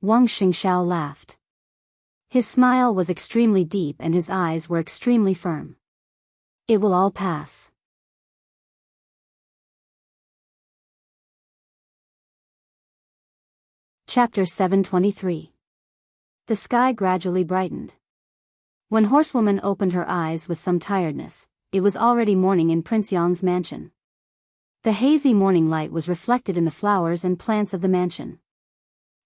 Wang Xingxiao laughed. His smile was extremely deep and his eyes were extremely firm. It will all pass. Chapter 723. The sky gradually brightened. When Horsewoman opened her eyes with some tiredness, it was already morning in Prince Yang's mansion. The hazy morning light was reflected in the flowers and plants of the mansion.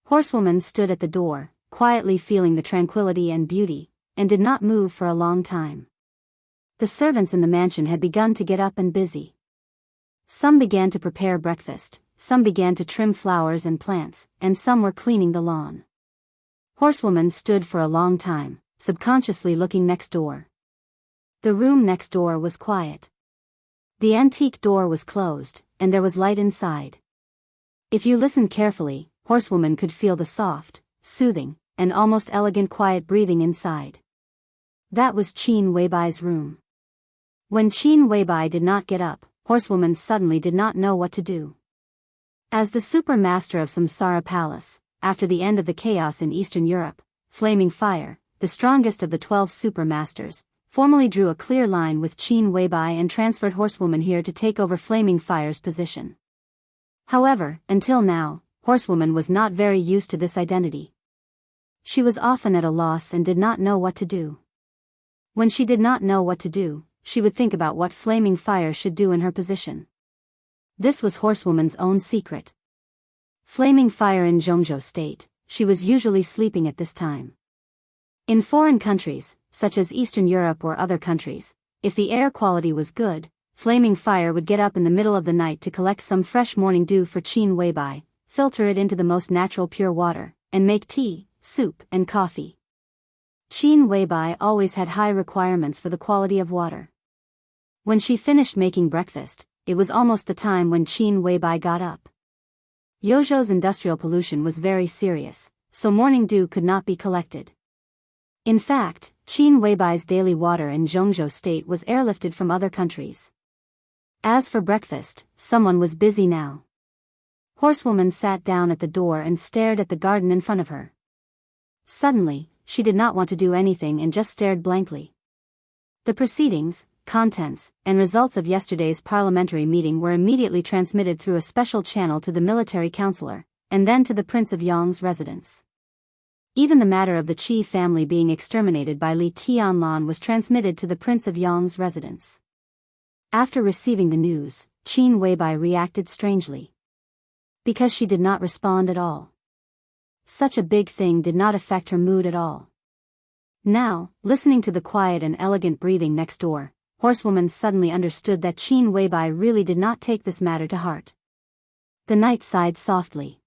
Horsewoman stood at the door, quietly feeling the tranquility and beauty, and did not move for a long time. The servants in the mansion had begun to get up and busy. Some began to prepare breakfast, some began to trim flowers and plants, and some were cleaning the lawn. Horsewoman stood for a long time, subconsciously looking next door. The room next door was quiet. The antique door was closed, and there was light inside. If you listened carefully, Horsewoman could feel the soft, soothing, and almost elegant quiet breathing inside. That was Qin Weibai's room. When Qin Weibai did not get up, Horsewoman suddenly did not know what to do. As the super master of Samsara Palace, after the end of the chaos in Eastern Europe, Flaming Fire, the strongest of the 12 super masters, formally drew a clear line with Qin Weibai and transferred Horsewoman here to take over Flaming Fire's position. However, until now, Horsewoman was not very used to this identity. She was often at a loss and did not know what to do. When she did not know what to do, she would think about what Flaming Fire should do in her position. This was Horsewoman's own secret. Flaming Fire in Zhongzhou State, she was usually sleeping at this time. In foreign countries, such as Eastern Europe or other countries, if the air quality was good, Flaming Fire would get up in the middle of the night to collect some fresh morning dew for Qin Weibai, filter it into the most natural pure water, and make tea, soup, and coffee. Qin Weibai always had high requirements for the quality of water. When she finished making breakfast, it was almost the time when Qin Weibai got up. Yozhou's industrial pollution was very serious, so morning dew could not be collected. In fact, Qin Weibai's daily water in Zhongzhou State was airlifted from other countries. As for breakfast, someone was busy now. Horsewoman sat down at the door and stared at the garden in front of her. Suddenly, she did not want to do anything and just stared blankly. The proceedings, contents, and results of yesterday's parliamentary meeting were immediately transmitted through a special channel to the military counselor, and then to the Prince of Yang's residence. Even the matter of the Qi family being exterminated by Li Tianlan was transmitted to the Prince of Yang's residence. After receiving the news, Qin Weibai reacted strangely. Because she did not respond at all. Such a big thing did not affect her mood at all. Now, listening to the quiet and elegant breathing next door, Horsewoman suddenly understood that Qin Weibai really did not take this matter to heart. The knight sighed softly.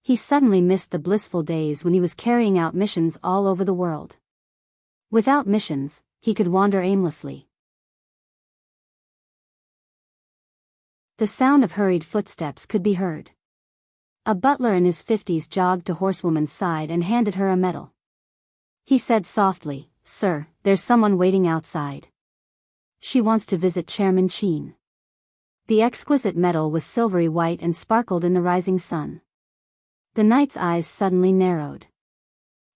He suddenly missed the blissful days when he was carrying out missions all over the world. Without missions, he could wander aimlessly. The sound of hurried footsteps could be heard. A butler in his 50s jogged to Horsewoman's side and handed her a medal. He said softly, "Sir, there's someone waiting outside. She wants to visit Chairman Qin." The exquisite medal was silvery white and sparkled in the rising sun. The knight's eyes suddenly narrowed.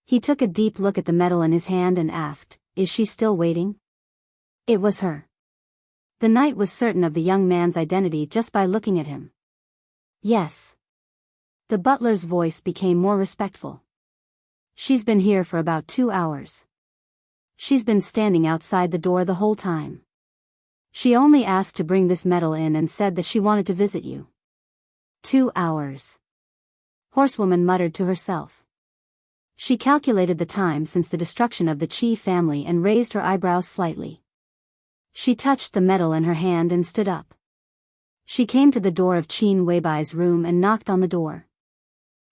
He took a deep look at the medal in his hand and asked, "Is she still waiting?" It was her. The knight was certain of the young man's identity just by looking at him. Yes. The butler's voice became more respectful. She's been here for about 2 hours. She's been standing outside the door the whole time. She only asked to bring this medal in and said that she wanted to visit you. 2 hours. Horsewoman muttered to herself. She calculated the time since the destruction of the Qi family and raised her eyebrows slightly. She touched the medal in her hand and stood up. She came to the door of Qin Weibai's room and knocked on the door.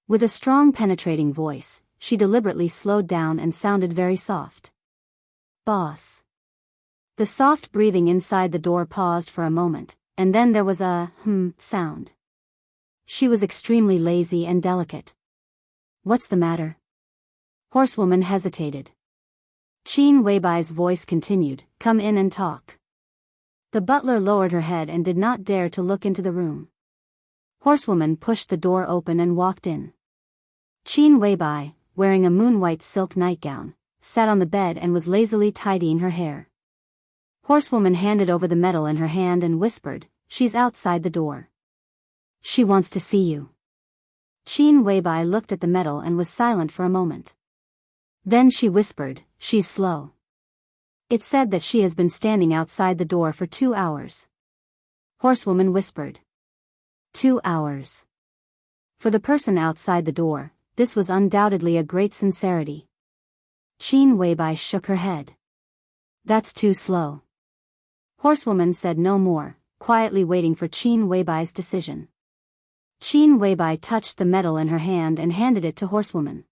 With a strong penetrating voice, she deliberately slowed down and sounded very soft. Boss. The soft breathing inside the door paused for a moment, and then there was a sound. She was extremely lazy and delicate. What's the matter? Horsewoman hesitated. Qin Weibai's voice continued, come in and talk. The butler lowered her head and did not dare to look into the room. Horsewoman pushed the door open and walked in. Qin Weibai, wearing a moon-white silk nightgown, sat on the bed and was lazily tidying her hair. Horsewoman handed over the medal in her hand and whispered, she's outside the door. She wants to see you. Qin Weibai looked at the medal and was silent for a moment. Then she whispered, she's slow. It said that she has been standing outside the door for 2 hours. Horsewoman whispered. 2 hours. For the person outside the door, this was undoubtedly a great sincerity. Qin Weibai shook her head. That's too slow. Horsewoman said no more, quietly waiting for Qin Weibai's decision. Qin Weibai touched the medal in her hand and handed it to Horsewoman.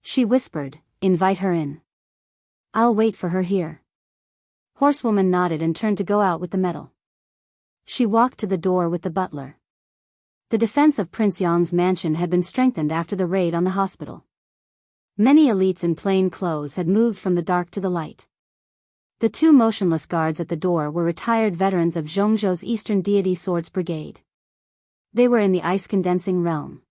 She whispered, invite her in. I'll wait for her here. Horsewoman nodded and turned to go out with the medal. She walked to the door with the butler. The defense of Prince Yang's mansion had been strengthened after the raid on the hospital. Many elites in plain clothes had moved from the dark to the light. The 2 motionless guards at the door were retired veterans of Zhongzhou's Eastern Deity Swords Brigade. They were in the ice-condensing realm.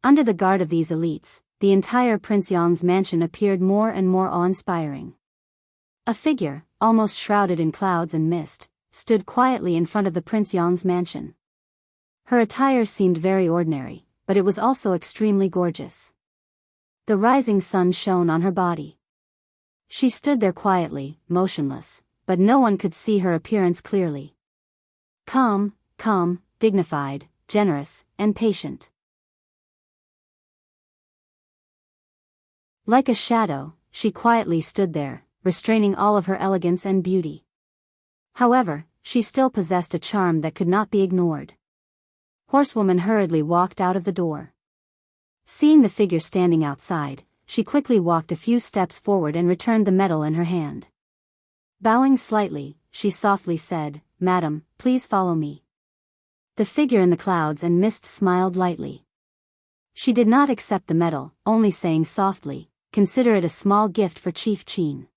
Under the guard of these elites, the entire Prince Yang's mansion appeared more and more awe-inspiring. A figure, almost shrouded in clouds and mist, stood quietly in front of the Prince Yang's mansion. Her attire seemed very ordinary, but it was also extremely gorgeous. The rising sun shone on her body. She stood there quietly, motionless, but no one could see her appearance clearly. Calm, dignified, generous, and patient. Like a shadow, she quietly stood there, restraining all of her elegance and beauty. However, she still possessed a charm that could not be ignored. Horsewoman hurriedly walked out of the door. Seeing the figure standing outside, she quickly walked a few steps forward and returned the medal in her hand. Bowing slightly, she softly said, Madam, please follow me. The figure in the clouds and mist smiled lightly. She did not accept the medal, only saying softly, consider it a small gift for Chief Qin.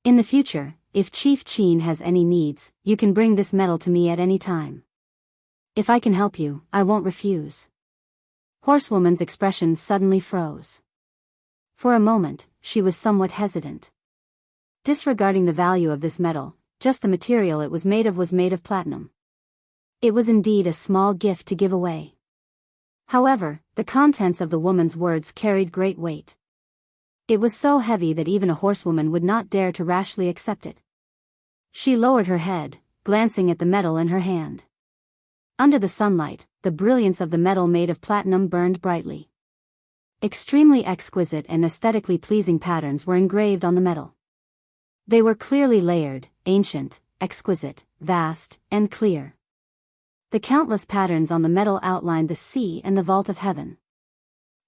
In the future, if Chief Qin has any needs, you can bring this medal to me at any time. If I can help you, I won't refuse. Horsewoman's expression suddenly froze. For a moment, she was somewhat hesitant. Disregarding the value of this medal, just the material it was made of platinum. It was indeed a small gift to give away. However, the contents of the woman's words carried great weight. It was so heavy that even a horsewoman would not dare to rashly accept it. She lowered her head, glancing at the medal in her hand. Under the sunlight, the brilliance of the metal made of platinum burned brightly. Extremely exquisite and aesthetically pleasing patterns were engraved on the metal. They were clearly layered, ancient, exquisite, vast, and clear. The countless patterns on the metal outlined the sea and the vault of heaven.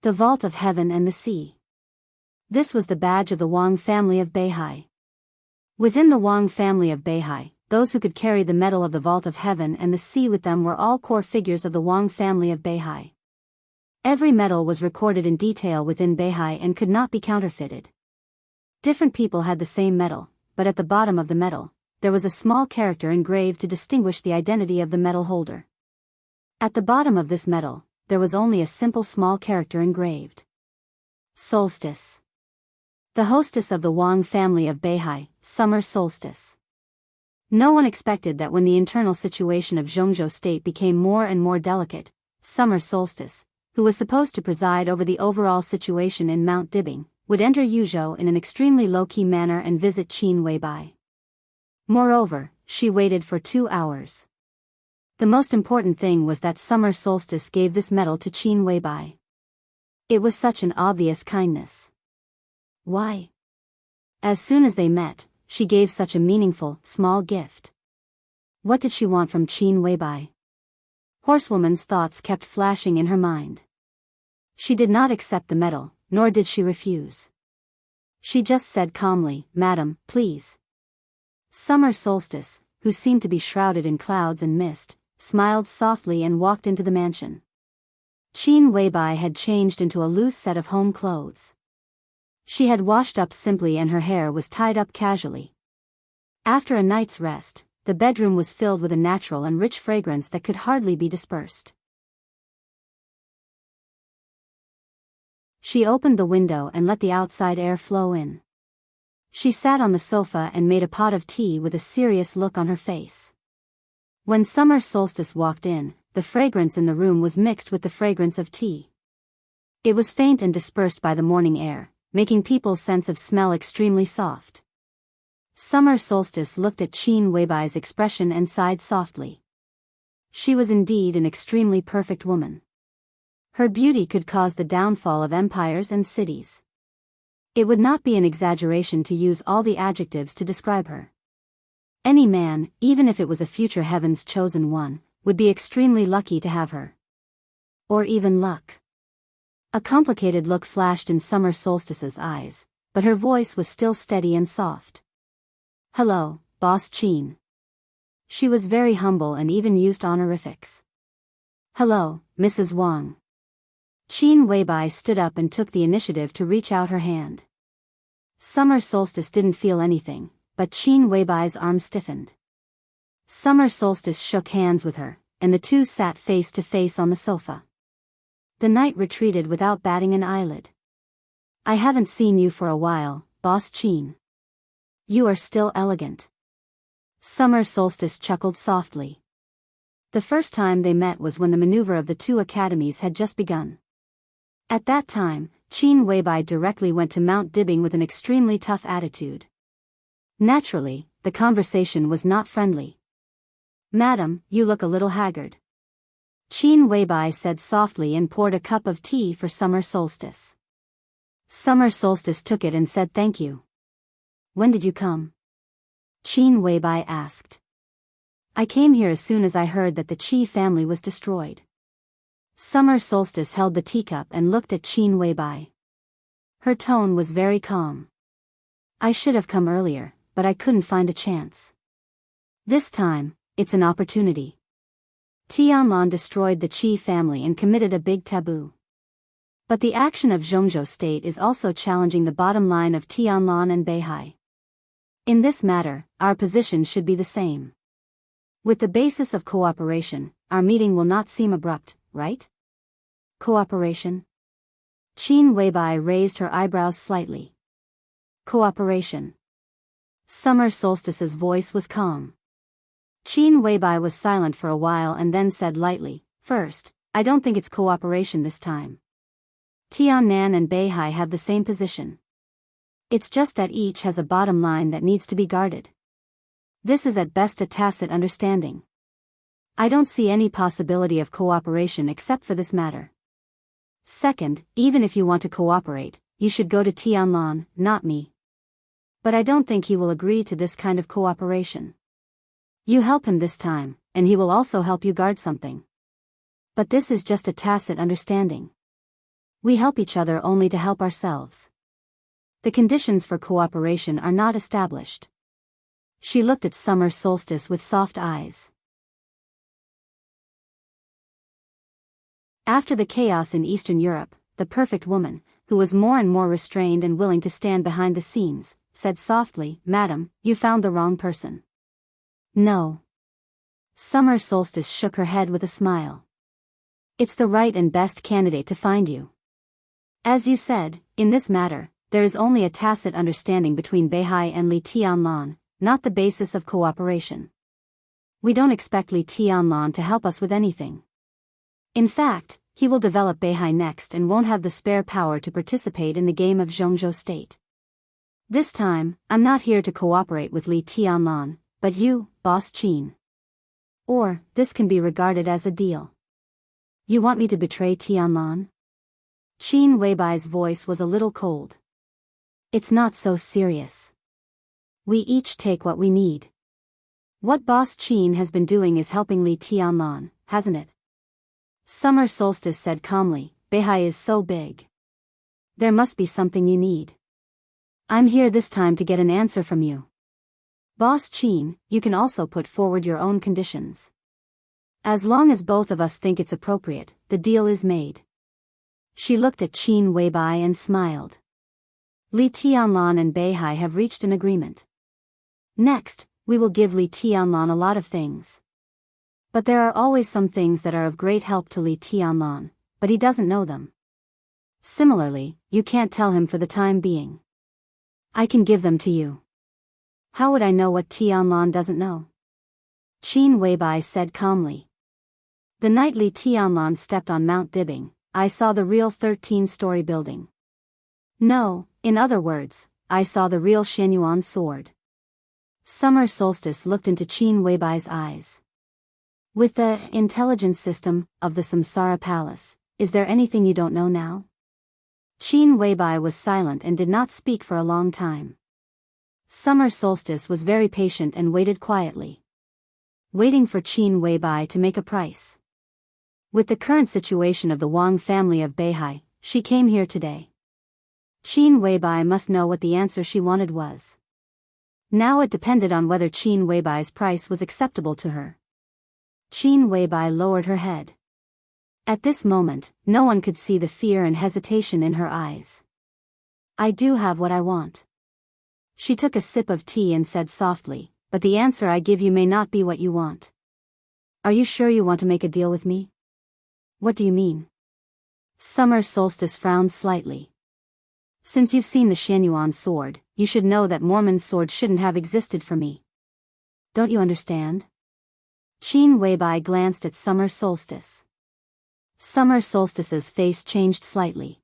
The vault of heaven and the sea. This was the badge of the Wang family of Beihai. Within the Wang family of Beihai, those who could carry the medal of the vault of heaven and the sea with them were all core figures of the Wang family of Beihai. Every medal was recorded in detail within Beihai and could not be counterfeited. Different people had the same medal, but at the bottom of the medal, there was a small character engraved to distinguish the identity of the medal holder. At the bottom of this medal, there was only a simple small character engraved. Solstice. The hostess of the Wang family of Beihai, Summer Solstice. No one expected that when the internal situation of Zhongzhou state became more and more delicate, Summer Solstice, who was supposed to preside over the overall situation in Mount Dibing, would enter Yuzhou in an extremely low-key manner and visit Qin Weibai. Moreover, she waited for 2 hours. The most important thing was that Summer Solstice gave this medal to Qin Weibai. It was such an obvious kindness. Why? As soon as they met, she gave such a meaningful, small gift. What did she want from Qin Weibai? Horsewoman's thoughts kept flashing in her mind. She did not accept the medal, nor did she refuse. She just said calmly, "Madam, please." Summer Solstice, who seemed to be shrouded in clouds and mist, smiled softly and walked into the mansion. Qin Weibai had changed into a loose set of home clothes. She had washed up simply and her hair was tied up casually. After a night's rest, the bedroom was filled with a natural and rich fragrance that could hardly be dispersed. She opened the window and let the outside air flow in. She sat on the sofa and made a pot of tea with a serious look on her face. When Summer Solstice walked in, the fragrance in the room was mixed with the fragrance of tea. It was faint and dispersed by the morning air, making people's sense of smell extremely soft. Summer Solstice looked at Qin Weibai's expression and sighed softly. She was indeed an extremely perfect woman. Her beauty could cause the downfall of empires and cities. It would not be an exaggeration to use all the adjectives to describe her. Any man, even if it was a future heaven's chosen one, would be extremely lucky to have her. Or even luck. A complicated look flashed in Summer Solstice's eyes, but her voice was still steady and soft. "Hello, Boss Qin." She was very humble and even used honorifics. "Hello, Mrs. Wang." Qin Weibai stood up and took the initiative to reach out her hand. Summer Solstice didn't feel anything, but Qin Weibai's arm stiffened. Summer Solstice shook hands with her, and the two sat face to face on the sofa. The knight retreated without batting an eyelid. "I haven't seen you for a while, Boss Qin. You are still elegant." Summer Solstice chuckled softly. The first time they met was when the maneuver of the two academies had just begun. At that time, Qin Weibai directly went to Mount Dibing with an extremely tough attitude. Naturally, the conversation was not friendly. "Madam, you look a little haggard." Qin Weibai said softly and poured a cup of tea for Summer Solstice. Summer Solstice took it and said thank you. "When did you come?" Qin Weibai asked. "I came here as soon as I heard that the Qi family was destroyed." Summer Solstice held the teacup and looked at Qin Weibai. Her tone was very calm. "I should have come earlier, but I couldn't find a chance. This time, it's an opportunity. Tianlan destroyed the Qi family and committed a big taboo. But the action of Zhongzhou state is also challenging the bottom line of Tianlan and Beihai. In this matter, our position should be the same. With the basis of cooperation, our meeting will not seem abrupt, right?" "Cooperation?" Qin Weibai raised her eyebrows slightly. "Cooperation." Summer Solstice's voice was calm. Qin Weibai was silent for a while and then said lightly, "First, I don't think it's cooperation this time. Tiannan and Beihai have the same position. It's just that each has a bottom line that needs to be guarded. This is at best a tacit understanding. I don't see any possibility of cooperation except for this matter. Second, even if you want to cooperate, you should go to Tianlan, not me. But I don't think he will agree to this kind of cooperation. You help him this time, and he will also help you guard something. But this is just a tacit understanding. We help each other only to help ourselves. The conditions for cooperation are not established." She looked at Summer Solstice with soft eyes. After the chaos in Eastern Europe, the perfect woman, who was more and more restrained and willing to stand behind the scenes, said softly, "Madam, you found the wrong person." "No." Summer Solstice shook her head with a smile. "It's the right and best candidate to find you. As you said, in this matter, there is only a tacit understanding between Beihai and Li Tianlan, not the basis of cooperation. We don't expect Li Tianlan to help us with anything. In fact, he will develop Beihai next and won't have the spare power to participate in the game of Zhongzhou State. This time, I'm not here to cooperate with Li Tianlan, but you, Boss Qin. Or, this can be regarded as a deal. You want me to betray Tianlan? Qin Weibai's voice was a little cold. It's not so serious. We each take what we need. What Boss Qin has been doing is helping Li Tianlan, hasn't it? Summer Solstice said calmly, Beihai is so big. There must be something you need. I'm here this time to get an answer from you. Boss Qin, you can also put forward your own conditions. As long as both of us think it's appropriate, the deal is made. She looked at Qin Weibai and smiled. Li Tianlan and Beihai have reached an agreement. Next, we will give Li Tianlan a lot of things. But there are always some things that are of great help to Li Tianlan, but he doesn't know them. Similarly, you can't tell him for the time being. I can give them to you. How would I know what Tianlan doesn't know? Qin Weibai said calmly. The night Li Tianlan stepped on Mount Dibbing, I saw the real 13-story building. No, in other words, I saw the real Shenyuan sword. Summer Solstice looked into Qin Weibai's eyes. With the intelligence system of the Samsara Palace, is there anything you don't know now? Qin Weibai was silent and did not speak for a long time. Summer Solstice was very patient and waited quietly. Waiting for Qin Weibai to make a price. With the current situation of the Wang family of Beihai, she came here today. Qin Weibai must know what the answer she wanted was. Now it depended on whether Qin Weibai's price was acceptable to her. Qin Weibai lowered her head. At this moment, no one could see the fear and hesitation in her eyes. I do have what I want. She took a sip of tea and said softly, but the answer I give you may not be what you want. Are you sure you want to make a deal with me? What do you mean? Summer Solstice frowned slightly. Since you've seen the Shenyuan sword, you should know that Mormon's sword shouldn't have existed for me. Don't you understand? Qin Weibai glanced at Summer Solstice. Summer Solstice's face changed slightly.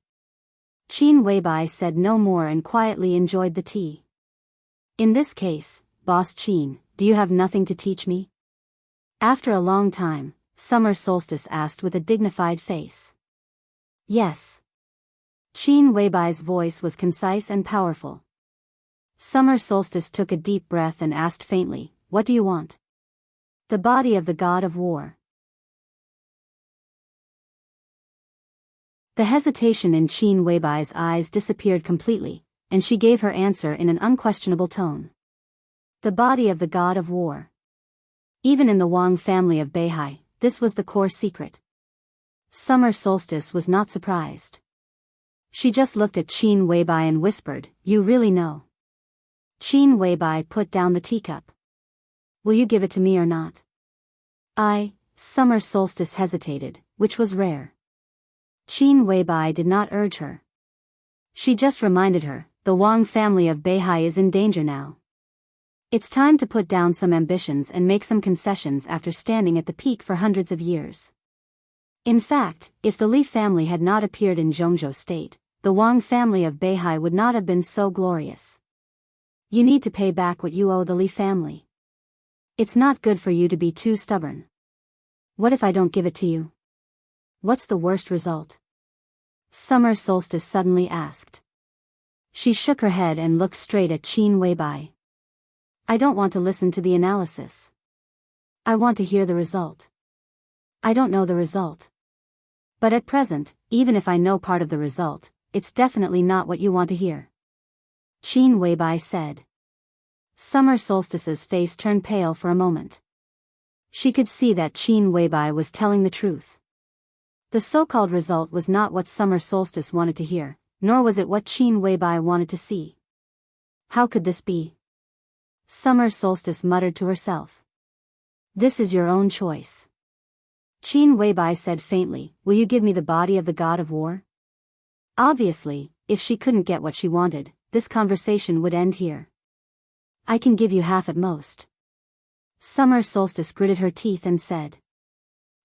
Qin Weibai said no more and quietly enjoyed the tea. In this case, Boss Qin, do you have nothing to teach me? After a long time, Summer Solstice asked with a dignified face. Yes. Qin Weibai's voice was concise and powerful. Summer Solstice took a deep breath and asked faintly, what do you want? The body of the god of war. The hesitation in Qin Weibai's eyes disappeared completely, and she gave her answer in an unquestionable tone. The body of the god of war. Even in the Wang family of Beihai, this was the core secret. Summer Solstice was not surprised. She just looked at Qin Weibai and whispered, you really know. Qin Weibai put down the teacup. Will you give it to me or not? Summer Solstice hesitated, which was rare. Qin Weibai did not urge her. She just reminded her, the Wang family of Beihai is in danger now. It's time to put down some ambitions and make some concessions after standing at the peak for hundreds of years. In fact, if the Li family had not appeared in Zhongzhou State, the Wang family of Beihai would not have been so glorious. You need to pay back what you owe the Li family. It's not good for you to be too stubborn. What if I don't give it to you? What's the worst result? Summer Solstice suddenly asked. She shook her head and looked straight at Qin Weibai. I don't want to listen to the analysis. I want to hear the result. I don't know the result. But at present, even if I know part of the result, it's definitely not what you want to hear. Qin Weibai said. Summer Solstice's face turned pale for a moment. She could see that Qin Weibai was telling the truth. The so-called result was not what Summer Solstice wanted to hear, nor was it what Qin Weibai wanted to see. How could this be? Summer Solstice muttered to herself. This is your own choice. Qin Weibai said faintly, will you give me the body of the god of war? Obviously, if she couldn't get what she wanted, this conversation would end here. I can give you half at most. Summer Solstice gritted her teeth and said.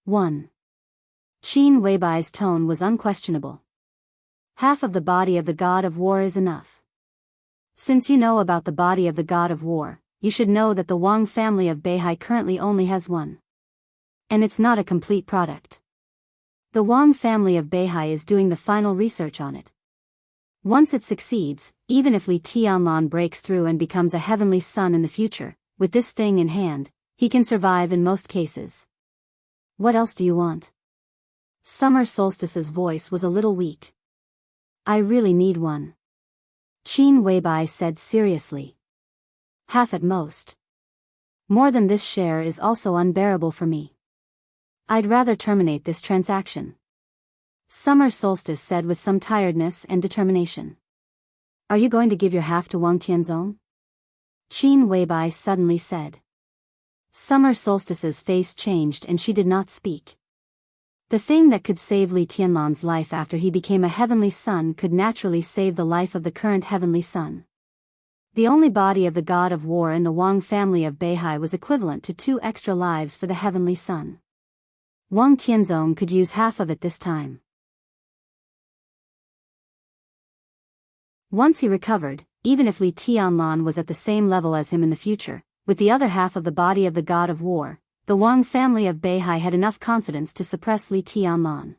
1. Qin Weibai's tone was unquestionable. Half of the body of the god of war is enough. Since you know about the body of the god of war, you should know that the Wang family of Beihai currently only has one. And it's not a complete product. The Wang family of Beihai is doing the final research on it. Once it succeeds, even if Li Tianlan breaks through and becomes a heavenly son in the future, with this thing in hand, he can survive in most cases. What else do you want? Summer Solstice's voice was a little weak. I really need one. Qin Weibai said seriously. Half at most. More than this share is also unbearable for me. I'd rather terminate this transaction. Summer Solstice said with some tiredness and determination. Are you going to give your half to Wang Tianzong? Qin Weibai suddenly said. Summer Solstice's face changed and she did not speak. The thing that could save Li Tianlan's life after he became a heavenly son could naturally save the life of the current heavenly son. The only body of the god of war in the Wang family of Beihai was equivalent to 2 extra lives for the heavenly son. Wang Tianzong could use half of it this time. Once he recovered, even if Li Tianlan was at the same level as him in the future, with the other half of the body of the god of war, the Wang family of Beihai had enough confidence to suppress Li Tianlan.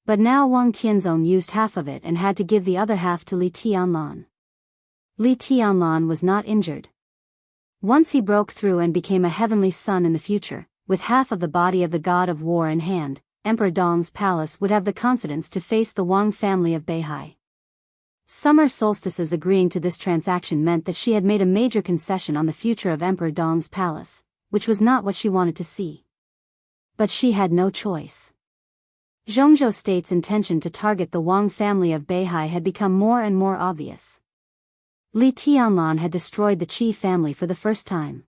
But now Wang Tianzong used half of it and had to give the other half to Li Tianlan. Li Tianlan was not injured. Once he broke through and became a heavenly son in the future, with half of the body of the god of war in hand, Emperor Dong's palace would have the confidence to face the Wang family of Beihai. Summer Solstice's agreeing to this transaction meant that she had made a major concession on the future of Emperor Dong's palace, which was not what she wanted to see. But she had no choice. Zhongzhou State's intention to target the Wang family of Beihai had become more and more obvious. Li Tianlan had destroyed the Qi family for the first time.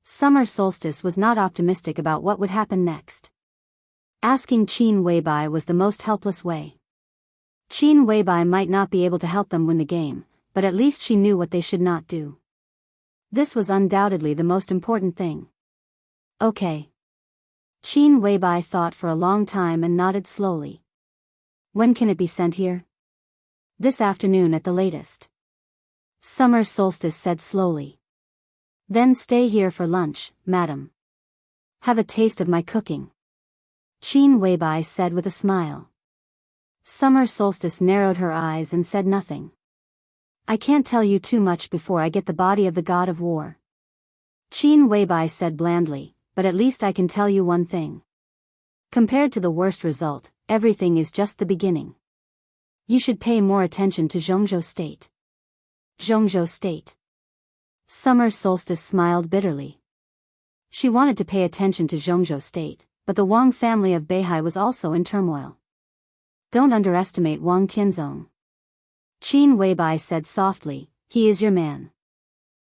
Summer Solstice was not optimistic about what would happen next. Asking Qin Weibai was the most helpless way. Qin Weibai might not be able to help them win the game, but at least she knew what they should not do. This was undoubtedly the most important thing. Okay. Qin Weibai thought for a long time and nodded slowly. When can it be sent here? This afternoon at the latest. Summer Solstice said slowly. Then stay here for lunch, madam. Have a taste of my cooking. Qin Weibai said with a smile. Summer Solstice narrowed her eyes and said nothing. I can't tell you too much before I get the body of the god of war. Qin Weibai said blandly, but at least I can tell you one thing. Compared to the worst result, everything is just the beginning. You should pay more attention to Zhongzhou State. Zhongzhou State. Summer Solstice smiled bitterly. She wanted to pay attention to Zhongzhou State, but the Wang family of Beihai was also in turmoil. Don't underestimate Wang Tianzong. Qin Weibai said softly, he is your man.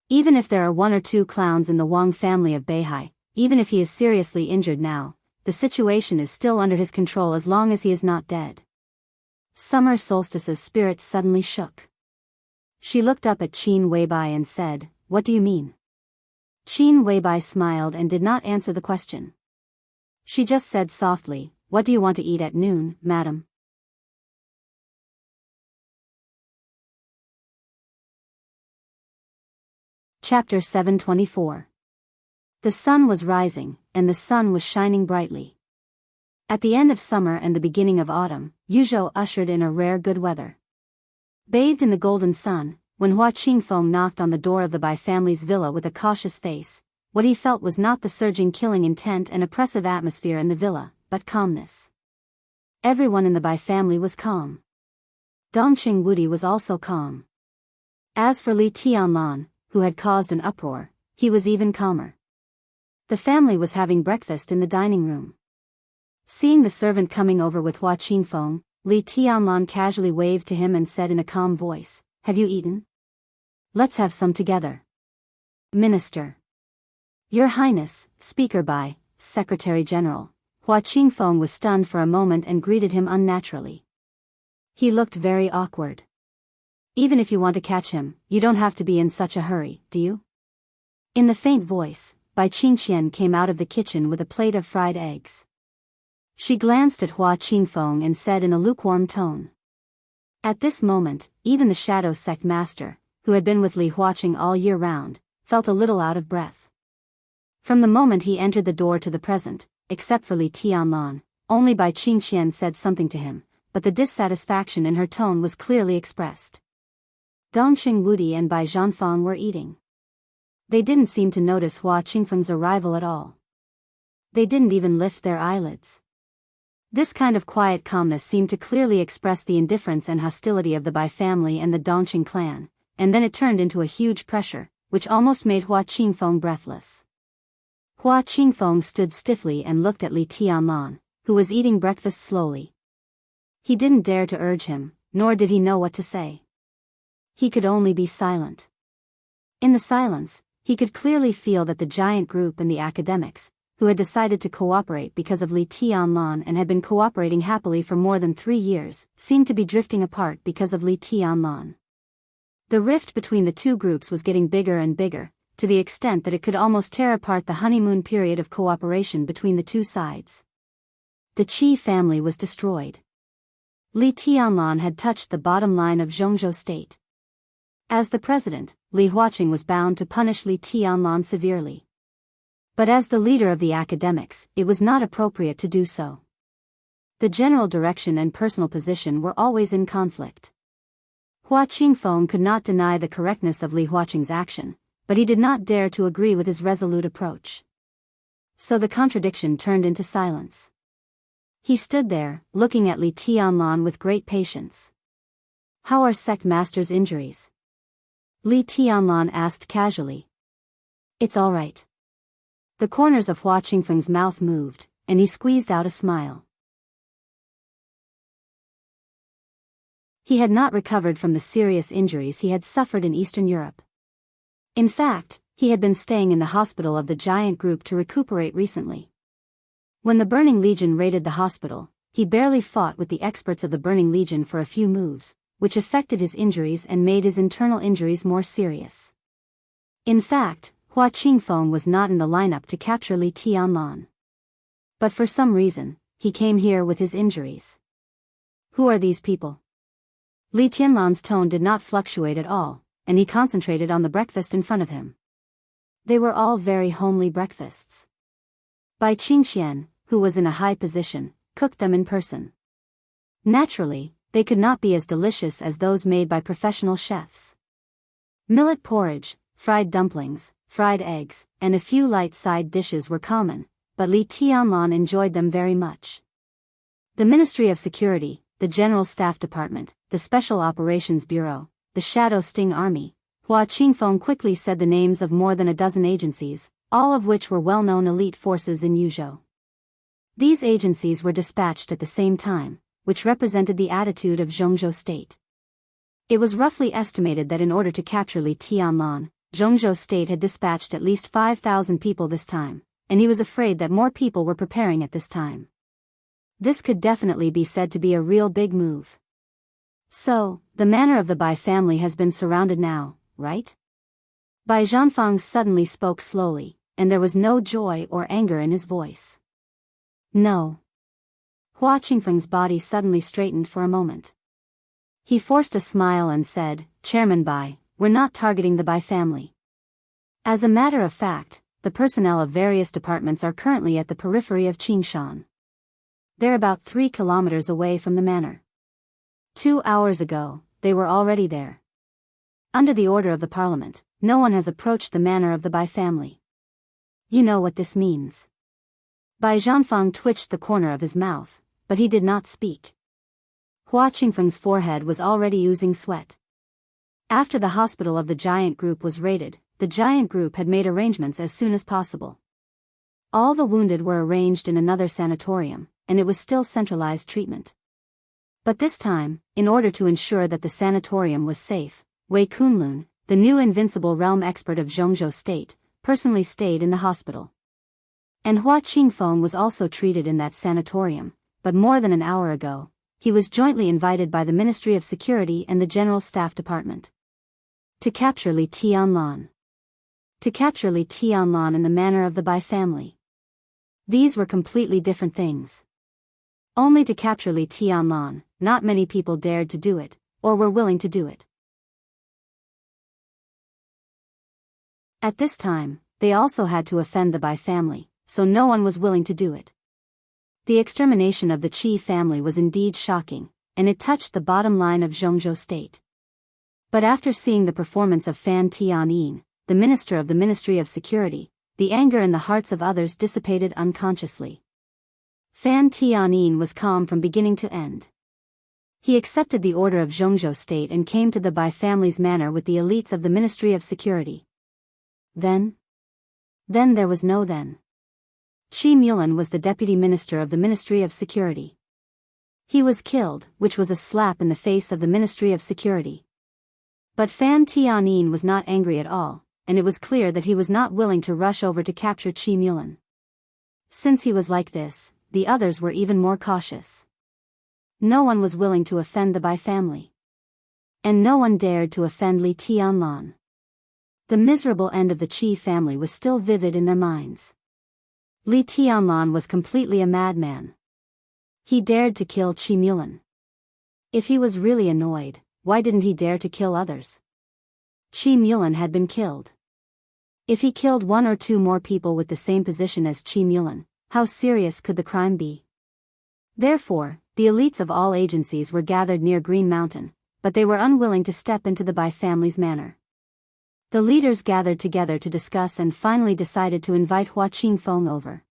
Even if there are 1 or 2 clowns in the Wang family of Beihai, even if he is seriously injured now, the situation is still under his control as long as he is not dead. Summer Solstice's spirit suddenly shook. She looked up at Qin Weibai and said, what do you mean? Qin Weibai smiled and did not answer the question. She just said softly, what do you want to eat at noon, madam? Chapter 724. The sun was rising, and the sun was shining brightly. At the end of summer and the beginning of autumn, Yuzhou ushered in a rare good weather. Bathed in the golden sun, when Hua Qingfeng knocked on the door of the Bai family's villa with a cautious face, what he felt was not the surging killing intent and oppressive atmosphere in the villa, but calmness. Everyone in the Bai family was calm. Dongqing Wudi was also calm. As for Li Tianlan, who had caused an uproar, he was even calmer. The family was having breakfast in the dining room. Seeing the servant coming over with Hua Qingfeng, Li Tianlan casually waved to him and said in a calm voice, have you eaten? Let's have some together. Minister. Your Highness, Speaker by, Secretary General. Hua Qingfeng was stunned for a moment and greeted him unnaturally. He looked very awkward. Even if you want to catch him, you don't have to be in such a hurry, do you? In the faint voice, Bai Qingxian came out of the kitchen with a plate of fried eggs. She glanced at Hua Qingfeng and said in a lukewarm tone. At this moment, even the Shadow Sect Master, who had been with Li Huaqing all year round, felt a little out of breath. From the moment he entered the door to the present, except for Li Tianlan, only Bai Qingxian said something to him, but the dissatisfaction in her tone was clearly expressed. Dongqing Wudi and Bai Zhanfang were eating. They didn't seem to notice Hua Qingfeng's arrival at all. They didn't even lift their eyelids. This kind of quiet calmness seemed to clearly express the indifference and hostility of the Bai family and the Dongqing clan, and then it turned into a huge pressure, which almost made Hua Qingfeng breathless. Hua Qingfeng stood stiffly and looked at Li Tianlan, who was eating breakfast slowly. He didn't dare to urge him, nor did he know what to say. He could only be silent. In the silence, he could clearly feel that the giant group and the academics, who had decided to cooperate because of Li Tianlan and had been cooperating happily for more than 3 years, seemed to be drifting apart because of Li Tianlan. The rift between the two groups was getting bigger and bigger, to the extent that it could almost tear apart the honeymoon period of cooperation between the two sides. The Qi family was destroyed. Li Tianlan had touched the bottom line of Zhongzhou state. As the president, Li Huaqing was bound to punish Li Tianlan severely. But as the leader of the academics, it was not appropriate to do so. The general direction and personal position were always in conflict. Hua Qingfeng could not deny the correctness of Li Huaqing's action, but he did not dare to agree with his resolute approach. So the contradiction turned into silence. He stood there, looking at Li Tianlan with great patience. "How are sect master's injuries?" Li Tianlan asked casually. "It's all right." The corners of Hua Qingfeng's mouth moved, and he squeezed out a smile. He had not recovered from the serious injuries he had suffered in Eastern Europe. In fact, he had been staying in the hospital of the giant group to recuperate recently. When the Burning Legion raided the hospital, he barely fought with the experts of the Burning Legion for a few moves, which affected his injuries and made his internal injuries more serious. In fact, Hua Qingfeng was not in the lineup to capture Li Tianlan. But for some reason, he came here with his injuries. Who are these people? Li Tianlan's tone did not fluctuate at all, and he concentrated on the breakfast in front of him. They were all very homely breakfasts. Bai Qingxian, who was in a high position, cooked them in person. Naturally, they could not be as delicious as those made by professional chefs. Millet porridge, fried dumplings, fried eggs, and a few light side dishes were common, but Li Tianlan enjoyed them very much. The Ministry of Security, the General Staff Department, the Special Operations Bureau, the Shadow Sting Army, Hua Qingfeng quickly said the names of more than a dozen agencies, all of which were well-known elite forces in Yuzhou. These agencies were dispatched at the same time, which represented the attitude of Zhongzhou state. It was roughly estimated that in order to capture Li Tianlan, Zhongzhou state had dispatched at least 5,000 people this time, and he was afraid that more people were preparing at this time. This could definitely be said to be a real big move. So, the manor of the Bai family has been surrounded now, right? Bai Zhanfang suddenly spoke slowly, and there was no joy or anger in his voice. No. Hua Qingfeng's body suddenly straightened for a moment. He forced a smile and said, "Chairman Bai, we're not targeting the Bai family. As a matter of fact, the personnel of various departments are currently at the periphery of Qingshan. They're about 3 kilometers away from the manor. 2 hours ago, they were already there. Under the order of the parliament, no one has approached the manor of the Bai family. You know what this means." Bai Zhanfang twitched the corner of his mouth, but he did not speak. Hua Qingfeng's forehead was already oozing sweat. After the hospital of the giant group was raided, the giant group had made arrangements as soon as possible. All the wounded were arranged in another sanatorium, and it was still centralized treatment. But this time, in order to ensure that the sanatorium was safe, Wei Kunlun, the new invincible realm expert of Zhongzhou state, personally stayed in the hospital. And Hua Qingfeng was also treated in that sanatorium, but more than an hour ago, he was jointly invited by the Ministry of Security and the General Staff Department to capture Li Tianlan. To capture Li Tianlan in the manner of the Bai family. These were completely different things. Only to capture Li Tianlan, not many people dared to do it, or were willing to do it. At this time, they also had to offend the Bai family, so no one was willing to do it. The extermination of the Qi family was indeed shocking, and it touched the bottom line of Zhongzhou state. But after seeing the performance of Fan Tianyin, the minister of the Ministry of Security, the anger in the hearts of others dissipated unconsciously. Fan Tianyin was calm from beginning to end. He accepted the order of Zhongzhou state and came to the Bai family's manor with the elites of the Ministry of Security. Then there was no then. Qi Mulan was the deputy minister of the Ministry of Security. He was killed, which was a slap in the face of the Ministry of Security. But Fan Tianyin was not angry at all, and it was clear that he was not willing to rush over to capture Qi Mulan. Since he was like this, the others were even more cautious. No one was willing to offend the Bai family. And no one dared to offend Li Tianlan. The miserable end of the Qi family was still vivid in their minds. Li Tianlan was completely a madman. He dared to kill Qi Mulan. If he was really annoyed, why didn't he dare to kill others? Qi Mulan had been killed. If he killed one or two more people with the same position as Qi Mulan, how serious could the crime be? Therefore, the elites of all agencies were gathered near Green Mountain, but they were unwilling to step into the Bai family's manor. The leaders gathered together to discuss and finally decided to invite Hua Qingfeng over.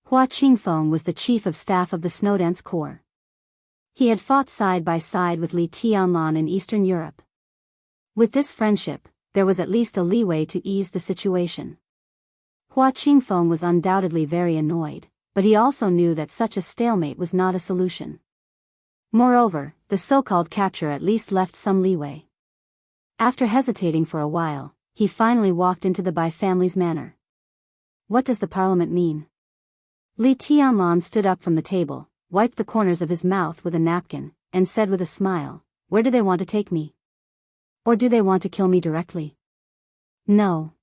Hua Qingfeng was the chief of staff of the Snowdance Corps. He had fought side by side with Li Tianlan in Eastern Europe. With this friendship, there was at least a leeway to ease the situation. Hua Qingfeng was undoubtedly very annoyed, but he also knew that such a stalemate was not a solution. Moreover, the so-called capture at least left some leeway. After hesitating for a while, he finally walked into the Bai family's manor. What does the parliament mean? Li Tianlan stood up from the table, wiped the corners of his mouth with a napkin, and said with a smile, "Where do they want to take me? Or do they want to kill me directly?" "No."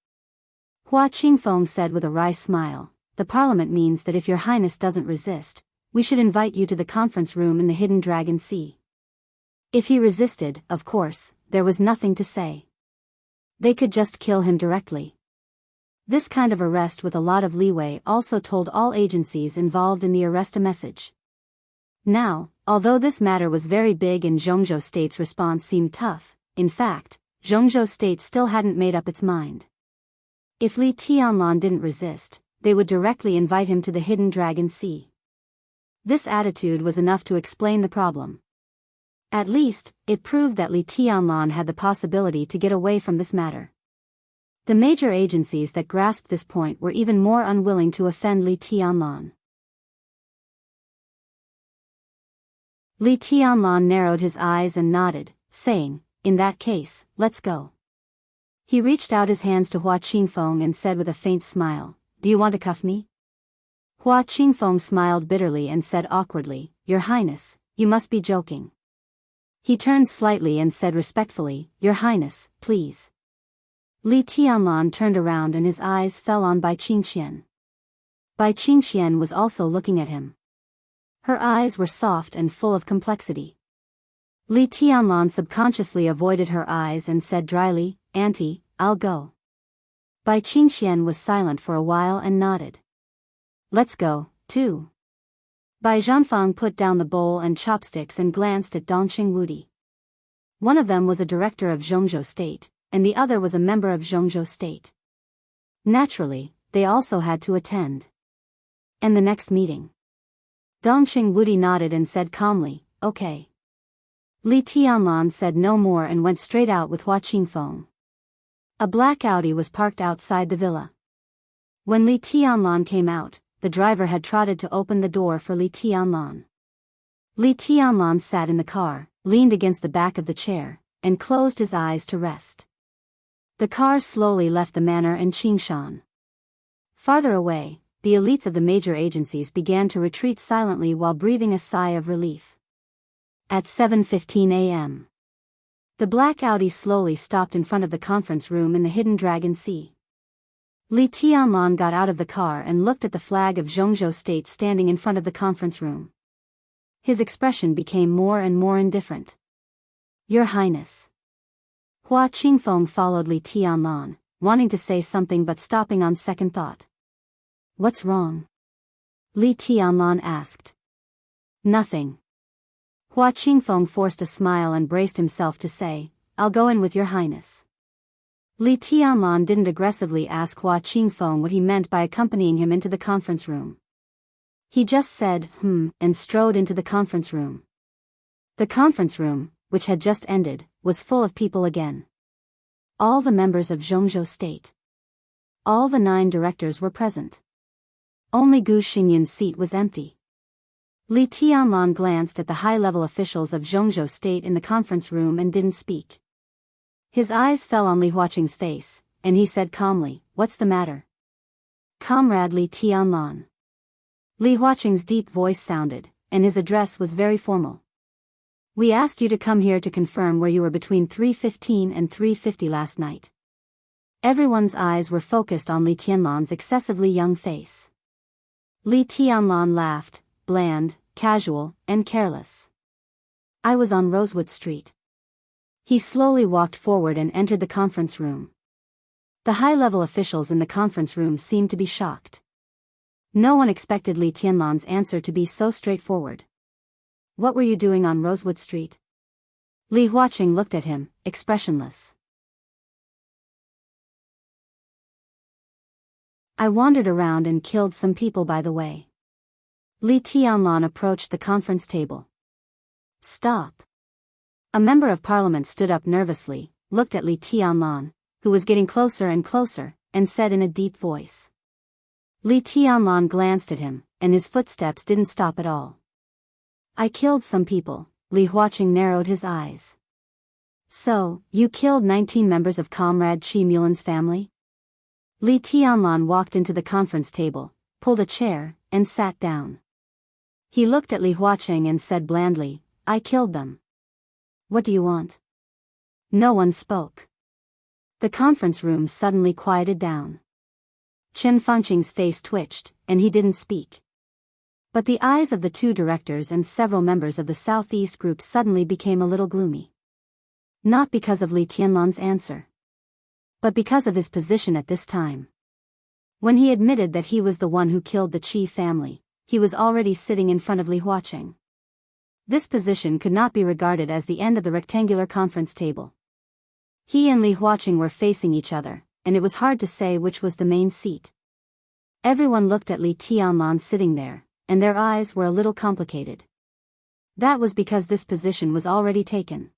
Hua Qingfeng said with a wry smile, "The parliament means that if your highness doesn't resist, we should invite you to the conference room in the Hidden Dragon Sea." If he resisted, of course, there was nothing to say. They could just kill him directly. This kind of arrest with a lot of leeway also told all agencies involved in the arrest a message. Now, although this matter was very big and Zhongzhou State's response seemed tough, in fact, Zhongzhou State still hadn't made up its mind. If Li Tianlan didn't resist, they would directly invite him to the Hidden Dragon Sea. This attitude was enough to explain the problem. At least, it proved that Li Tianlan had the possibility to get away from this matter. The major agencies that grasped this point were even more unwilling to offend Li Tianlan. Li Tianlan narrowed his eyes and nodded, saying, "In that case, let's go." He reached out his hands to Hua Qingfeng and said with a faint smile, "Do you want to cuff me?" Hua Qingfeng smiled bitterly and said awkwardly, "Your Highness, you must be joking." He turned slightly and said respectfully, "Your Highness, please." Li Tianlan turned around and his eyes fell on Bai Qingxian. Bai Qingxian was also looking at him. Her eyes were soft and full of complexity. Li Tianlan subconsciously avoided her eyes and said dryly, "Auntie, I'll go." Bai Qingxian was silent for a while and nodded. "Let's go, too." Bai Zhanfang put down the bowl and chopsticks and glanced at Dongqing Wudi. One of them was a director of Zhongzhou State, and the other was a member of Zhongzhou State. Naturally, they also had to attend. And the next meeting? Dongqing Wudi nodded and said calmly, "Okay." Li Tianlan said no more and went straight out with Hua Qingfeng. A black Audi was parked outside the villa. When Li Tianlan came out, the driver had trotted to open the door for Li Tianlan. Li Tianlan sat in the car, leaned against the back of the chair, and closed his eyes to rest. The car slowly left the manor and Qingshan. Farther away, the elites of the major agencies began to retreat silently while breathing a sigh of relief. At 7:15 a.m. The black Audi slowly stopped in front of the conference room in the hidden Dragon Sea. Li Tianlan got out of the car and looked at the flag of Zhongzhou State standing in front of the conference room. His expression became more and more indifferent. Your Highness. Hua Qingfeng followed Li Tianlan, wanting to say something but stopping on second thought. What's wrong? Li Tianlan asked. Nothing. Hua Qingfeng forced a smile and braced himself to say, I'll go in with your Highness. Li Tianlan didn't aggressively ask Hua Qingfeng what he meant by accompanying him into the conference room. He just said, and strode into the conference room. The conference room, which had just ended, was full of people again. All the members of Zhongzhou State. All the 9 directors were present. Only Gu Xinyan's seat was empty. Li Tianlan glanced at the high-level officials of Zhongzhou State in the conference room and didn't speak. His eyes fell on Li Huaqing's face, and he said calmly, What's the matter? Comrade Li Tianlan. Li Huaqing's deep voice sounded, and his address was very formal. We asked you to come here to confirm where you were between 3:15 and 3:50 last night. Everyone's eyes were focused on Li Tianlan's excessively young face. Li Tianlan laughed, bland, casual, and careless. I was on Rosewood Street. He slowly walked forward and entered the conference room. The high-level officials in the conference room seemed to be shocked. No one expected Li Tianlan's answer to be so straightforward. What were you doing on Rosewood Street? Li Huaqing looked at him, expressionless. I wandered around and killed some people by the way. Li Tianlan approached the conference table. Stop. A member of parliament stood up nervously, looked at Li Tianlan, who was getting closer and closer, and said in a deep voice. Li Tianlan glanced at him, and his footsteps didn't stop at all. I killed some people. Li Huaqing narrowed his eyes. So, you killed 19 members of Comrade Qi Mulan's family? Li Tianlan walked into the conference table, pulled a chair, and sat down. He looked at Li Huaqing and said blandly, I killed them. What do you want? No one spoke. The conference room suddenly quieted down. Chen Fangqing's face twitched, and he didn't speak. But the eyes of the 2 directors and several members of the Southeast group suddenly became a little gloomy. Not because of Li Tianlan's answer, but because of his position at this time. When he admitted that he was the one who killed the Qi family, he was already sitting in front of Li Huaqing. This position could not be regarded as the end of the rectangular conference table. He and Li Huaqing were facing each other, and it was hard to say which was the main seat. Everyone looked at Li Tianlan sitting there, and their eyes were a little complicated. That was because this position was already taken.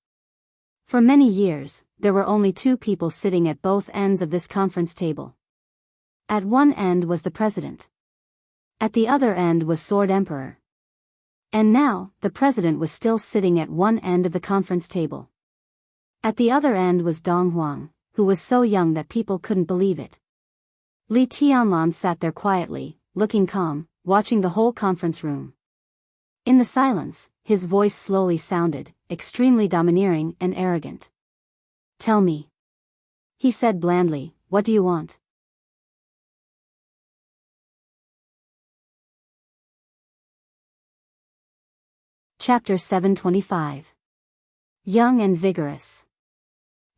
For many years, there were only 2 people sitting at both ends of this conference table. At one end was the president. At the other end was Sword Emperor. And now, the president was still sitting at one end of the conference table. At the other end was Dong Huang, who was so young that people couldn't believe it. Li Tianlan sat there quietly, looking calm, watching the whole conference room. In the silence, his voice slowly sounded, extremely domineering and arrogant. Tell me. He said blandly, what do you want? Chapter 725. Young and vigorous.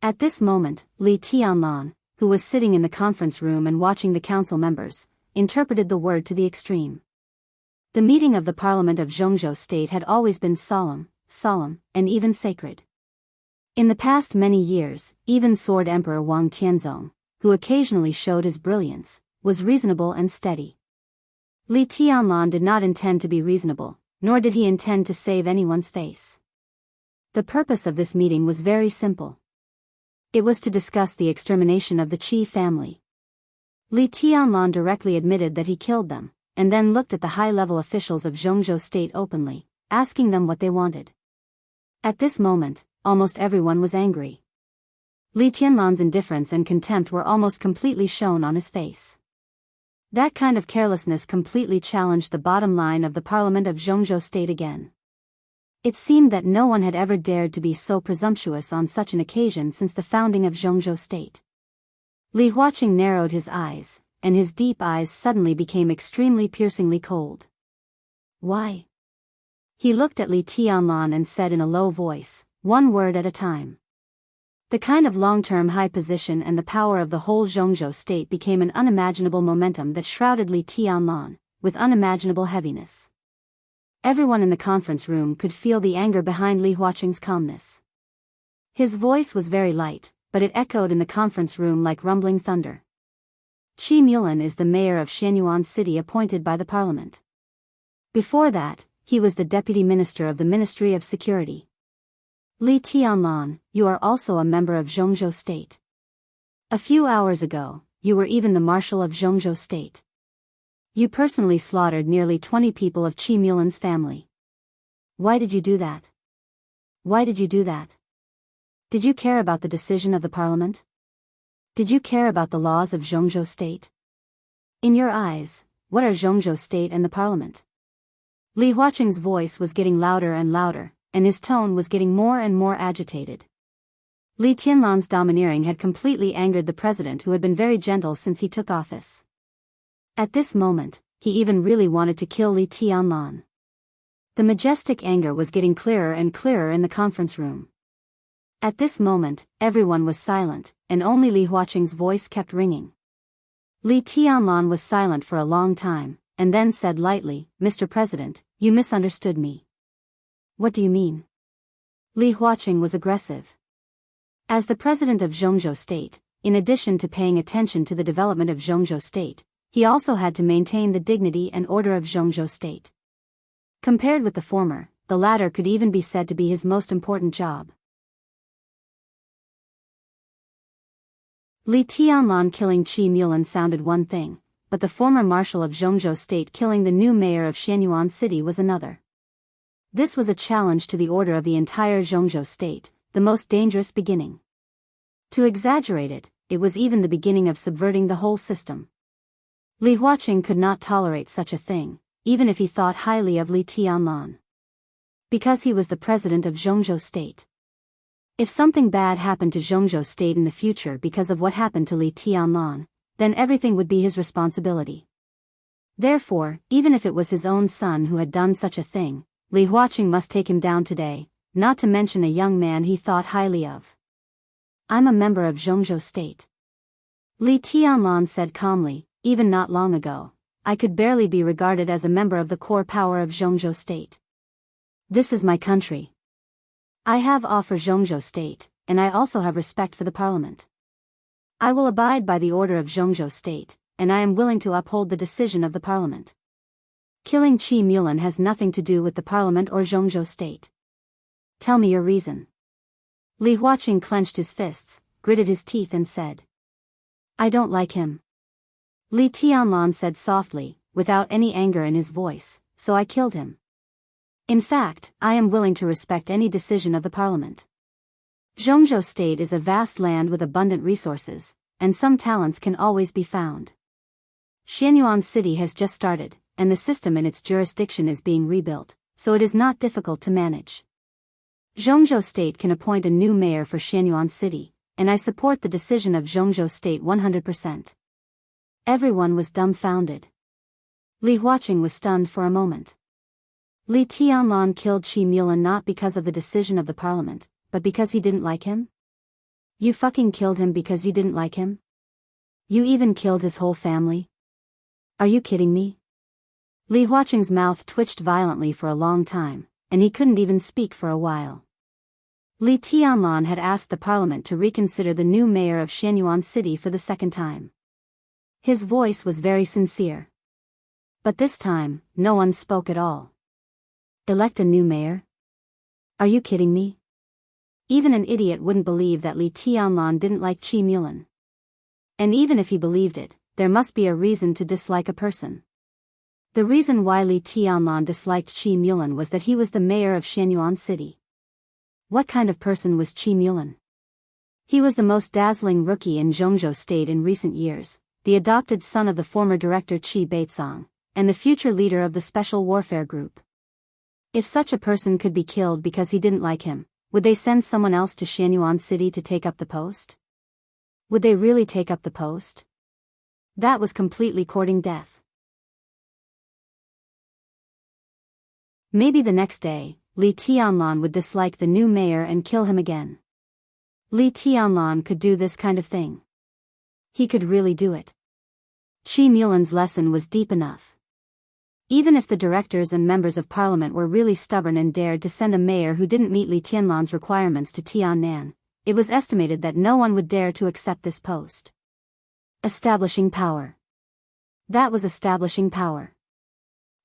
At this moment, Li Tianlan, who was sitting in the conference room and watching the council members, interpreted the word to the extreme. The meeting of the Parliament of Zhongzhou State had always been solemn, and even sacred. In the past many years, even Sword Emperor Wang Tianzong, who occasionally showed his brilliance, was reasonable and steady. Li Tianlan did not intend to be reasonable, nor did he intend to save anyone's face. The purpose of this meeting was very simple. It was to discuss the extermination of the Qi family. Li Tianlan directly admitted that he killed them, and then looked at the high-level officials of Zhongzhou State openly, asking them what they wanted. At this moment, almost everyone was angry. Li Tianlan's indifference and contempt were almost completely shown on his face. That kind of carelessness completely challenged the bottom line of the Parliament of Zhongzhou State again. It seemed that no one had ever dared to be so presumptuous on such an occasion since the founding of Zhongzhou State. Li Huaqing narrowed his eyes, and his deep eyes suddenly became extremely piercingly cold. Why? He looked at Li Tianlan and said in a low voice, one word at a time. The kind of long-term high position and the power of the whole Zhongzhou State became an unimaginable momentum that shrouded Li Tianlan, with unimaginable heaviness. Everyone in the conference room could feel the anger behind Li Huaqing's calmness. His voice was very light, but it echoed in the conference room like rumbling thunder. Qi Mulan is the mayor of Shenyuan City appointed by the parliament. Before that, he was the deputy minister of the Ministry of Security. Li Tianlan, you are also a member of Zhongzhou State. A few hours ago, you were even the marshal of Zhongzhou State. You personally slaughtered nearly 20 people of Qi Mulan's family. Why did you do that? Why did you do that? Did you care about the decision of the parliament? Did you care about the laws of Zhongzhou State? In your eyes, what are Zhongzhou State and the parliament? Li Huaqing's voice was getting louder and louder, and his tone was getting more and more agitated. Li Tianlan's domineering had completely angered the president, who had been very gentle since he took office. At this moment, he even really wanted to kill Li Tianlan. The majestic anger was getting clearer and clearer in the conference room. At this moment, everyone was silent, and only Li Huaqing's voice kept ringing. Li Tianlan was silent for a long time, and then said lightly, Mr. President, you misunderstood me. What do you mean? Li Huaqing was aggressive. As the president of Zhongzhou State, in addition to paying attention to the development of Zhongzhou State, he also had to maintain the dignity and order of Zhongzhou State. Compared with the former, the latter could even be said to be his most important job. Li Tianlan killing Qi Mulan sounded one thing, but the former marshal of Zhongzhou State killing the new mayor of Shenyuan City was another. This was a challenge to the order of the entire Zhongzhou State, the most dangerous beginning. To exaggerate it, it was even the beginning of subverting the whole system. Li Huaqing could not tolerate such a thing, even if he thought highly of Li Tianlan. Because he was the president of Zhongzhou State. If something bad happened to Zhongzhou State in the future because of what happened to Li Tianlan, then everything would be his responsibility. Therefore, even if it was his own son who had done such a thing, Li Huaqing must take him down today, not to mention a young man he thought highly of. I'm a member of Zhongzhou State. Li Tianlan said calmly, even not long ago, I could barely be regarded as a member of the core power of Zhongzhou State. This is my country. I have awe for Zhongzhou State, and I also have respect for the parliament. I will abide by the order of Zhongzhou State, and I am willing to uphold the decision of the parliament. Killing Qi Mulan has nothing to do with the parliament or Zhongzhou State. Tell me your reason. Li Huaqing clenched his fists, gritted his teeth and said. I don't like him. Li Tianlan said softly, without any anger in his voice, so I killed him. In fact, I am willing to respect any decision of the parliament. Zhongzhou State is a vast land with abundant resources, and some talents can always be found. Shenyuan City has just started, and the system in its jurisdiction is being rebuilt, so it is not difficult to manage. Zhongzhou State can appoint a new mayor for Shenyuan City, and I support the decision of Zhongzhou State 100%. Everyone was dumbfounded. Li Huaqing was stunned for a moment. Li Tianlan killed Qi Mulan not because of the decision of the parliament, but because he didn't like him? You fucking killed him because you didn't like him? You even killed his whole family? Are you kidding me? Li Huaqing's mouth twitched violently for a long time, and he couldn't even speak for a while. Li Tianlan had asked the parliament to reconsider the new mayor of Shenyuan City for the second time. His voice was very sincere. But this time, no one spoke at all. Elect a new mayor? Are you kidding me? Even an idiot wouldn't believe that Li Tianlan didn't like Qi Mulan. And even if he believed it, there must be a reason to dislike a person. The reason why Li Tianlan disliked Qi Mulan was that he was the mayor of Shenyuan City. What kind of person was Qi Mulan? He was the most dazzling rookie in Zhongzhou State in recent years, the adopted son of the former director Qi Baitsong, and the future leader of the Special Warfare Group. If such a person could be killed because he didn't like him, would they send someone else to Xianyuan City to take up the post? Would they really take up the post? That was completely courting death. Maybe the next day, Li Tianlan would dislike the new mayor and kill him again. Li Tianlan could do this kind of thing. He could really do it. Qi Mulan's lesson was deep enough. Even if the directors and members of parliament were really stubborn and dared to send a mayor who didn't meet Li Tianlan's requirements to Tiannan, it was estimated that no one would dare to accept this post. Establishing power. That was establishing power.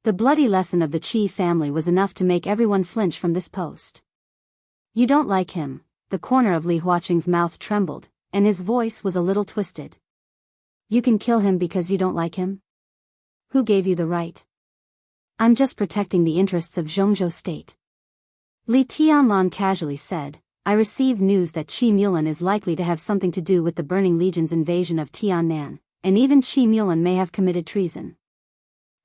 The bloody lesson of the Qi family was enough to make everyone flinch from this post. You don't like him, the corner of Li Huaqing's mouth trembled, and his voice was a little twisted. You can kill him because you don't like him? Who gave you the right? I'm just protecting the interests of Zhongzhou State. Li Tianlan casually said, I received news that Qi Mulan is likely to have something to do with the Burning Legion's invasion of Tiannan, and even Qi Mulan may have committed treason.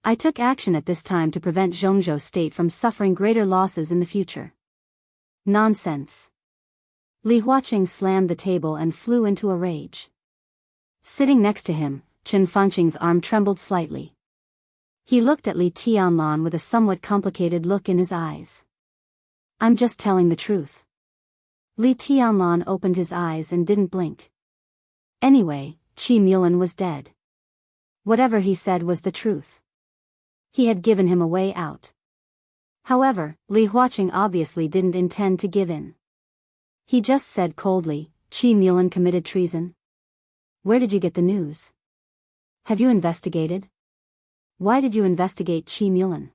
I took action at this time to prevent Zhongzhou State from suffering greater losses in the future. Nonsense. Li Huaqing slammed the table and flew into a rage. Sitting next to him, Chen Fangqing's arm trembled slightly. He looked at Li Tianlan with a somewhat complicated look in his eyes. I'm just telling the truth. Li Tianlan opened his eyes and didn't blink. Anyway, Qi Mulan was dead. Whatever he said was the truth. He had given him a way out. However, Li Huaqing obviously didn't intend to give in. He just said coldly, Qi Mulan committed treason. Where did you get the news? Have you investigated? Why did you investigate Qi Mulan?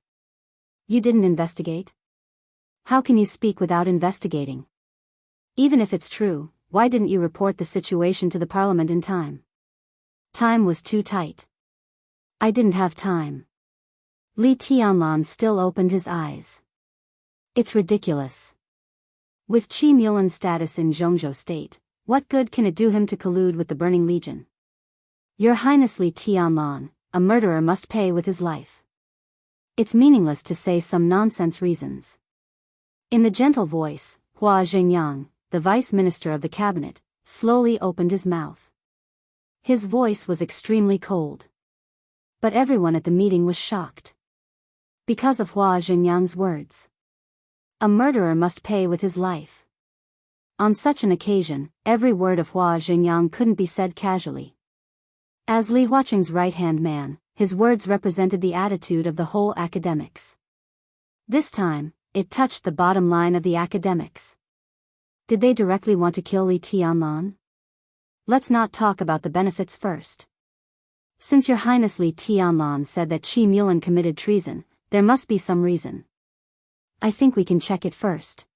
You didn't investigate? How can you speak without investigating? Even if it's true, why didn't you report the situation to the parliament in time? Time was too tight. I didn't have time. Li Tianlan still opened his eyes. It's ridiculous. With Qi Mulan's status in Zhongzhou State, what good can it do him to collude with the Burning Legion? Your Highness Li Tianlan, a murderer must pay with his life. It's meaningless to say some nonsense reasons. In the gentle voice, Hua Zhengyang, the vice minister of the cabinet, slowly opened his mouth. His voice was extremely cold. But everyone at the meeting was shocked. Because of Hua Zhengyang's words. A murderer must pay with his life. On such an occasion, every word of Hua Zhengyang couldn't be said casually. As Li Huaqing's right-hand man, his words represented the attitude of the whole academics. This time, it touched the bottom line of the academics. Did they directly want to kill Li Tianlan? Let's not talk about the benefits first. Since Your Highness Li Tianlan said that Qi Mulan committed treason, there must be some reason. I think we can check it first.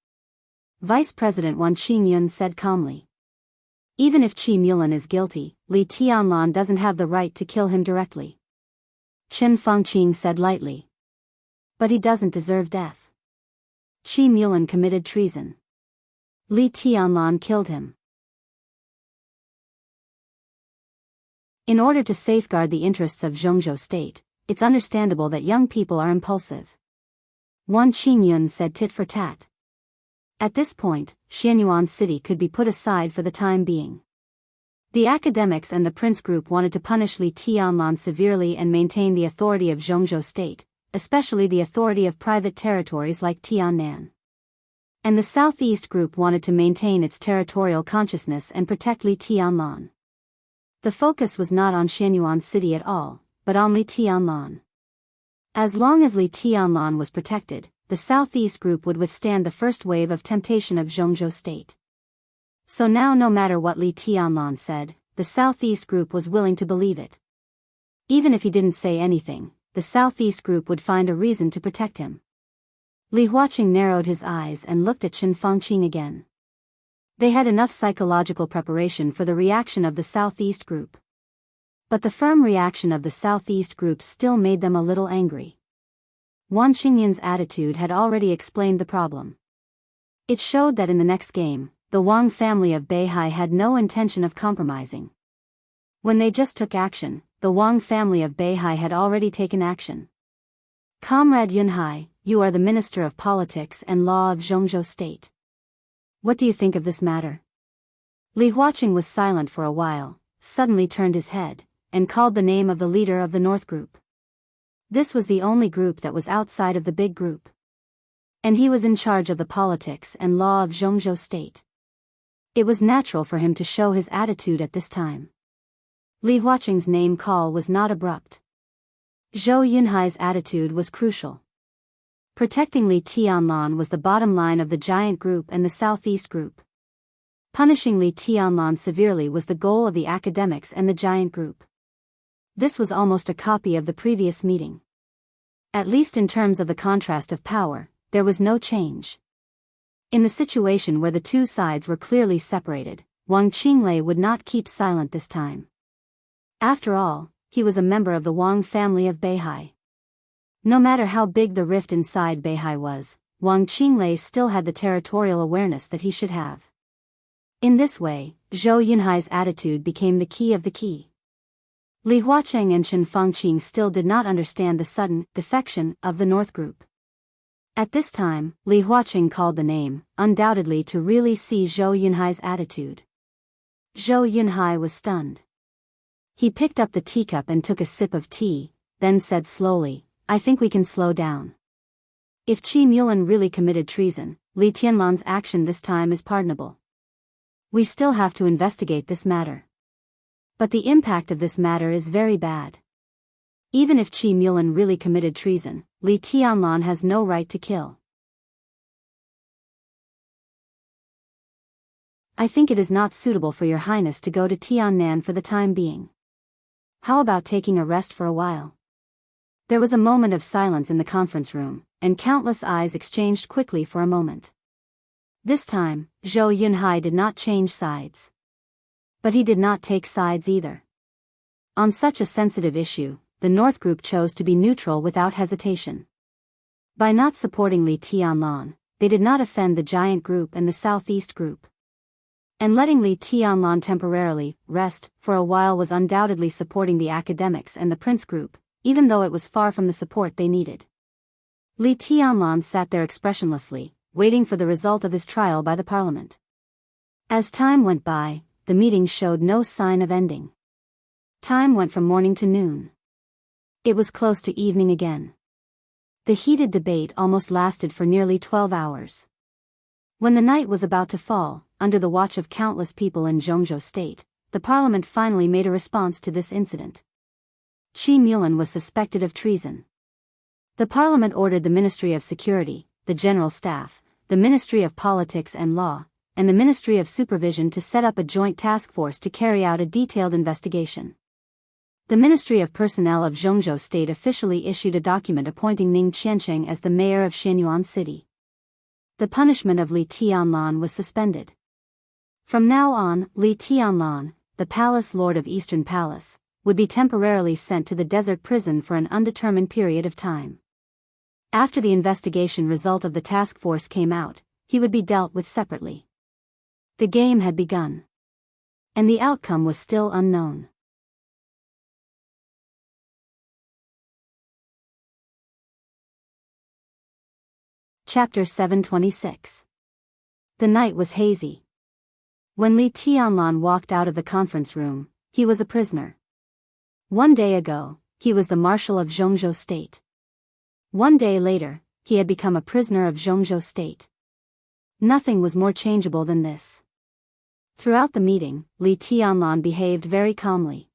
Vice President Wan Qingyun said calmly. Even if Qi Mulan is guilty, Li Tianlan doesn't have the right to kill him directly. Chen Fangqing said lightly. But he doesn't deserve death. Qi Mulan committed treason. Li Tianlan killed him. In order to safeguard the interests of Zhongzhou State, it's understandable that young people are impulsive. Wan Qingyun said tit for tat. At this point, Xianyuan City could be put aside for the time being. The academics and the prince group wanted to punish Li Tianlan severely and maintain the authority of Zhongzhou State, especially the authority of private territories like Tiannan. And the Southeast group wanted to maintain its territorial consciousness and protect Li Tianlan. The focus was not on Xianyuan City at all, but on Li Tianlan. As long as Li Tianlan was protected, the Southeast group would withstand the first wave of temptation of Zhongzhou State. So now no matter what Li Tianlan said, the Southeast group was willing to believe it. Even if he didn't say anything, the Southeast group would find a reason to protect him. Li Huaqing narrowed his eyes and looked at Chen Fangqing again. They had enough psychological preparation for the reaction of the Southeast group. But the firm reaction of the Southeast group still made them a little angry. Wan Qingyun's attitude had already explained the problem. It showed that in the next game, the Wang family of Beihai had no intention of compromising. When they just took action, the Wang family of Beihai had already taken action. Comrade Yunhai, you are the Minister of Politics and Law of Zhongzhou State. What do you think of this matter? Li Huaqing was silent for a while, suddenly turned his head, and called the name of the leader of the North Group. This was the only group that was outside of the big group. And he was in charge of the politics and law of Zhongzhou State. It was natural for him to show his attitude at this time. Li Huaqing's name call was not abrupt. Zhou Yunhai's attitude was crucial. Protecting Li Tianlan was the bottom line of the giant group and the Southeast group. Punishing Li Tianlan severely was the goal of the academics and the giant group. This was almost a copy of the previous meeting. At least in terms of the contrast of power, there was no change. In the situation where the two sides were clearly separated, Wang Qinglei would not keep silent this time. After all, he was a member of the Wang family of Beihai. No matter how big the rift inside Beihai was, Wang Qinglei still had the territorial awareness that he should have. In this way, Zhou Yunhai's attitude became the key of the key. Li Huaqing and Chen Fangqing still did not understand the sudden defection of the North Group. At this time, Li Huaqing called the name, undoubtedly to really see Zhou Yunhai's attitude. Zhou Yunhai was stunned. He picked up the teacup and took a sip of tea, then said slowly, I think we can slow down. If Qi Mulan really committed treason, Li Tianlan's action this time is pardonable. We still have to investigate this matter. But the impact of this matter is very bad. Even if Qi Mulan really committed treason, Li Tianlan has no right to kill. I think it is not suitable for your highness to go to Tiannan for the time being. How about taking a rest for a while? There was a moment of silence in the conference room, and countless eyes exchanged quickly for a moment. This time, Zhou Yunhai did not change sides. But he did not take sides either. On such a sensitive issue, the North Group chose to be neutral without hesitation. By not supporting Li Tianlan, they did not offend the giant group and the Southeast group. And letting Li Tianlan temporarily rest for a while was undoubtedly supporting the academics and the Prince group, even though it was far from the support they needed. Li Tianlan sat there expressionlessly, waiting for the result of his trial by the parliament. As time went by, the meeting showed no sign of ending. Time went from morning to noon. It was close to evening again. The heated debate almost lasted for nearly 12 hours. When the night was about to fall, under the watch of countless people in Zhongzhou State, the parliament finally made a response to this incident. Qi Mulan was suspected of treason. The parliament ordered the Ministry of Security, the General Staff, the Ministry of Politics and Law, and the Ministry of Supervision to set up a joint task force to carry out a detailed investigation. The Ministry of Personnel of Zhongzhou State officially issued a document appointing Ning Qiancheng as the mayor of Xianyuan City. The punishment of Li Tianlan was suspended. From now on, Li Tianlan, the Palace Lord of Eastern Palace, would be temporarily sent to the desert prison for an undetermined period of time. After the investigation result of the task force came out, he would be dealt with separately. The game had begun. And the outcome was still unknown. Chapter 726. The night was hazy. When Li Tianlan walked out of the conference room, he was a prisoner. One day ago, he was the Marshal of Zhongzhou State. One day later, he had become a prisoner of Zhongzhou State. Nothing was more changeable than this. Throughout the meeting, Li Tianlan behaved very calmly.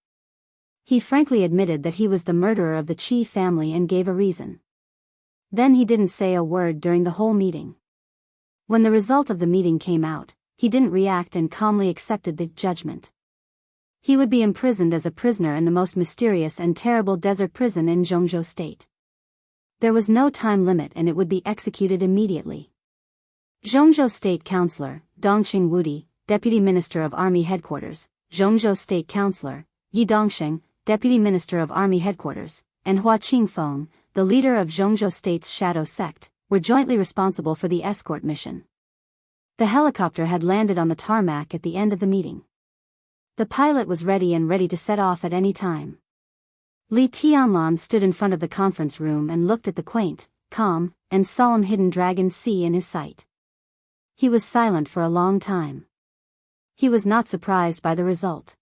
He frankly admitted that he was the murderer of the Qi family and gave a reason. Then he didn't say a word during the whole meeting. When the result of the meeting came out, he didn't react and calmly accepted the judgment. He would be imprisoned as a prisoner in the most mysterious and terrible desert prison in Zhongzhou State. There was no time limit and it would be executed immediately. Zhongzhou State Councillor, Dongqing Wudi, Deputy Minister of Army Headquarters, Zhongzhou State Councillor, Yi Dongsheng, Deputy Minister of Army Headquarters, and Hua Qingfeng, the leader of Zhongzhou State's shadow sect, were jointly responsible for the escort mission. The helicopter had landed on the tarmac at the end of the meeting. The pilot was ready to set off at any time. Li Tianlan stood in front of the conference room and looked at the quaint, calm, and solemn hidden dragon sea in his sight. He was silent for a long time. He was not surprised by the result.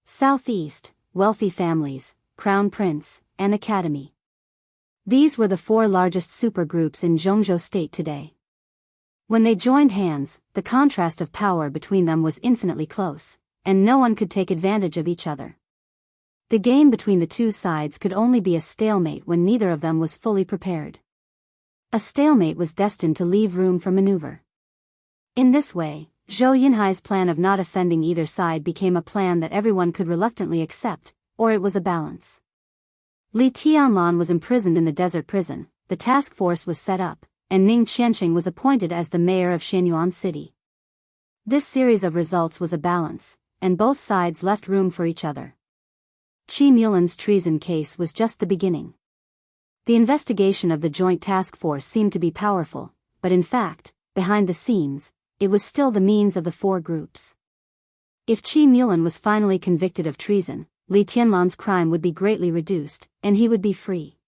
Southeast, wealthy families, crown prince, and academy. These were the four largest supergroups in Zhongzhou state today. When they joined hands, the contrast of power between them was infinitely close, and no one could take advantage of each other. The game between the two sides could only be a stalemate when neither of them was fully prepared. A stalemate was destined to leave room for maneuver. In this way, Zhou Yinhai's plan of not offending either side became a plan that everyone could reluctantly accept, or it was a balance. Li Tianlan was imprisoned in the desert prison, the task force was set up, and Ning Qianqing was appointed as the mayor of Xianyuan City. This series of results was a balance, and both sides left room for each other. Qi Mulan's treason case was just the beginning. The investigation of the joint task force seemed to be powerful, but in fact, behind the scenes, it was still the means of the four groups. If Qi Mulan was finally convicted of treason, Li Tianlan's crime would be greatly reduced, and he would be free.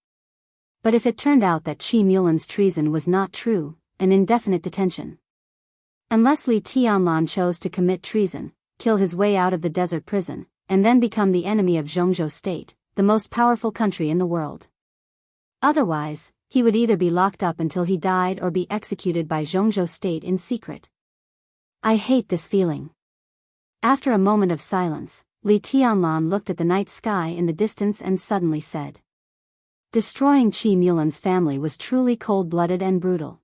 But if it turned out that Qi Mulan's treason was not true, an indefinite detention. Unless Li Tianlan chose to commit treason, kill his way out of the desert prison, and then become the enemy of Zhongzhou state, the most powerful country in the world. Otherwise, he would either be locked up until he died or be executed by Zhongzhou state in secret. I hate this feeling. After a moment of silence, Li Tianlan looked at the night sky in the distance and suddenly said, "Destroying Qi Mulan's family was truly cold-blooded and brutal."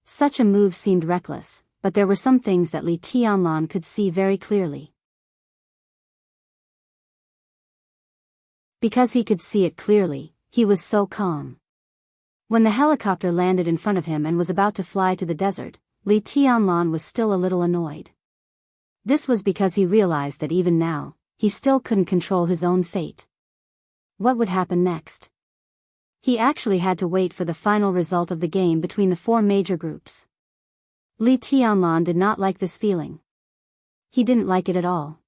Such a move seemed reckless, but there were some things that Li Tianlan could see very clearly. Because he could see it clearly, he was so calm. When the helicopter landed in front of him and was about to fly to the desert, Li Tianlan was still a little annoyed. This was because he realized that even now, he still couldn't control his own fate. What would happen next? He actually had to wait for the final result of the game between the four major groups. Li Tianlan did not like this feeling. He didn't like it at all.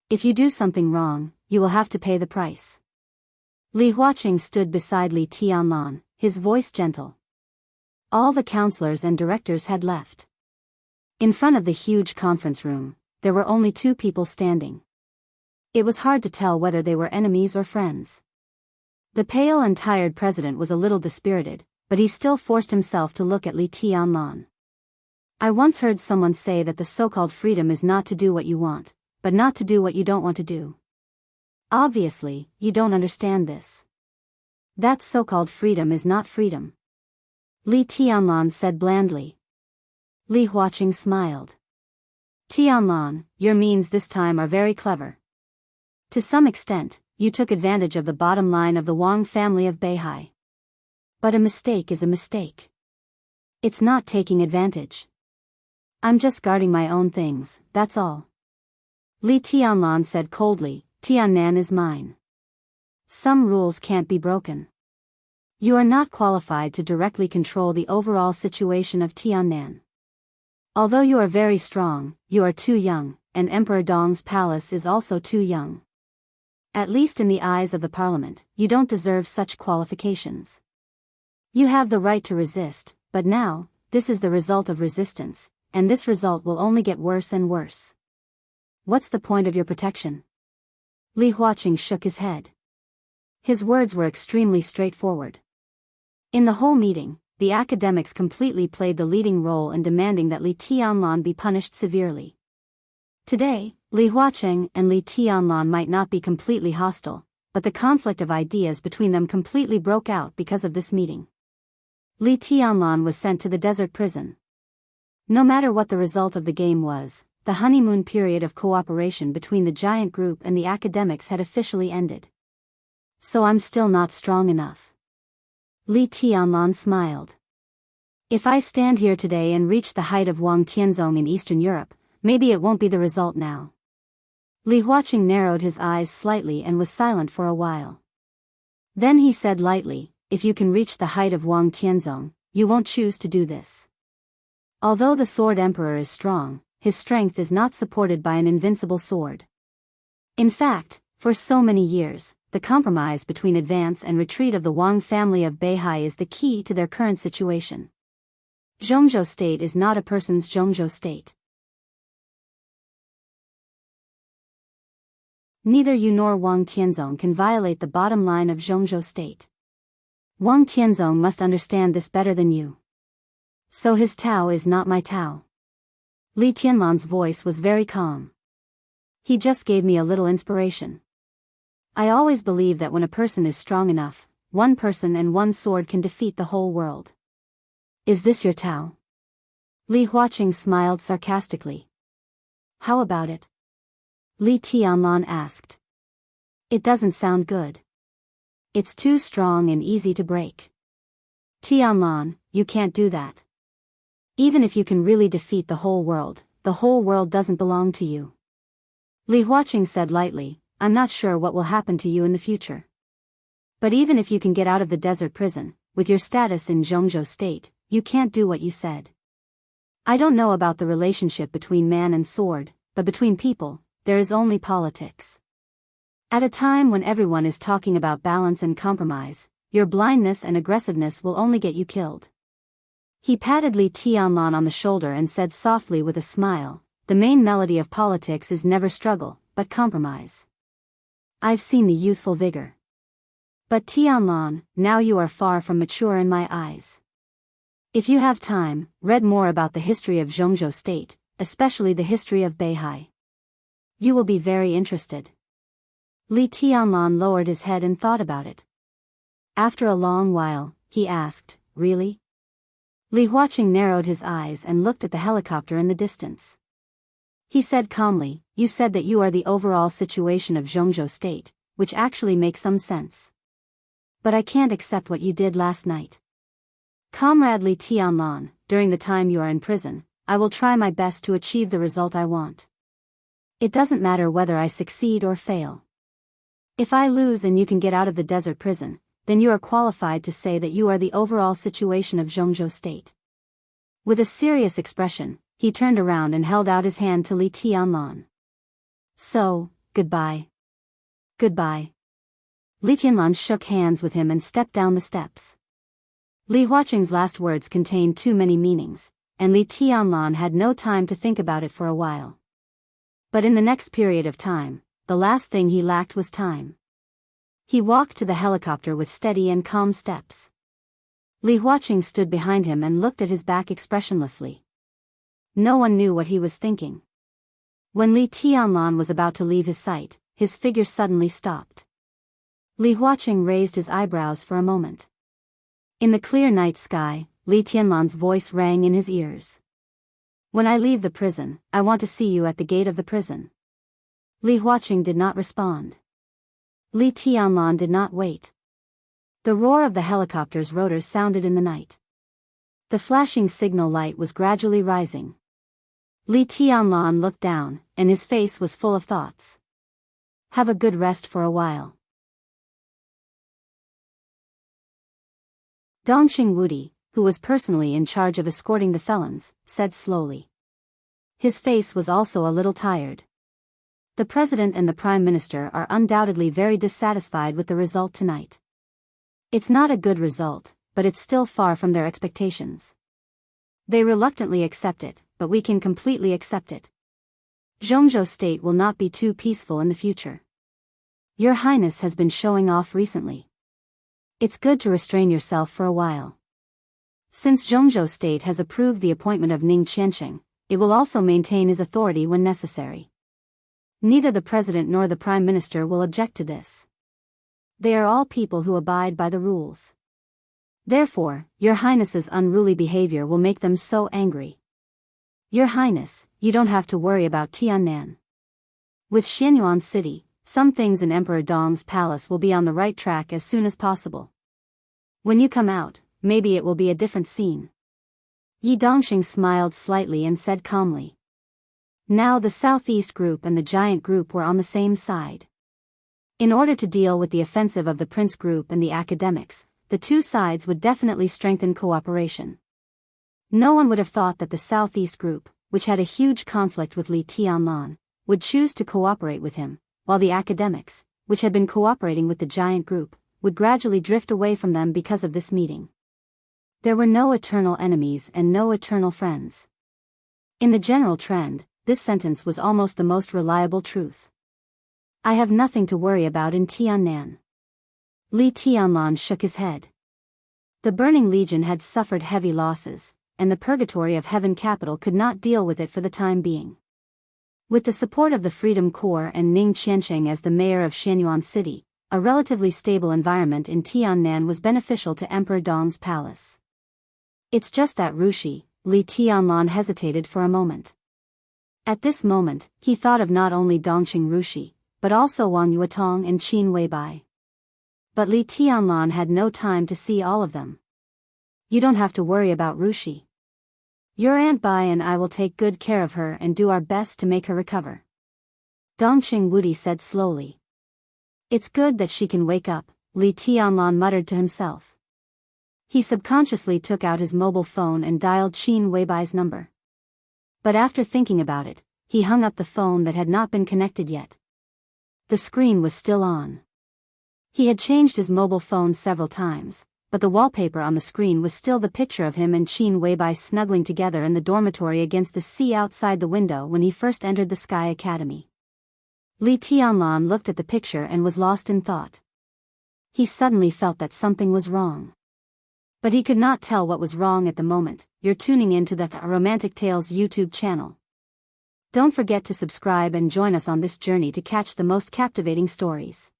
If you do something wrong, you will have to pay the price. Li Huaqing stood beside Li Tianlan, his voice gentle. All the counselors and directors had left. In front of the huge conference room, there were only two people standing. It was hard to tell whether they were enemies or friends. The pale and tired president was a little dispirited, but he still forced himself to look at Li Tianlan. I once heard someone say that the so-called freedom is not to do what you want, but not to do what you don't want to do. Obviously, you don't understand this. That so-called freedom is not freedom. Li Tianlan said blandly. Li Huaqing smiled. Tianlan, your means this time are very clever. To some extent, you took advantage of the bottom line of the Wang family of Beihai. But a mistake is a mistake. It's not taking advantage. I'm just guarding my own things, that's all. Li Tianlan said coldly, Tiannan is mine. Some rules can't be broken. You are not qualified to directly control the overall situation of Tiannan. Although you are very strong, you are too young, and Emperor Dong's palace is also too young. At least in the eyes of the parliament, you don't deserve such qualifications. You have the right to resist, but now, this is the result of resistance, and this result will only get worse and worse. What's the point of your protection? Li Huaqing shook his head. His words were extremely straightforward. In the whole meeting, the academics completely played the leading role in demanding that Li Tianlan be punished severely. Today, Li Huaqing and Li Tianlan might not be completely hostile, but the conflict of ideas between them completely broke out because of this meeting. Li Tianlan was sent to the desert prison. No matter what the result of the game was, the honeymoon period of cooperation between the giant group and the academics had officially ended. So I'm still not strong enough. Li Tianlan smiled. If I stand here today and reach the height of Wang Tianzong in Eastern Europe, maybe it won't be the result now. Li Huaqing narrowed his eyes slightly and was silent for a while. Then he said lightly, if you can reach the height of Wang Tianzong, you won't choose to do this. Although the Sword Emperor is strong, his strength is not supported by an invincible sword. In fact, for so many years, the compromise between advance and retreat of the Wang family of Beihai is the key to their current situation. Zhongzhou State is not a person's Zhongzhou State. Neither you nor Wang Tianzong can violate the bottom line of Zhongzhou State. Wang Tianzong must understand this better than you. So his Tao is not my Tao. Li Tianlan's voice was very calm. He just gave me a little inspiration. I always believe that when a person is strong enough, one person and one sword can defeat the whole world. Is this your Tao? Li Huaqing smiled sarcastically. How about it? Li Tianlan asked. It doesn't sound good. It's too strong and easy to break. Tianlan, you can't do that. Even if you can really defeat the whole world doesn't belong to you. Li Huaqing said lightly, I'm not sure what will happen to you in the future. But even if you can get out of the desert prison, with your status in Zhongzhou State, you can't do what you said. I don't know about the relationship between man and sword, but between people, there is only politics. At a time when everyone is talking about balance and compromise, your blindness and aggressiveness will only get you killed. He patted Li Tianlan on the shoulder and said softly with a smile, the main melody of politics is never struggle, but compromise. I've seen the youthful vigor. But Tianlan, now you are far from mature in my eyes. If you have time, read more about the history of Zhongzhou State, especially the history of Beihai. You will be very interested. Li Tianlan lowered his head and thought about it. After a long while, he asked, really? Li Huaqing narrowed his eyes and looked at the helicopter in the distance. He said calmly, you said that you are the overall situation of Zhongzhou State, which actually makes some sense. But I can't accept what you did last night. Comrade Li Tianlan, during the time you are in prison, I will try my best to achieve the result I want. It doesn't matter whether I succeed or fail. If I lose and you can get out of the desert prison, then you are qualified to say that you are the overall situation of Zhongzhou State. With a serious expression, he turned around and held out his hand to Li Tianlan. So, goodbye. Goodbye. Li Tianlan shook hands with him and stepped down the steps. Li Huaqing's last words contained too many meanings, and Li Tianlan had no time to think about it for a while. But in the next period of time, the last thing he lacked was time. He walked to the helicopter with steady and calm steps. Li Huaqing stood behind him and looked at his back expressionlessly. No one knew what he was thinking. When Li Tianlan was about to leave his sight, his figure suddenly stopped. Li Huaqing raised his eyebrows for a moment. In the clear night sky, Li Tianlan's voice rang in his ears. When I leave the prison, I want to see you at the gate of the prison. Li Huaqing did not respond. Li Tianlan did not wait. The roar of the helicopter's rotors sounded in the night. The flashing signal light was gradually rising. Li Tianlan looked down, and his face was full of thoughts. Have a good rest for a while. Dongxing Wudi, who was personally in charge of escorting the felons, said slowly. His face was also a little tired. The President and the Prime Minister are undoubtedly very dissatisfied with the result tonight. It's not a good result, but it's still far from their expectations. They reluctantly accept it, but we can completely accept it. Zhongzhou State will not be too peaceful in the future. Your Highness has been showing off recently. It's good to restrain yourself for a while. Since Zhongzhou State has approved the appointment of Ning Qianqing, it will also maintain his authority when necessary. Neither the President nor the Prime Minister will object to this. They are all people who abide by the rules. Therefore, Your Highness's unruly behavior will make them so angry. Your Highness, you don't have to worry about Tiannan. With Xianyuan City, some things in Emperor Dong's palace will be on the right track as soon as possible. When you come out, maybe it will be a different scene. Yi Dongxing smiled slightly and said calmly. Now the Southeast Group and the Giant Group were on the same side. In order to deal with the offensive of the Prince Group and the academics, the two sides would definitely strengthen cooperation. No one would have thought that the Southeast Group, which had a huge conflict with Li Tianlan, would choose to cooperate with him, while the academics, which had been cooperating with the giant group, would gradually drift away from them because of this meeting. There were no eternal enemies and no eternal friends. In the general trend, this sentence was almost the most reliable truth. I have nothing to worry about in Tiannan. Li Tianlan shook his head. The Burning Legion had suffered heavy losses, and the Purgatory of Heaven capital could not deal with it for the time being. With the support of the Freedom Corps and Ning Qiansheng as the mayor of Shenyuan City, a relatively stable environment in Tiannan was beneficial to Emperor Dong's palace. It's just that Rushi, Li Tianlan hesitated for a moment. At this moment, he thought of not only Dongqing Rushi, but also Wang Yuetong and Qin Weibai. But Li Tianlan had no time to see all of them. You don't have to worry about Rushi. Your Aunt Bai and I will take good care of her and do our best to make her recover. Dongqing Wudi said slowly. It's good that she can wake up, Li Tianlan muttered to himself. He subconsciously took out his mobile phone and dialed Qin Weibai's number. But after thinking about it, he hung up the phone that had not been connected yet. The screen was still on. He had changed his mobile phone several times, but the wallpaper on the screen was still the picture of him and Qin Weibai snuggling together in the dormitory against the sea outside the window when he first entered the Sky Academy. Li Tianlan looked at the picture and was lost in thought. He suddenly felt that something was wrong. But he could not tell what was wrong at the moment. You're tuning in to the Romantic Tales YouTube channel. Don't forget to subscribe and join us on this journey to catch the most captivating stories.